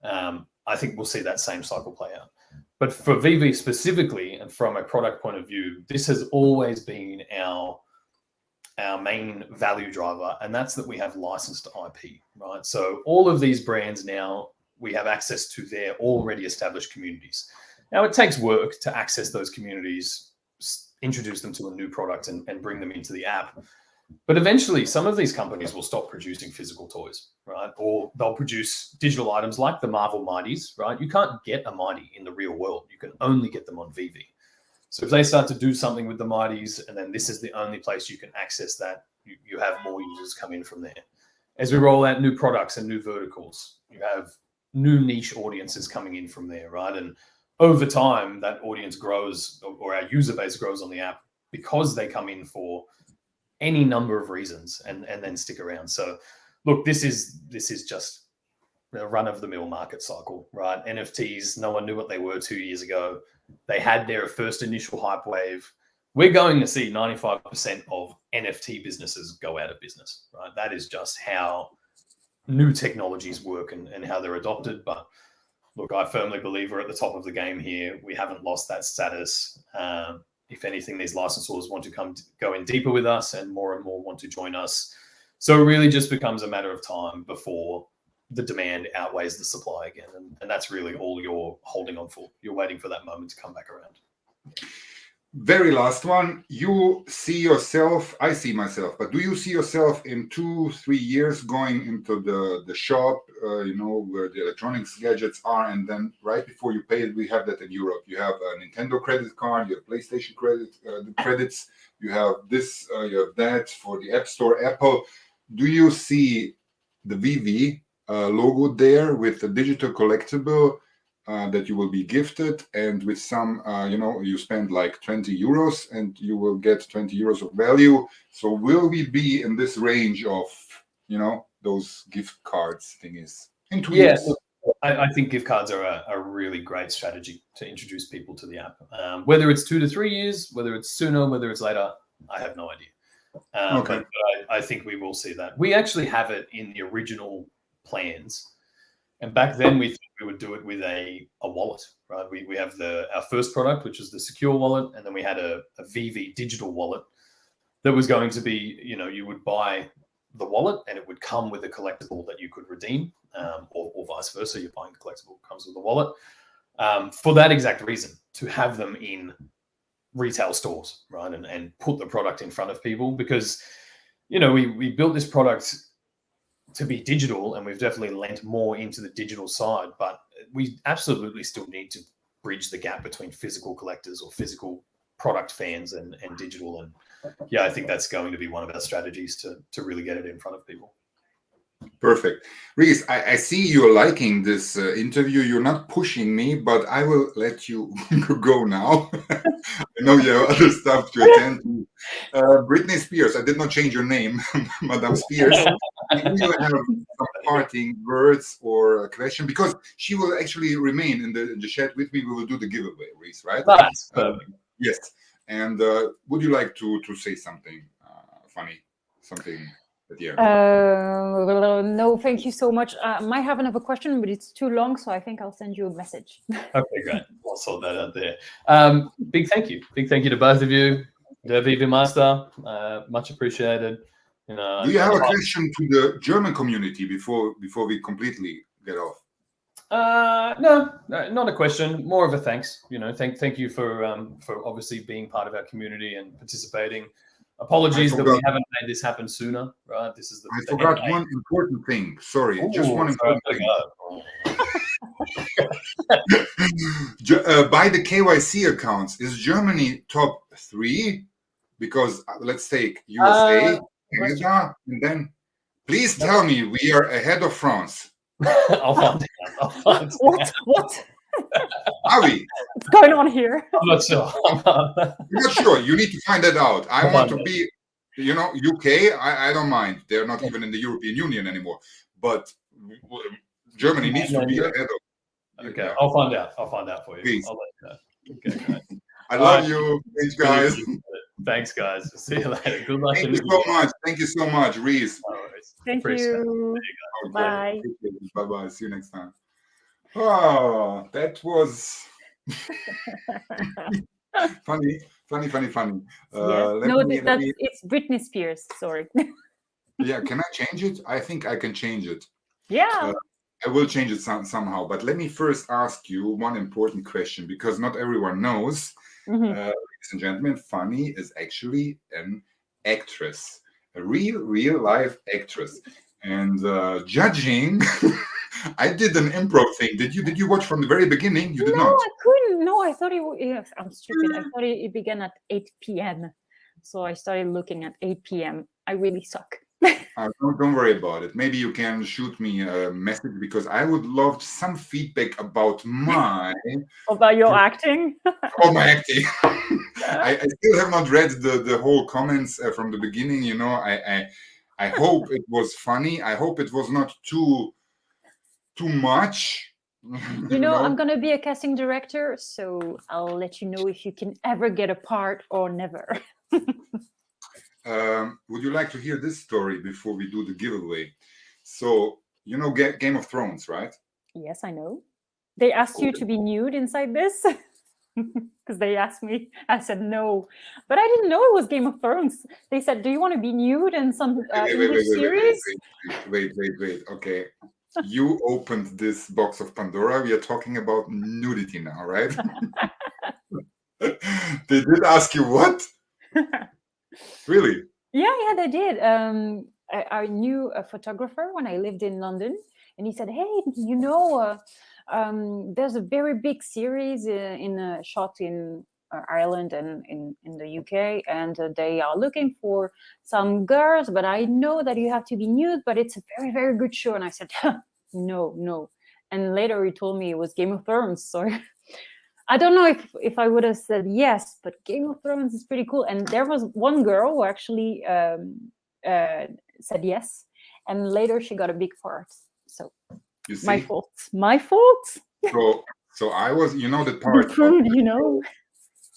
I think we'll see that same cycle play out. But for VeVe specifically, and from a product point of view, this has always been our main value driver, and that's that we have licensed IP, right? So all of these brands now, we have access to their already established communities. Now, it takes work to access those communities, introduce them to a new product and bring them into the app. But eventually, some of these companies will stop producing physical toys, right? Or they'll produce digital items like the Marvel Mighties, right? You can't get a Mighty in the real world. You can only get them on VeVe. So if they start to do something with the Mighties, and then this is the only place you can access that, you have more users come in from there. As we roll out new products and new verticals, you have new niche audiences coming in from there, right? And over time, that audience grows, or our user base grows on the app because they come in for any number of reasons and then stick around. So look, this is just a run-of-the-mill market cycle, right? NFTs, no one knew what they were 2 years ago. They had their first initial hype wave. We're going to see 95% of NFT businesses go out of business, right? That is just how new technologies work and how they're adopted. But look, I firmly believe we're at the top of the game here. We haven't lost that status. If anything, these licensors want to go in deeper with us, and more want to join us. So it really just becomes a matter of time before the demand outweighs the supply again. And that's really all you're holding on for. You're waiting for that moment to come back around. Very last one. You see yourself, I see myself, but do you see yourself in 2-3 years going into the shop, where the electronics gadgets are, and then right before you pay it, we have that in Europe. You have a Nintendo credit card, you have PlayStation credits, you have this, you have that for the App Store, Apple. Do you see the VeVe logo there with the digital collectible that you will be gifted, and with some, you spend like 20 euros and you will get 20 euros of value. So will we be in this range of, those gift cards thingies in 2 years? I think gift cards are a really great strategy to introduce people to the app. Whether it's 2 to 3 years, whether it's sooner, whether it's later, I have no idea. Okay. But I think we will see that. We actually have it in the original plans. And back then we thought we would do it with a wallet, right? We have our first product, which is the secure wallet, and then we had a VeVe digital wallet that was going to be, you would buy the wallet and it would come with a collectible that you could redeem, or vice versa. You're buying the collectible, comes with the wallet, for that exact reason, to have them in retail stores, right? And put the product in front of people, because, we built this product to be digital, and we've definitely lent more into the digital side, but we absolutely still need to bridge the gap between physical collectors or physical product fans and digital. And yeah, I think that's going to be one of our strategies to really get it in front of people. Perfect. Reese, I see you're liking this interview. You're not pushing me, but I will let you go now. I know you have other stuff to attend to. Britney Spears, I did not change your name, Madame Spears. Do you have some parting words or a question? Because she will actually remain in the chat with me. We will do the giveaway, Reese, right? That's perfect. Yes. And would you like to say something, Fanny? Something at the end? No, thank you so much. I might have another question, but it's too long, so I think I'll send you a message. Okay, great. I'll sort that out there. Big thank you. Big thank you to both of you. The VeVe Master, much appreciated. Do you have a question to the German community before we completely get off? No, not a question. More of a thanks. Thank you for obviously being part of our community and participating. Apologies that we haven't made this happen sooner. Right, this is I forgot one important thing. Sorry, just one important thing. By the KYC accounts, is Germany top 3? Because let's take USA, Canada, and then please tell me we are ahead of France. I'll find out. What? Are we? What's going on here? I'm not sure. You're not sure. You need to find that out. I want to be, UK. I don't mind. They're not even in the European Union anymore. But Germany needs to be ahead of. Okay, I'll find out. I'll find out for you. Please. I'll let you know. Okay, great. I love you. Thanks, guys. Thanks, guys. See you later. Good luck. Thank you so much. Thank you so much, Reese. Thank you. Bye. Bye-bye. See you next time. Oh, that was funny. Funny. Yes. Let No, me, it's Britney Spears. Sorry. yeah, can I change it? I think I can change it. Yeah. I will change it somehow, but let me first ask you one important question because not everyone knows, Mhm. ladies and gentlemen, Fanny is actually an actress, a real life actress. And judging, I did an improv thing. Did you watch from the very beginning? You did No, not. I couldn't. No, I thought yes, I'm stupid. I thought it began at 8 p.m. So I started looking at 8 p.m. I really suck. Don't worry about it. Maybe you can shoot me a message because I would love some feedback about About your acting. my acting. I still have not read the whole comments from the beginning. You know, I hope it was funny. I hope it was not too much. You know, I'm gonna be a casting director, so I'll let you know if you can ever get a part or never. Would you like to hear this story before we do the giveaway? So you know Game of Thrones, right? Yes, I know. They asked you to be nude inside this because they asked me. I said no, but I didn't know it was Game of Thrones. They said, "Do you want to be nude in some English series?" Wait. Okay, you opened this box of Pandora. We are talking about nudity now, right? They did ask you what? Really? Yeah, they did. I knew a photographer when I lived in London, and he said, "Hey, you know, there's a very big series shot in Ireland and in the UK, and they are looking for some girls. But I know that you have to be nude, but it's a very, very good show." And I said, "No." And later he told me it was Game of Thrones. So I don't know if I would have said yes, but Game of Thrones is pretty cool. And there was one girl who actually said yes, and later she got a big part. So You see? my fault. My fault. So I was, you know, the part. You know.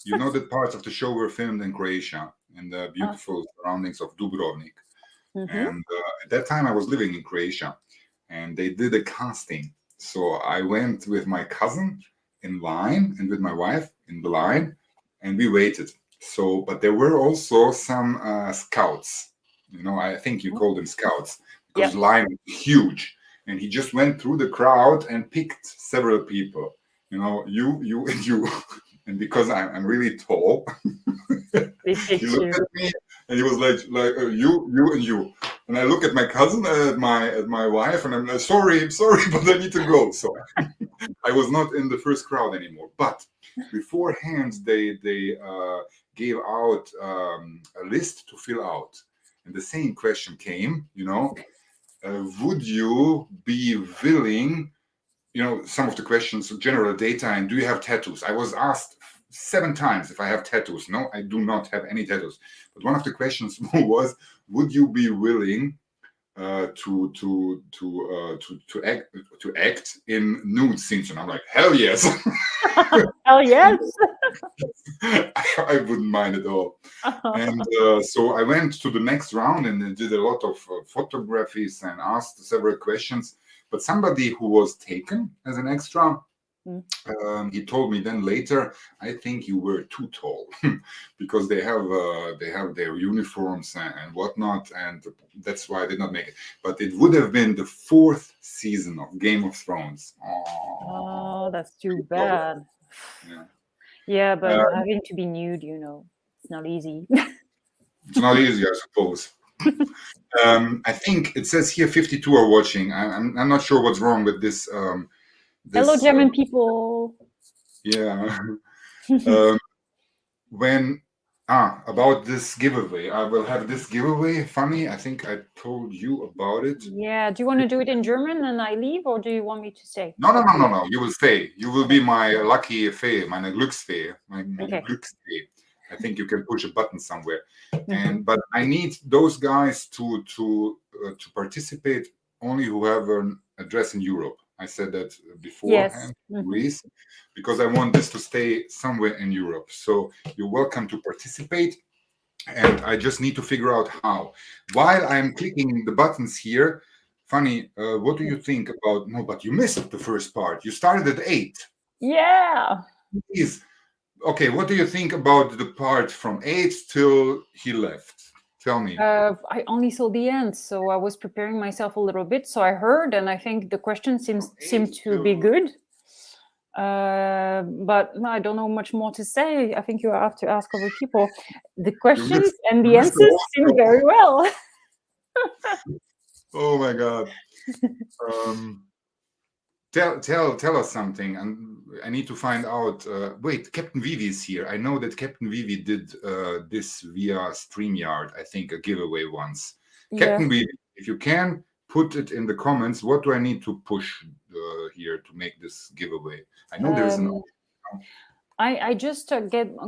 You know that parts of the show were filmed in Croatia, in the beautiful surroundings of Dubrovnik. Mm-hmm. And at that time, I was living in Croatia, and they did a casting. So I went with my cousin in line and with my wife in the line, and we waited. So, but there were also some scouts. You know, I think you call them scouts because the line was huge, and he just went through the crowd and picked several people. You know, you and you. And because I'm really tall, he looked at me and he was like you and you. And I look at my cousin, at my wife, and I'm like, sorry, but I need to go. So I was not in the first crowd anymore. But beforehand, they gave out a list to fill out, and the same question came. You know, would you be willing? You know, some of the questions, general data, and do you have tattoos? I was asked 7 times if I have tattoos. No, I do not have any tattoos. But one of the questions was, would you be willing to act in nude scenes? And I'm like, hell yes. Hell yes. I wouldn't mind at all. And so I went to the next round and did a lot of photographies and asked several questions. But somebody who was taken as an extra, he told me then later, I think you were too tall because they have their uniforms and whatnot, and that's why I did not make it. But it would have been the 4th season of Game of Thrones. Oh, that's too bad. Yeah, but having to be nude, you know, it's not easy. It's not easy, I suppose. I think it says here 52 are watching. I'm not sure what's wrong with this. Hello, German people. Yeah. About this giveaway, I will have this giveaway. Fanny, I think I told you about it. Yeah. Do you want to do it in German and I leave, or do you want me to stay? No. You will stay. You will be my lucky Fee, meine Glücksfee, my Glücksfee. I think you can push a button somewhere. But I need those guys to participate only who have an address in Europe. I said that beforehand, Greece, because I want this to stay somewhere in Europe. So you're welcome to participate, and I just need to figure out how. While I'm clicking the buttons here, Fanny, what do you think about? No, but you missed the first part. You started at 8. Yeah. Please. Okay, what do you think about the part from 8 till he left? Tell me. I only saw the end, so I was preparing myself a little bit. So I heard, and I think the question seemed to be good. But no, I don't know much more to say. I think you have to ask other people. The questions and the answers seem very well. Oh my God. Tell us something, and I need to find out. Wait, Captain VeVe is here. I know that Captain VeVe did this via StreamYard, I think, a giveaway once. Yeah. Captain VeVe, if you can, put it in the comments. What do I need to push here to make this giveaway? I know there's an option. I just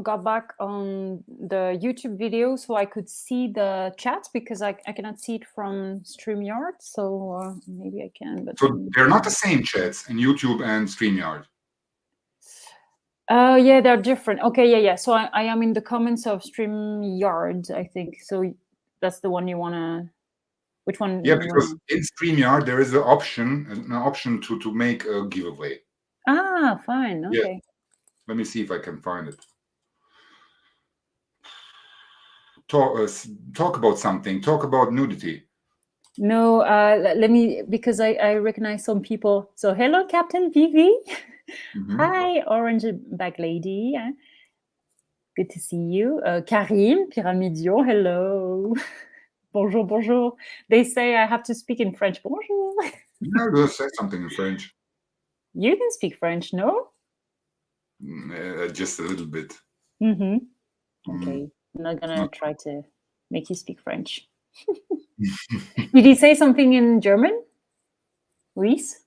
got back on the YouTube video, so I could see the chat because I cannot see it from StreamYard. So maybe I can. But so they're not the same chats in YouTube and StreamYard. Yeah, they're different. Okay, yeah. So I am in the comments of StreamYard, I think. So that's the one you wanna. Which one? Yeah, because in StreamYard there is an option to make a giveaway. Ah, fine. Okay. Yeah. Let me see if I can find it. Talk about something. Talk about nudity. No, let me, because I recognize some people. So hello, Captain VeVe. Hi, Orange Bag Lady. Good to see you. Karim, Pyramidion, hello. Bonjour, bonjour. They say I have to speak in French. Bonjour. Yeah, let's say something in French. You can speak French, no? Just a little bit. Okay, I'm not gonna try to make you speak French. Did he say something in German? Luis?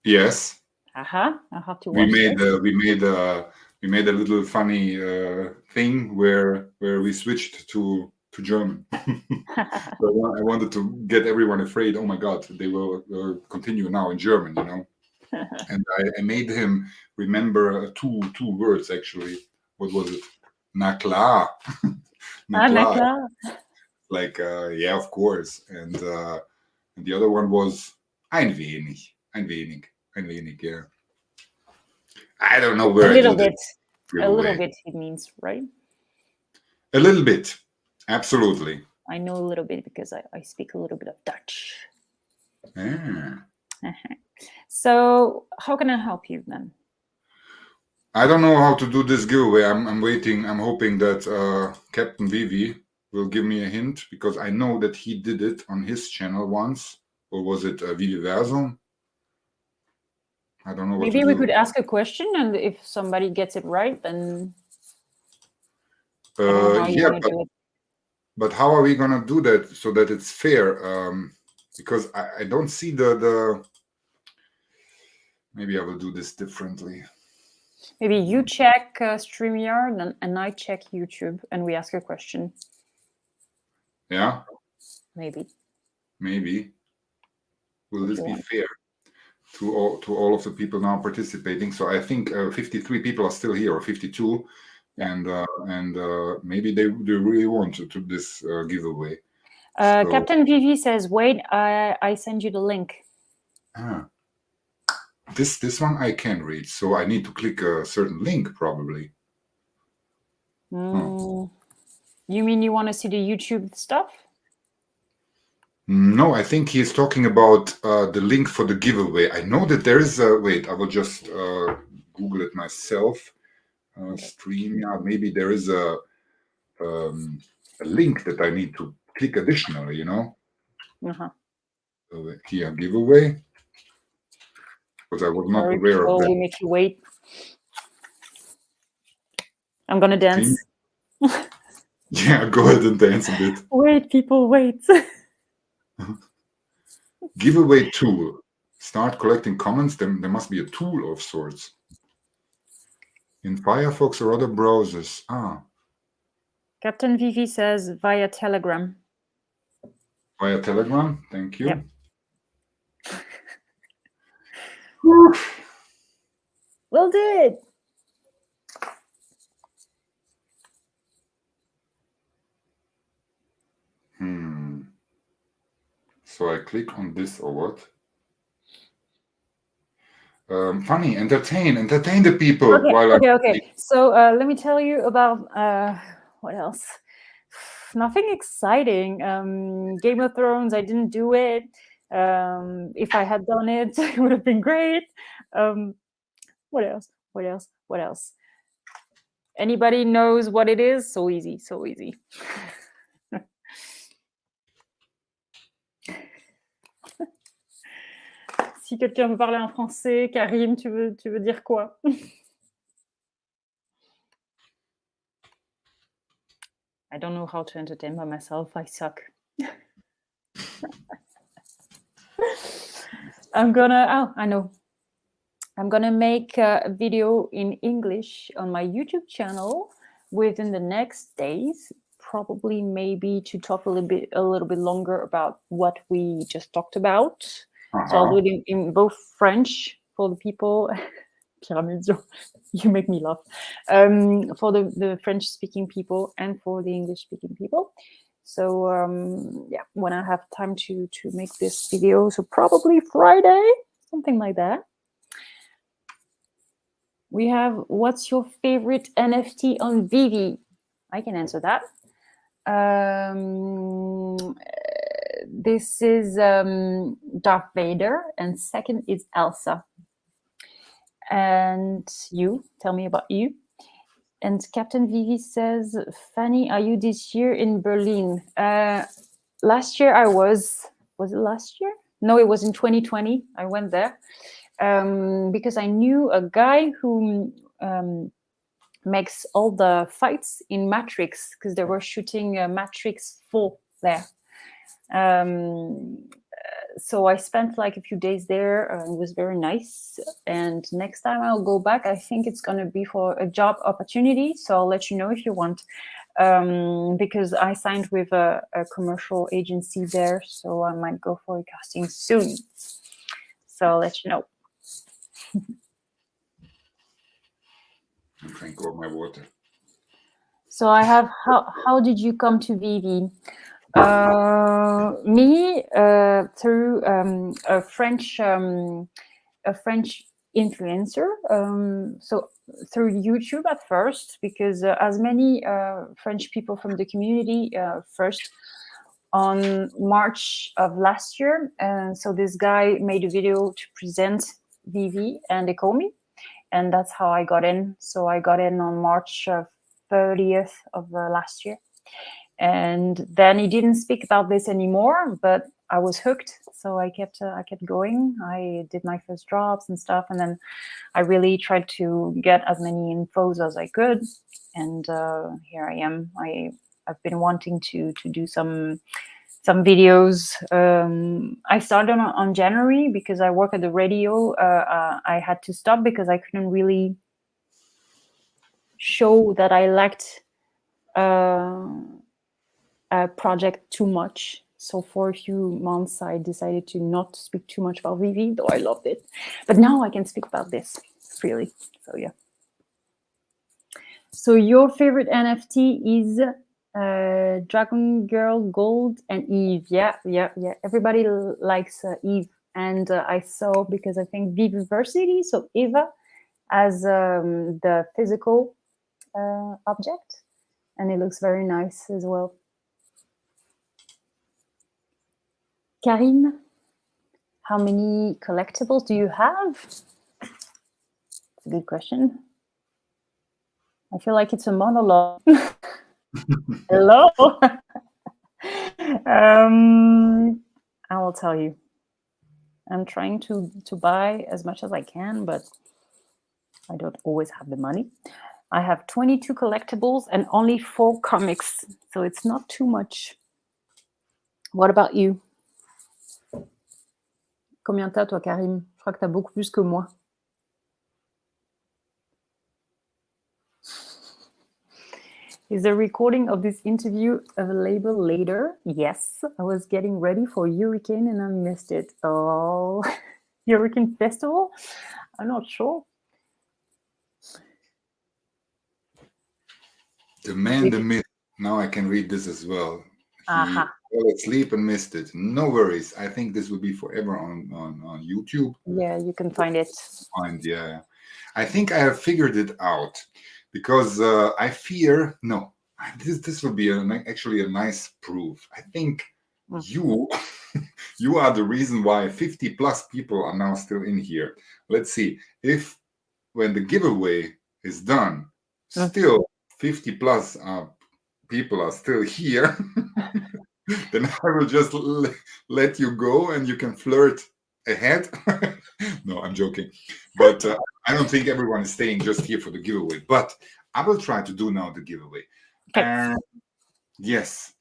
Yes. I'll have to watch We made a little funny thing where we switched to German. So I wanted to get everyone afraid. Oh my God, they will continue now in German, you know. And I made him remember two words actually. What was it? Na klar. Na klar. Like yeah, of course. And the other one was ein wenig. Ein wenig, yeah. I don't know where a little bit it means, right? A little bit, absolutely. I know a little bit because I speak a little bit of Dutch. So how can I help you then? I don't know how to do this giveaway. I'm waiting. I'm hoping that Captain VeVe will give me a hint, because I know that he did it on his channel once. Or was it VeVeversum? I don't know what Maybe to we do. could ask a question, and if somebody gets it right, then yeah, but how are we gonna do that so that it's fair? Because I don't see the. Maybe I will do this differently. Maybe you check StreamYard and I check YouTube, and we ask a question. Yeah. Maybe. Will this be fair to all of the people now participating? So I think 53 people are still here, or 52, and maybe they really want to do this giveaway. So, Captain VeVe says, "Wait, I send you the link." This one I can read, so I need to click a certain link probably. You mean you want to see the YouTube stuff? No, I think he's talking about the link for the giveaway. I know that there is a, wait, I will just Google it myself. StreamYard, maybe there is a link that I need to click additionally, you know? So here, giveaway. Because I was not aware of that. We make you wait. I'm gonna dance. Yeah, go ahead and dance a bit. Wait, people, wait. Giveaway tool. Start collecting comments. There must be a tool of sorts. In Firefox or other browsers. Captain VeVe says via Telegram. Via Telegram, thank you. Yep. We'll do it. So I click on this or what? Fanny, entertain the people while I'm Okay. So let me tell you about what else. Nothing exciting. Game of Thrones. I didn't do it. If I had done it, it would have been great. What else? What else? What else? Anybody knows what it is? So easy. So easy. Si quelqu'un veut parler en français, Karim, tu veux dire quoi? I don't know how to entertain by myself. I suck. I know. I'm gonna make a video in English on my YouTube channel within the next days, probably maybe to talk a little bit longer about what we just talked about. So I'll do it in both French for the people. You make me laugh. For the French-speaking people and for the English-speaking people. So yeah, when I have time to make this video, so probably Friday, something like that. We have, what's your favorite NFT on VeVe? I can answer that. This is Darth Vader, and second is Elsa. And you, tell me about you. And Captain VeVe says, Fanny, are you this year in Berlin? Last year I was it last year? No, it was in 2020. I went there because I knew a guy who makes all the fights in Matrix, because they were shooting Matrix 4 there. So I spent like a few days there. It was very nice. And next time I'll go back, I think it's going to be for a job opportunity. So I'll let you know if you want, because I signed with a commercial agency there. So I might go for a casting soon. So I'll let you know. I drink all my water. So I have, how did you come to VeVe? Me through a French influencer. So through YouTube at first, because as many French people from the community first on March of last year. So this guy made a video to present VeVe, and they called me, and that's how I got in. So I got in on March 30th of last year. And then he didn't speak about this anymore, but I was hooked. So I kept going. I did my first drops and stuff. And then I really tried to get as many infos as I could. And here I am. I've been wanting to do some videos. I started on January because I work at the radio. I had to stop because I couldn't really show that I liked a project too much. So for a few months, I decided to not speak too much about VeVe, though I loved it. But now I can speak about this freely. So yeah. So your favorite NFT is Dragon Girl Gold and Eve. Yeah. Everybody likes Eve. And I saw, because I think VeVeversity, so Eva, as the physical object. And it looks very nice as well. Karine, how many collectibles do you have? It's a good question. I feel like it's a monologue. Hello. I will tell you. I'm trying to buy as much as I can, but I don't always have the money. I have 22 collectibles and only 4 comics, so it's not too much. What about you? Combien t'as, toi, Karim? Je crois que t'as beaucoup plus que moi. Is the recording of this interview available later? Yes, I was getting ready for Hurricane and I missed it. Oh, Hurricane Festival? I'm not sure. The man, the myth. Now I can read this as well. He fell asleep and missed it. No worries. I think this will be forever on YouTube. Yeah, you can find it. Yeah. I think I have figured it out because I fear, no, this will be actually a nice proof. I think you are the reason why 50 plus people are now still in here. Let's see if when the giveaway is done, still 50 plus people are still here, then I will just let you go and you can flirt ahead. No, I'm joking. But I don't think everyone is staying just here for the giveaway. But I will try to do now the giveaway. Okay. Yes.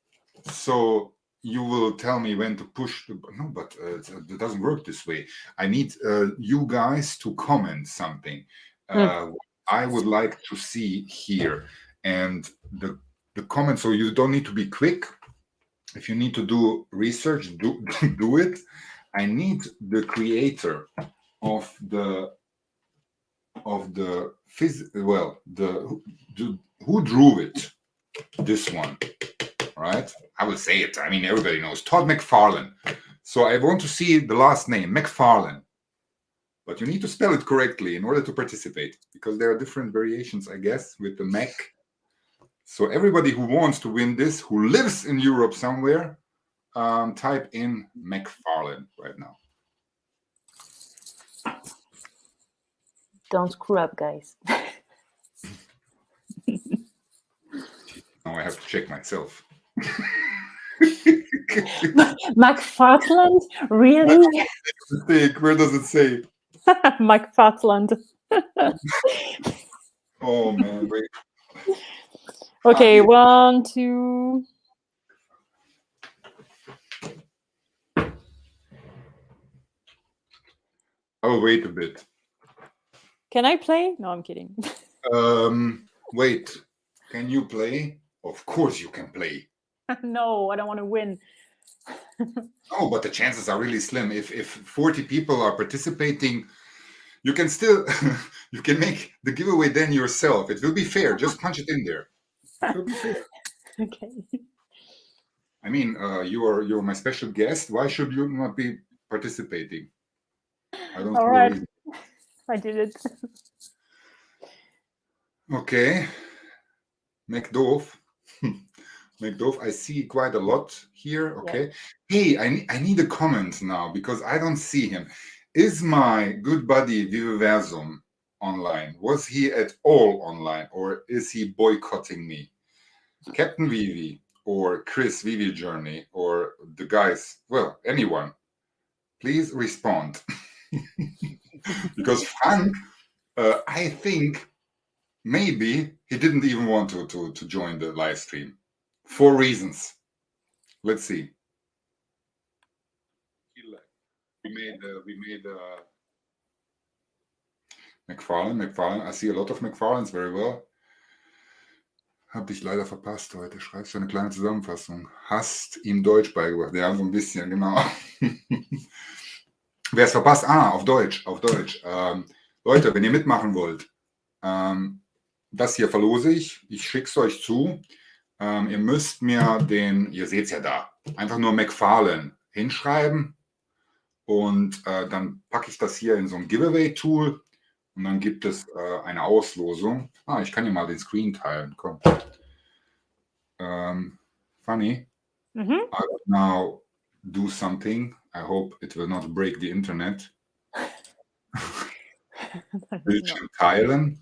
So you will tell me when to push the... No, but it doesn't work this way. I need you guys to comment something. I would like to see here. And the comment, so you don't need to be quick. If you need to do research, do it. I need the creator of the who drew it. This one, right? I will say it. I mean, everybody knows Todd McFarlane. So I want to see the last name, McFarlane. But you need to spell it correctly in order to participate, because there are different variations, I guess, with the Mac. So everybody who wants to win this, who lives in Europe somewhere, type in McFarlane right now. Don't screw up, guys. Now I have to check myself. McFarland? Really? Where does it say? McFarland. Oh man, wait. Okay, 1, 2. I'll wait a bit. Can I play? No, I'm kidding. Wait. Can you play? Of course you can play. No, I don't want to win. Oh, but the chances are really slim. If 40 people are participating, you can still you can make the giveaway then yourself. It will be fair. Just punch it in there. It will be fair. Okay. I mean, you're my special guest. Why should you not be participating? I don't see a reason. I did it. Okay. McDoof. McDoof, I see quite a lot here. Okay. Yeah. Hey, I need a comment now because I don't see him. Is my good buddy VeVe online? Was he at all online, or is he boycotting me? Captain VeVe or Chris VeVe Journey or the guys, well, anyone, please respond. Because Frank, I think maybe he didn't even want to join the live stream for reasons. Let's see. We made McFarlane. I see a lot of McFarlanes very well. Hab dich leider verpasst heute. Schreibst du eine kleine Zusammenfassung. Hast ihm Deutsch beigebracht. Ja, so ein bisschen, genau. Wer es verpasst? Auf Deutsch. Leute, wenn ihr mitmachen wollt, das hier verlose ich. Ich schicke es euch zu. Ihr müsst mir ihr seht es ja da, einfach nur McFarlane hinschreiben und dann packe ich das hier in so ein Giveaway-Tool und dann gibt es eine Auslosung. Ich kann ja mal den Screen teilen. Komm. Funny. I will now do something. I hope it will not break the internet. Bildschirm teilen.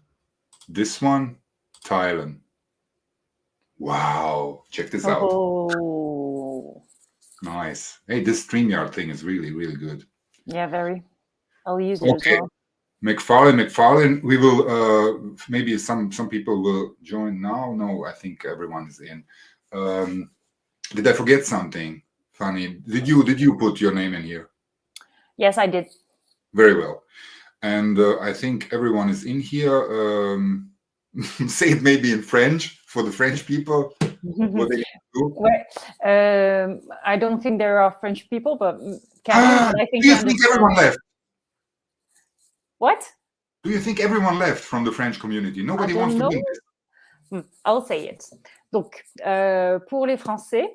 This one, teilen. Wow, check this out. Nice. Hey, this StreamYard thing is really, really good. Yeah, very. I'll use it as well. McFarlane. We will, maybe some people will join now. No, I think everyone is in. Did I forget something, Fanny? Did you put your name in here? Yes, I did. Very well. And I think everyone is in here. Say it maybe in French for the French people. What they do. Well, I don't think there are French people, but I think do you think everyone left? What? Do you think everyone left from the French community? Nobody wants to win this. I'll say it. Donc, pour les Français,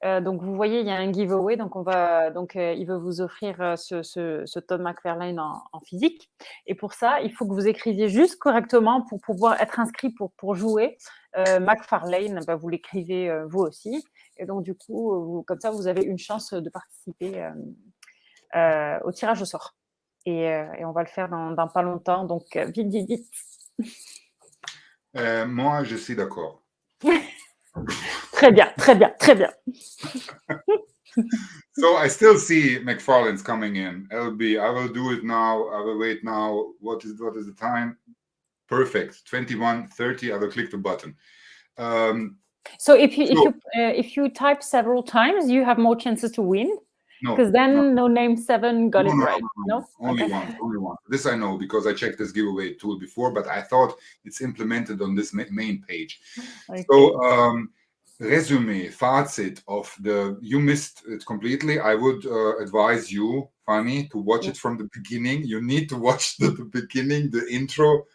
Donc vous voyez, il y a un giveaway, donc il veut vous offrir ce Todd McFarlane en physique. Et pour ça, il faut que vous écriviez juste correctement pour pouvoir être inscrit pour jouer. McFarlane, vous l'écrivez vous aussi. Et donc du coup, comme ça, vous avez une chance de participer au tirage au sort. Et on va le faire dans pas longtemps, donc vite, vite, vite. Moi, je suis d'accord. Très bien, très bien, très bien. So I still see McFarlane's coming in. I will do it now. I will wait now. What is the time? Perfect. 21:30. I will click the button. So if you type several times, you have more chances to win. No, because then no name 7 got it right. No, only okay. only one. This I know because I checked this giveaway tool before, but I thought it's implemented on this main page. Okay. So resume, fazit of you missed it completely. I would advise you, Fanny, to watch it from the beginning. You need to watch the beginning, the intro,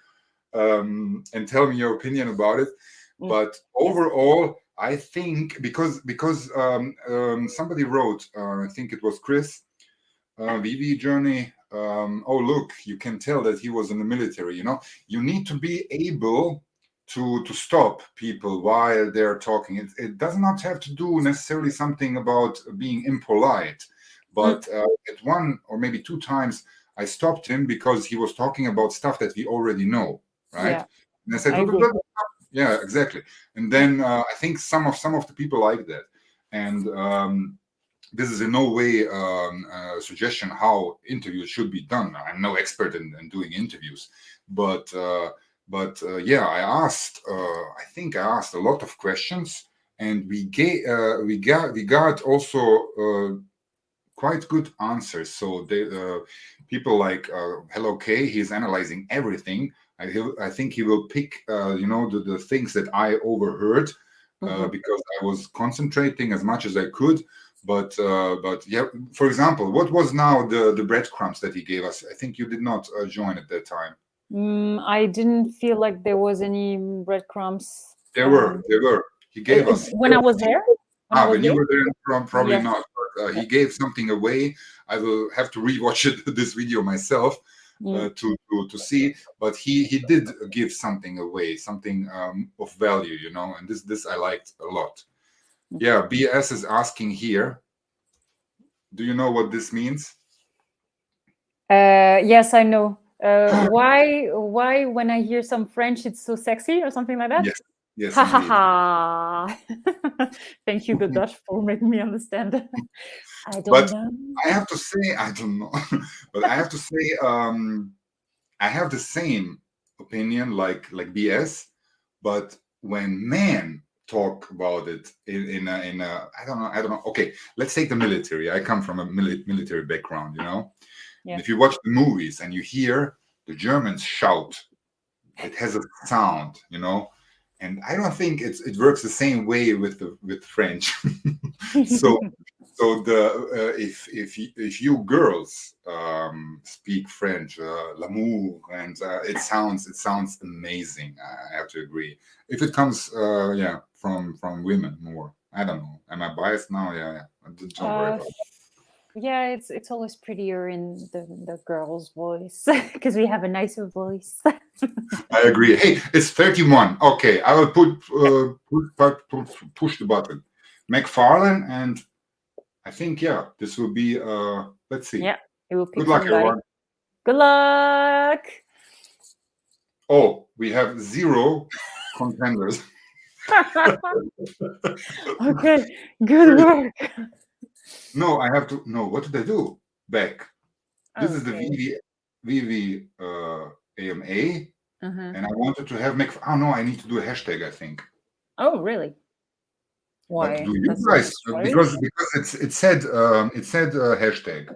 and tell me your opinion about it. But overall, I think because somebody wrote, I think it was Chris, VeVe journey. Oh, look, you can tell that he was in the military. You need to be able to stop people while they're talking. It does not have to do necessarily something about being impolite, but at one or maybe two times I stopped him because he was talking about stuff that we already know, right? Yeah. And I said, yeah, exactly. And then I think some of the people like that. And this is in no way a suggestion how interviews should be done. I'm no expert in doing interviews, but yeah, I think I asked a lot of questions, and we got also quite good answers. So people like Hello K, he's analyzing everything. I think he will pick the things that I overheard because I was concentrating as much as I could. But yeah, for example, what was now the breadcrumbs that he gave us? I think you did not join at that time. I didn't feel like there was any breadcrumbs. There were. He gave us when I was there. When you were there, probably Yes. not. But he gave something away. I will have to rewatch this video myself to see. But he did give something away, something of value, and this I liked a lot. Yeah, BS is asking here. Do you know what this means? Yes, I know. Why when I hear some French, it's so sexy or something like that? Yes. Ha ha ha! Thank you, the Dutch, for making me understand. I don't know. I have to say, I don't know, but I have to say, I have the same opinion like BS, but when men talk about it in a I don't know. Okay, let's take the military. I come from a military background, Yeah. If you watch the movies and you hear the Germans shout, it has a sound, and I don't think it works the same way with French. so if you girls speak French, l'amour, and it sounds amazing. I have to agree. If it comes from women more, I don't know. Am I biased now? Yeah. Don't worry about it. Yeah, it's always prettier in the girl's voice because we have a nicer voice. I agree. Hey, it's 31. Okay, I will push the button. McFarlane, and I think this will be. Let's see. Yeah, it will pick Good luck, somebody. everyone. Good luck. Oh, we have 0 contenders. Okay, good work. No, I have to. No, what did I do? Back. This is the Okay. VeVe AMA, and I wanted to have Oh no, I need to do a hashtag. I think. Oh, really? Why? But do you That's guys? why? Because it said hashtag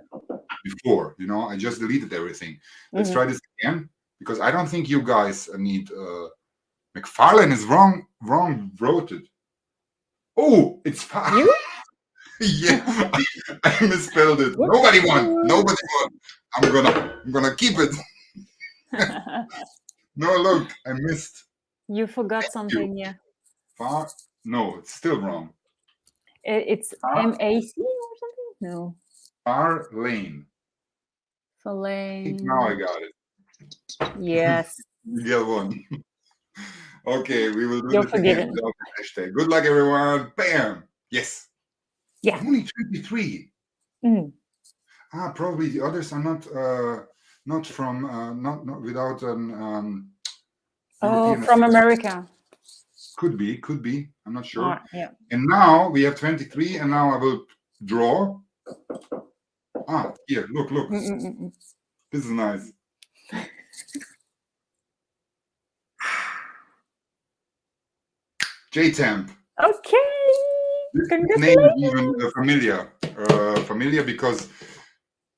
before. I just deleted everything. Let's try this again because I don't think you guys need. McFarlane is wrong wrote it. Oh, it's fine. You? Yeah, I misspelled it. Nobody won. I'm gonna keep it. No, look, I missed. You forgot something, yeah. No, it's still wrong. It's MAC or something? No. R Lane. Falang. Now I got it. Yes. You get one. Okay, we will do You're this again forgiven. without the hashtag. Good luck, everyone. Bam. Yes. Yeah. Only 23. Mm. Probably the others are not from not without an Oh, European. from America. Could be. I'm not sure. Yeah. And now we have 23, and now I will draw. Here, look. Mm-mm-mm. This is nice. J-Temp. Okay. This name Congratulations. is even familiar because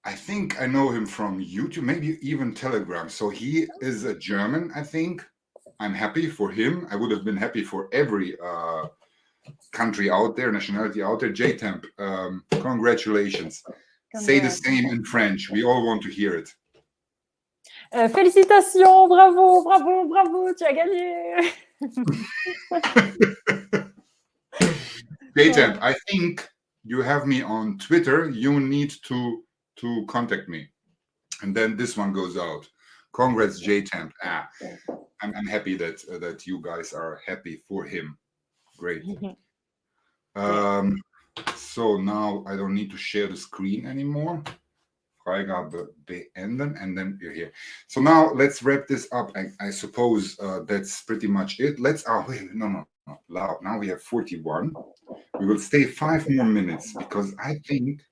I think I know him from YouTube, maybe even Telegram. So he is a German, I think. I'm happy for him. I would have been happy for every country out there, nationality out there. J-Temp, congratulations. Say the same in French. We all want to hear it. Félicitations, bravo, tu as gagné. J-Temp, I think you have me on Twitter. You need to contact me. And then this one goes out. Congrats, J-Temp. I'm happy that you guys are happy for him. Great. So now I don't need to share the screen anymore. Freigabe beenden, and then you're here. So now let's wrap this up. I suppose that's pretty much it. Wait, no. Now we have 41. We will stay 5 more minutes because I think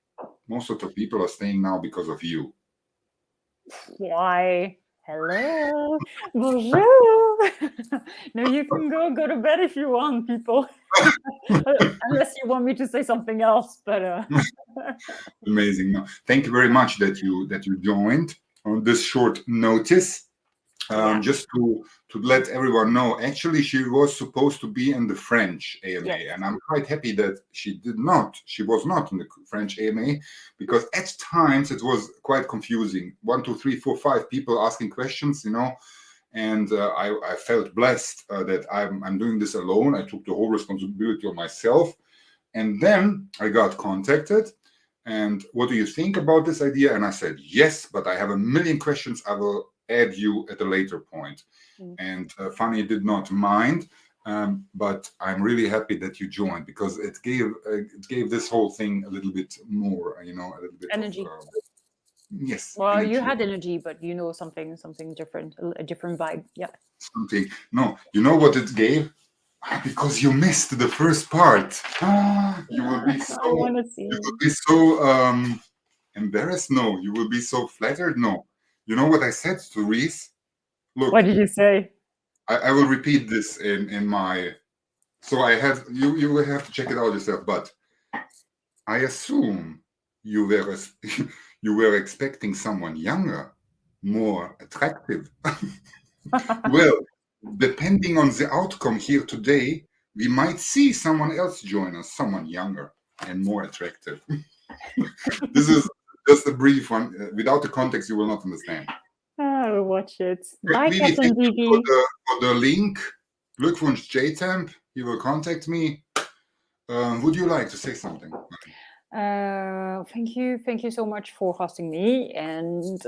most of the people are staying now because of you. Why? Hello. Bonjour. No, you can go to bed if you want, people. Unless you want me to say something else, but Amazing. No, thank you very much that you joined on this short notice. Just to let everyone know, actually she was supposed to be in the French AMA, and I'm quite happy that she was not in the French AMA, because at times it was quite confusing. 1, 2, 3, 4, 5 people asking questions, and I felt blessed that I'm doing this alone. I took the whole responsibility on myself, and then I got contacted. And what do you think about this idea? And I said, yes, but I have a million questions. I will add you at a later point. And Fanny did not mind, but I'm really happy that you joined, because it gave this whole thing a little bit more, a little bit energy. Yes. Well, energy. you had energy, but something different, a different vibe. Yeah. Something. No, you know what it gave? Because you missed the first part. You will be so. I want to see. You will be so embarrassed. No, you will be so flattered. No, you know what I said to Reese? Look. What did you say? I will repeat this in my. So I have you will have to check it out yourself. But I assume you were expecting someone younger, more attractive. Well, depending on the outcome here today, we might see someone else join us, someone younger and more attractive. This is just a brief one. Without the context, you will not understand. I will watch it. Bye, VeVe, Captain thank you VeVe. for the link. Glückwunsch, J-Temp. He will contact me. Would you like to say something? Thank you so much for hosting me, and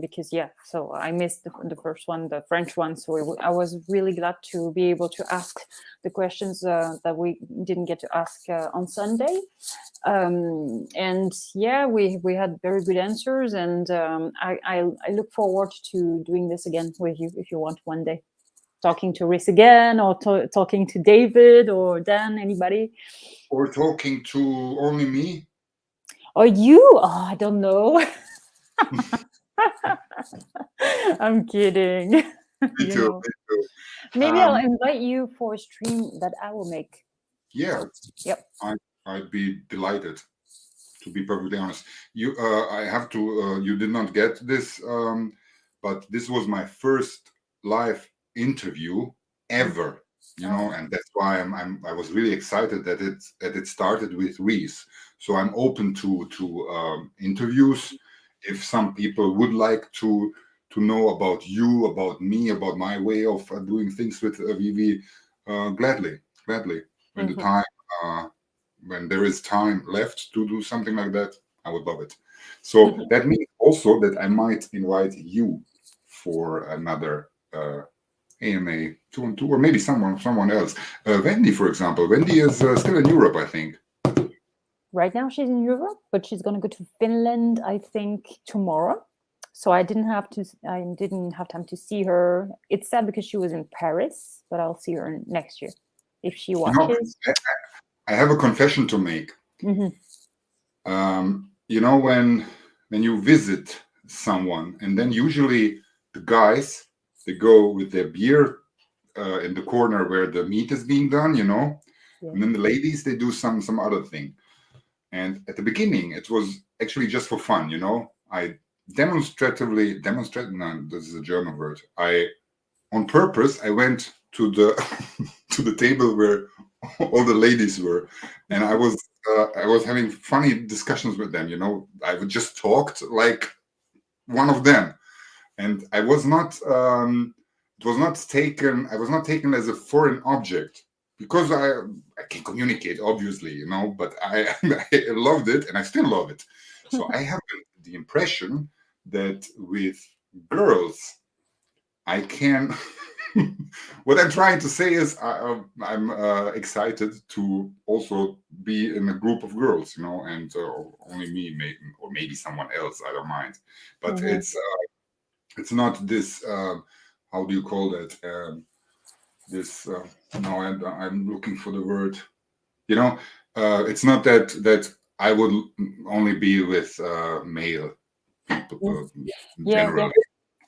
because so I missed the first one, the French one, so I was really glad to be able to ask the questions that we didn't get to ask on Sunday, and we had very good answers, and I look forward to doing this again with you if you want one day. Talking to Rhys again, or talking to David or Dan, anybody. Or talking to only me? Or you? Oh, I don't know. I'm kidding. Me too. Maybe I'll invite you for a stream that I will make. Yeah. Yep. I'd be delighted, to be perfectly honest. I have to. You did not get this, but this was my first live interview ever. And that's why I was really excited that it started with Reese. So I'm open to interviews. If some people would like to know about you, about me, about my way of doing things with VeVe, gladly when the time when there is time left to do something like that, I would love it. So that means also that I might invite you for another AMA 2-on-2, or maybe someone else. Wendy, for example. Wendy is still in Europe, I think. Right now she's in Europe, but she's going to go to Finland, I think, tomorrow. So I didn't have time to see her. It's sad because she was in Paris, but I'll see her next year if she watches. I have a confession to make. Mhm. You know, when you visit someone, and then usually the guys, they go with their beer in the corner where the meat is being done, you know, Yeah. and then the ladies, they do some other thing. And at the beginning, it was actually just for fun, you know. I demonstrate, no, this is a German word. On purpose, I went to the to the table where all the ladies were, and I was having funny discussions with them, you know. I would just talked like one of them, and I was not taken as a foreign object, because I can communicate, obviously, you know, but I loved it, and I still love it. So I have the impression that with girls, I can. What I'm trying to say is I'm excited to also be in a group of girls, you know, and only me, or maybe someone else. I don't mind, but it's not this. How do you call that? This. No, I'm looking for the word. You know, it's not that I would only be with male people. Generally.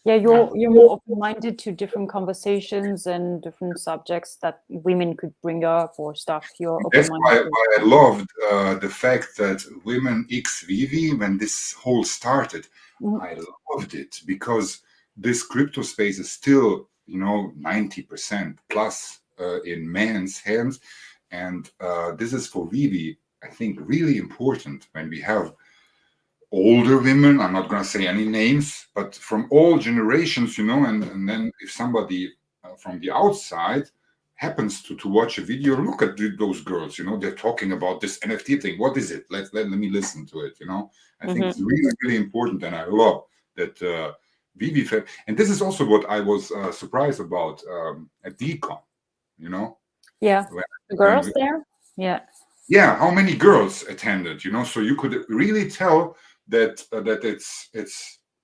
Yeah, you're more open-minded to different conversations and different subjects that women could bring up or stuff. You're That's open-minded. why I loved the fact that Women X VeVe, when this whole started, I loved it, because this crypto space is still, you know, 90% plus in men's hands. And this is for VeVe, I think, really important when we have older women. I'm not going to say any names, but from all generations, you know, and then if somebody from the outside happens to watch a video, look at those girls, you know, they're talking about this NFT thing. What is it? Let me listen to it, you know. I think it's really, really important, and I love that VeVe. And this is also what I was surprised about at DCon, you know. Yeah, the girls there. Yeah, how many girls attended, you know, so you could really tell that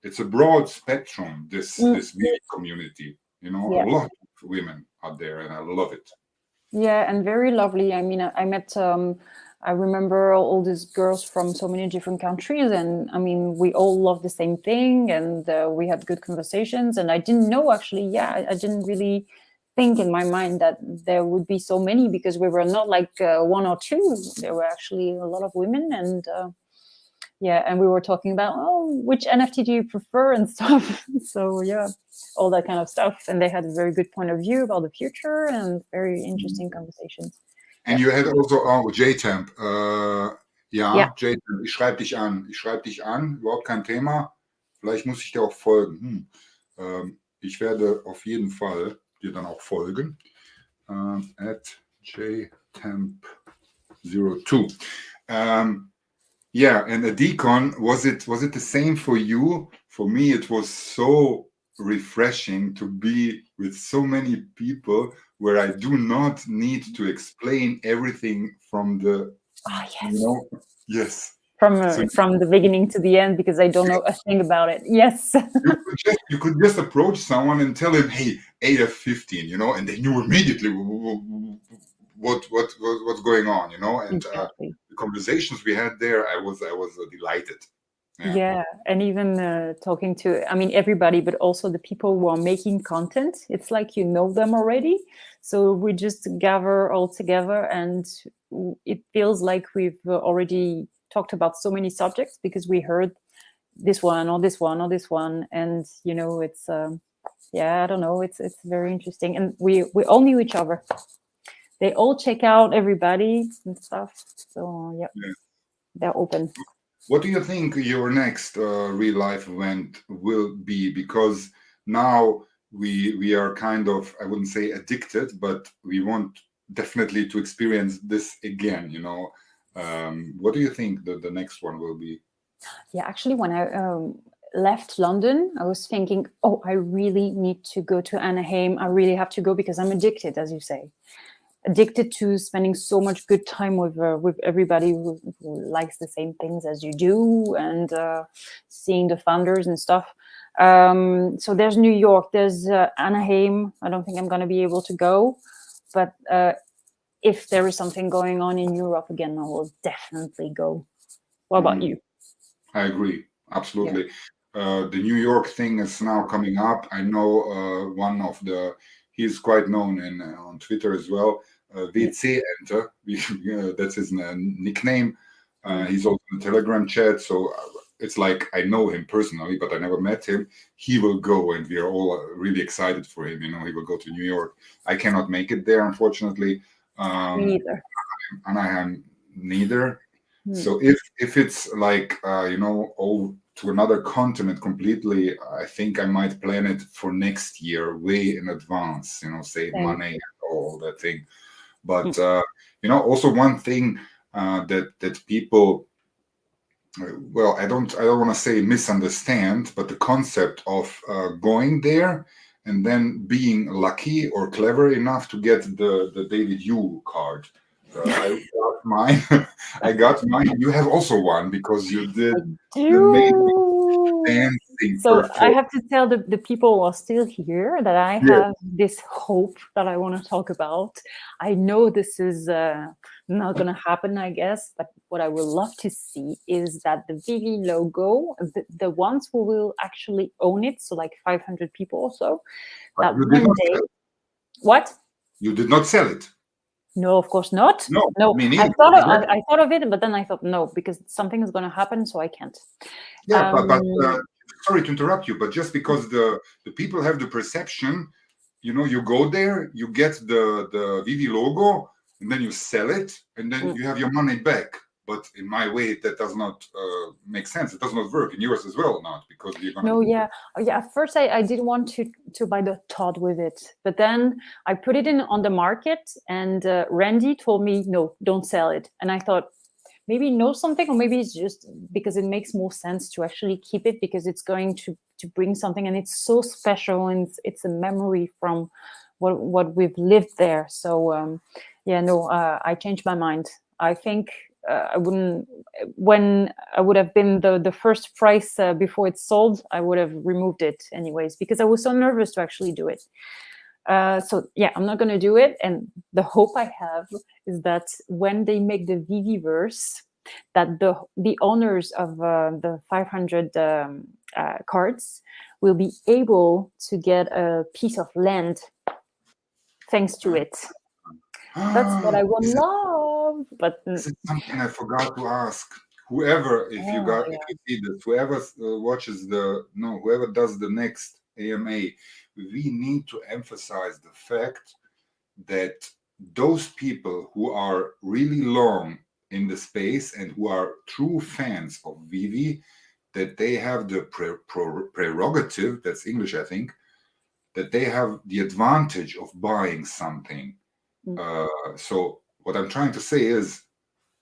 it's a broad spectrum, this VeVe community, you know. A lot of women out there, and I love it. Yeah, and very lovely. I mean, I met I remember all these girls from so many different countries, and I mean, we all love the same thing, and we had good conversations. And I didn't know, actually, I didn't really think in my mind that there would be so many, because we were not like one or two. There were actually a lot of women, and and we were talking about, which NFT do you prefer and stuff. So all that kind of stuff. And they had a very good point of view about the future, and very interesting conversations. And you had also J-Temp. J-Temp, ich schreibe dich an, überhaupt kein Thema. Vielleicht muss ich dir auch folgen. Ich werde auf jeden Fall dir dann auch folgen. At JTemp02. And at DCon, was it the same for you? For me, it was so refreshing to be with so many people where I do not need to explain everything from the from the beginning to the end, because I don't know a thing about it. Yes. You could just approach someone and tell him, hey, AF15, you know, and they knew immediately what's going on, you know. And the conversations we had there, I was delighted. Yeah, and even talking to, I mean, everybody, but also the people who are making content. It's like you know them already. So we just gather all together, and it feels like we've already talked about so many subjects, because we heard this one or this one or this one. And, you know, it's, I don't know, it's very interesting. And we all knew each other. They all check out everybody and stuff. So, they're open. What do you think your next real life event will be? Because now we are kind of, I wouldn't say addicted, but we want definitely to experience this again, you know. What do you think the next one will be? Yeah, actually, when I left London, I was thinking, oh, I really need to go to Anaheim. I really have to go because I'm addicted, as you say, addicted to spending so much good time with everybody who likes the same things as you do, and seeing the founders and stuff. So there's New York, there's Anaheim. I don't think I'm going to be able to go, but if there is something going on in Europe again, I will definitely go. What about you? I agree, absolutely. The New York thing is now coming up. I know one of he's quite known on Twitter as well. VeVe Enter, that's his nickname. He's also in the Telegram chat, so it's like I know him personally, but I never met him. He will go, and we are all really excited for him. You know, he will go to New York. I cannot make it there, unfortunately. Me neither. Anaheim neither. So if it's like to another continent completely, I think I might plan it for next year, way in advance. You know, save money and all that thing. But also one thing that people, well, I don't want to say misunderstand, but the concept of going there and then being lucky or clever enough to get the David Yu card. I got mine. I got mine. You have also one because you did the amazing dancing. So I have to tell the people who are still here that I have this hope that I want to talk about. I know this is not going to happen, I guess, but what I would love to see is that the VeVe logo, the ones who will actually own it, so like 500 people or so, that one day. What? You did not sell it. No, of course not. No. I thought of it, but then I thought no, because something is going to happen, so I can't. Yeah, but sorry to interrupt you, but just because the people have the perception, you go there, you get the VeVe logo, and then you sell it, and then you have your money back. But in my way, that does not make sense. It does not work. In yours as well, not because you're gonna. No, yeah. At first, I didn't want to buy the Todd with it, but then I put it on the market, and Randy told me, no, don't sell it. And I thought maybe he knows something, or maybe it's just because it makes more sense to actually keep it because it's going to bring something, and it's so special, and it's a memory from what we've lived there. So I changed my mind. I think. I wouldn't. When I would have been the first price before it's sold, I would have removed it anyways because I was so nervous to actually do it. So yeah, I'm not going to do it. And the hope I have is that when they make the VeVeverse, that the owners of the 500 cards will be able to get a piece of land thanks to it. That's what I would love. But this is something I forgot to ask. Whoever, if you see this, whoever watches whoever does the next AMA, we need to emphasize the fact that those people who are really long in the space and who are true fans of VeVe, that they have the prerogative, that's English, I think, that they have the advantage of buying something. So what I'm trying to say is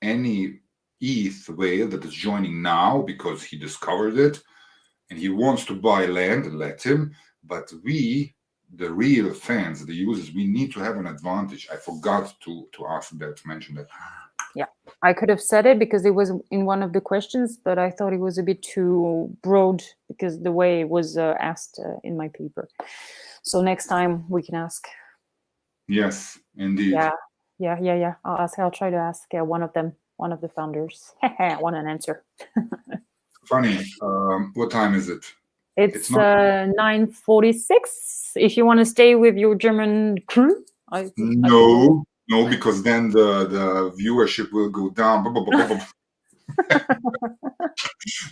any ETH whale that is joining now because he discovered it and he wants to buy land, let him. But we, the real fans, the users, we need to have an advantage. I forgot to mention that. Yeah, I could have said it because it was in one of the questions, but I thought it was a bit too broad because the way it was asked in my paper. So next time we can ask. Yes, indeed. Yeah. I'll try to ask one of them, one of the founders. I want an answer. Funny. What time is it? It's 9:46. If you want to stay with your German crew, no, because then the viewership will go down.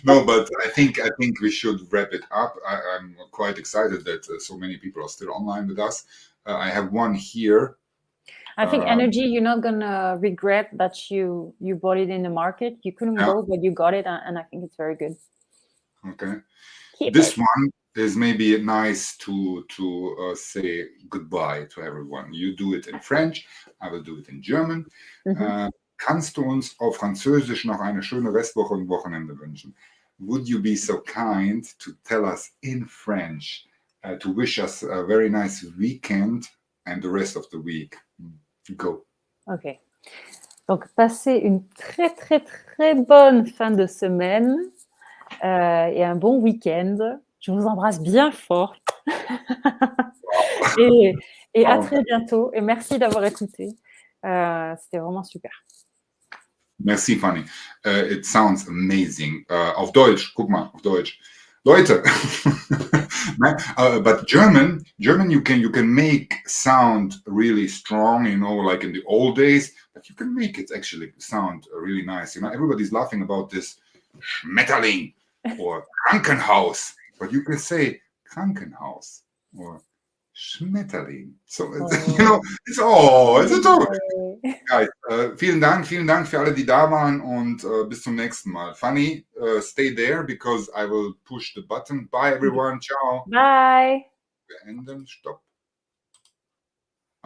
No, but I think we should wrap it up. I'm quite excited that so many people are still online with us. I have one here. I think energy, you're not gonna regret that you bought it in the market. You couldn't go, but you got it, and I think it's very good. Okay. This one is maybe nice to say goodbye to everyone. You do it in French. I will do it in German. Kannst du uns auf Französisch noch eine schöne Restwoche und Wochenende wünschen? Would you be so kind to tell us in French, to wish us a very nice weekend and the rest of the week? Go. Ok. Donc, passez une très, très, très bonne fin de semaine et un bon week-end. Je vous embrasse bien fort. et à très bientôt. Et merci d'avoir écouté. C'était vraiment super. Merci, Fanny. It sounds amazing. Auf Deutsch, guck mal, auf Deutsch. Leute, but German, you can make sound really strong, you know, like in the old days, but you can make it actually sound really nice. You know, everybody's laughing about this Schmetterling or Krankenhaus, but you can say Krankenhaus or Schmetterling. So, you know, it's a toll. Guys, vielen Dank für alle, die da waren und bis zum nächsten Mal. Fanny, stay there because I will push the button. Bye everyone. Ciao. Bye. Beenden. Stopp.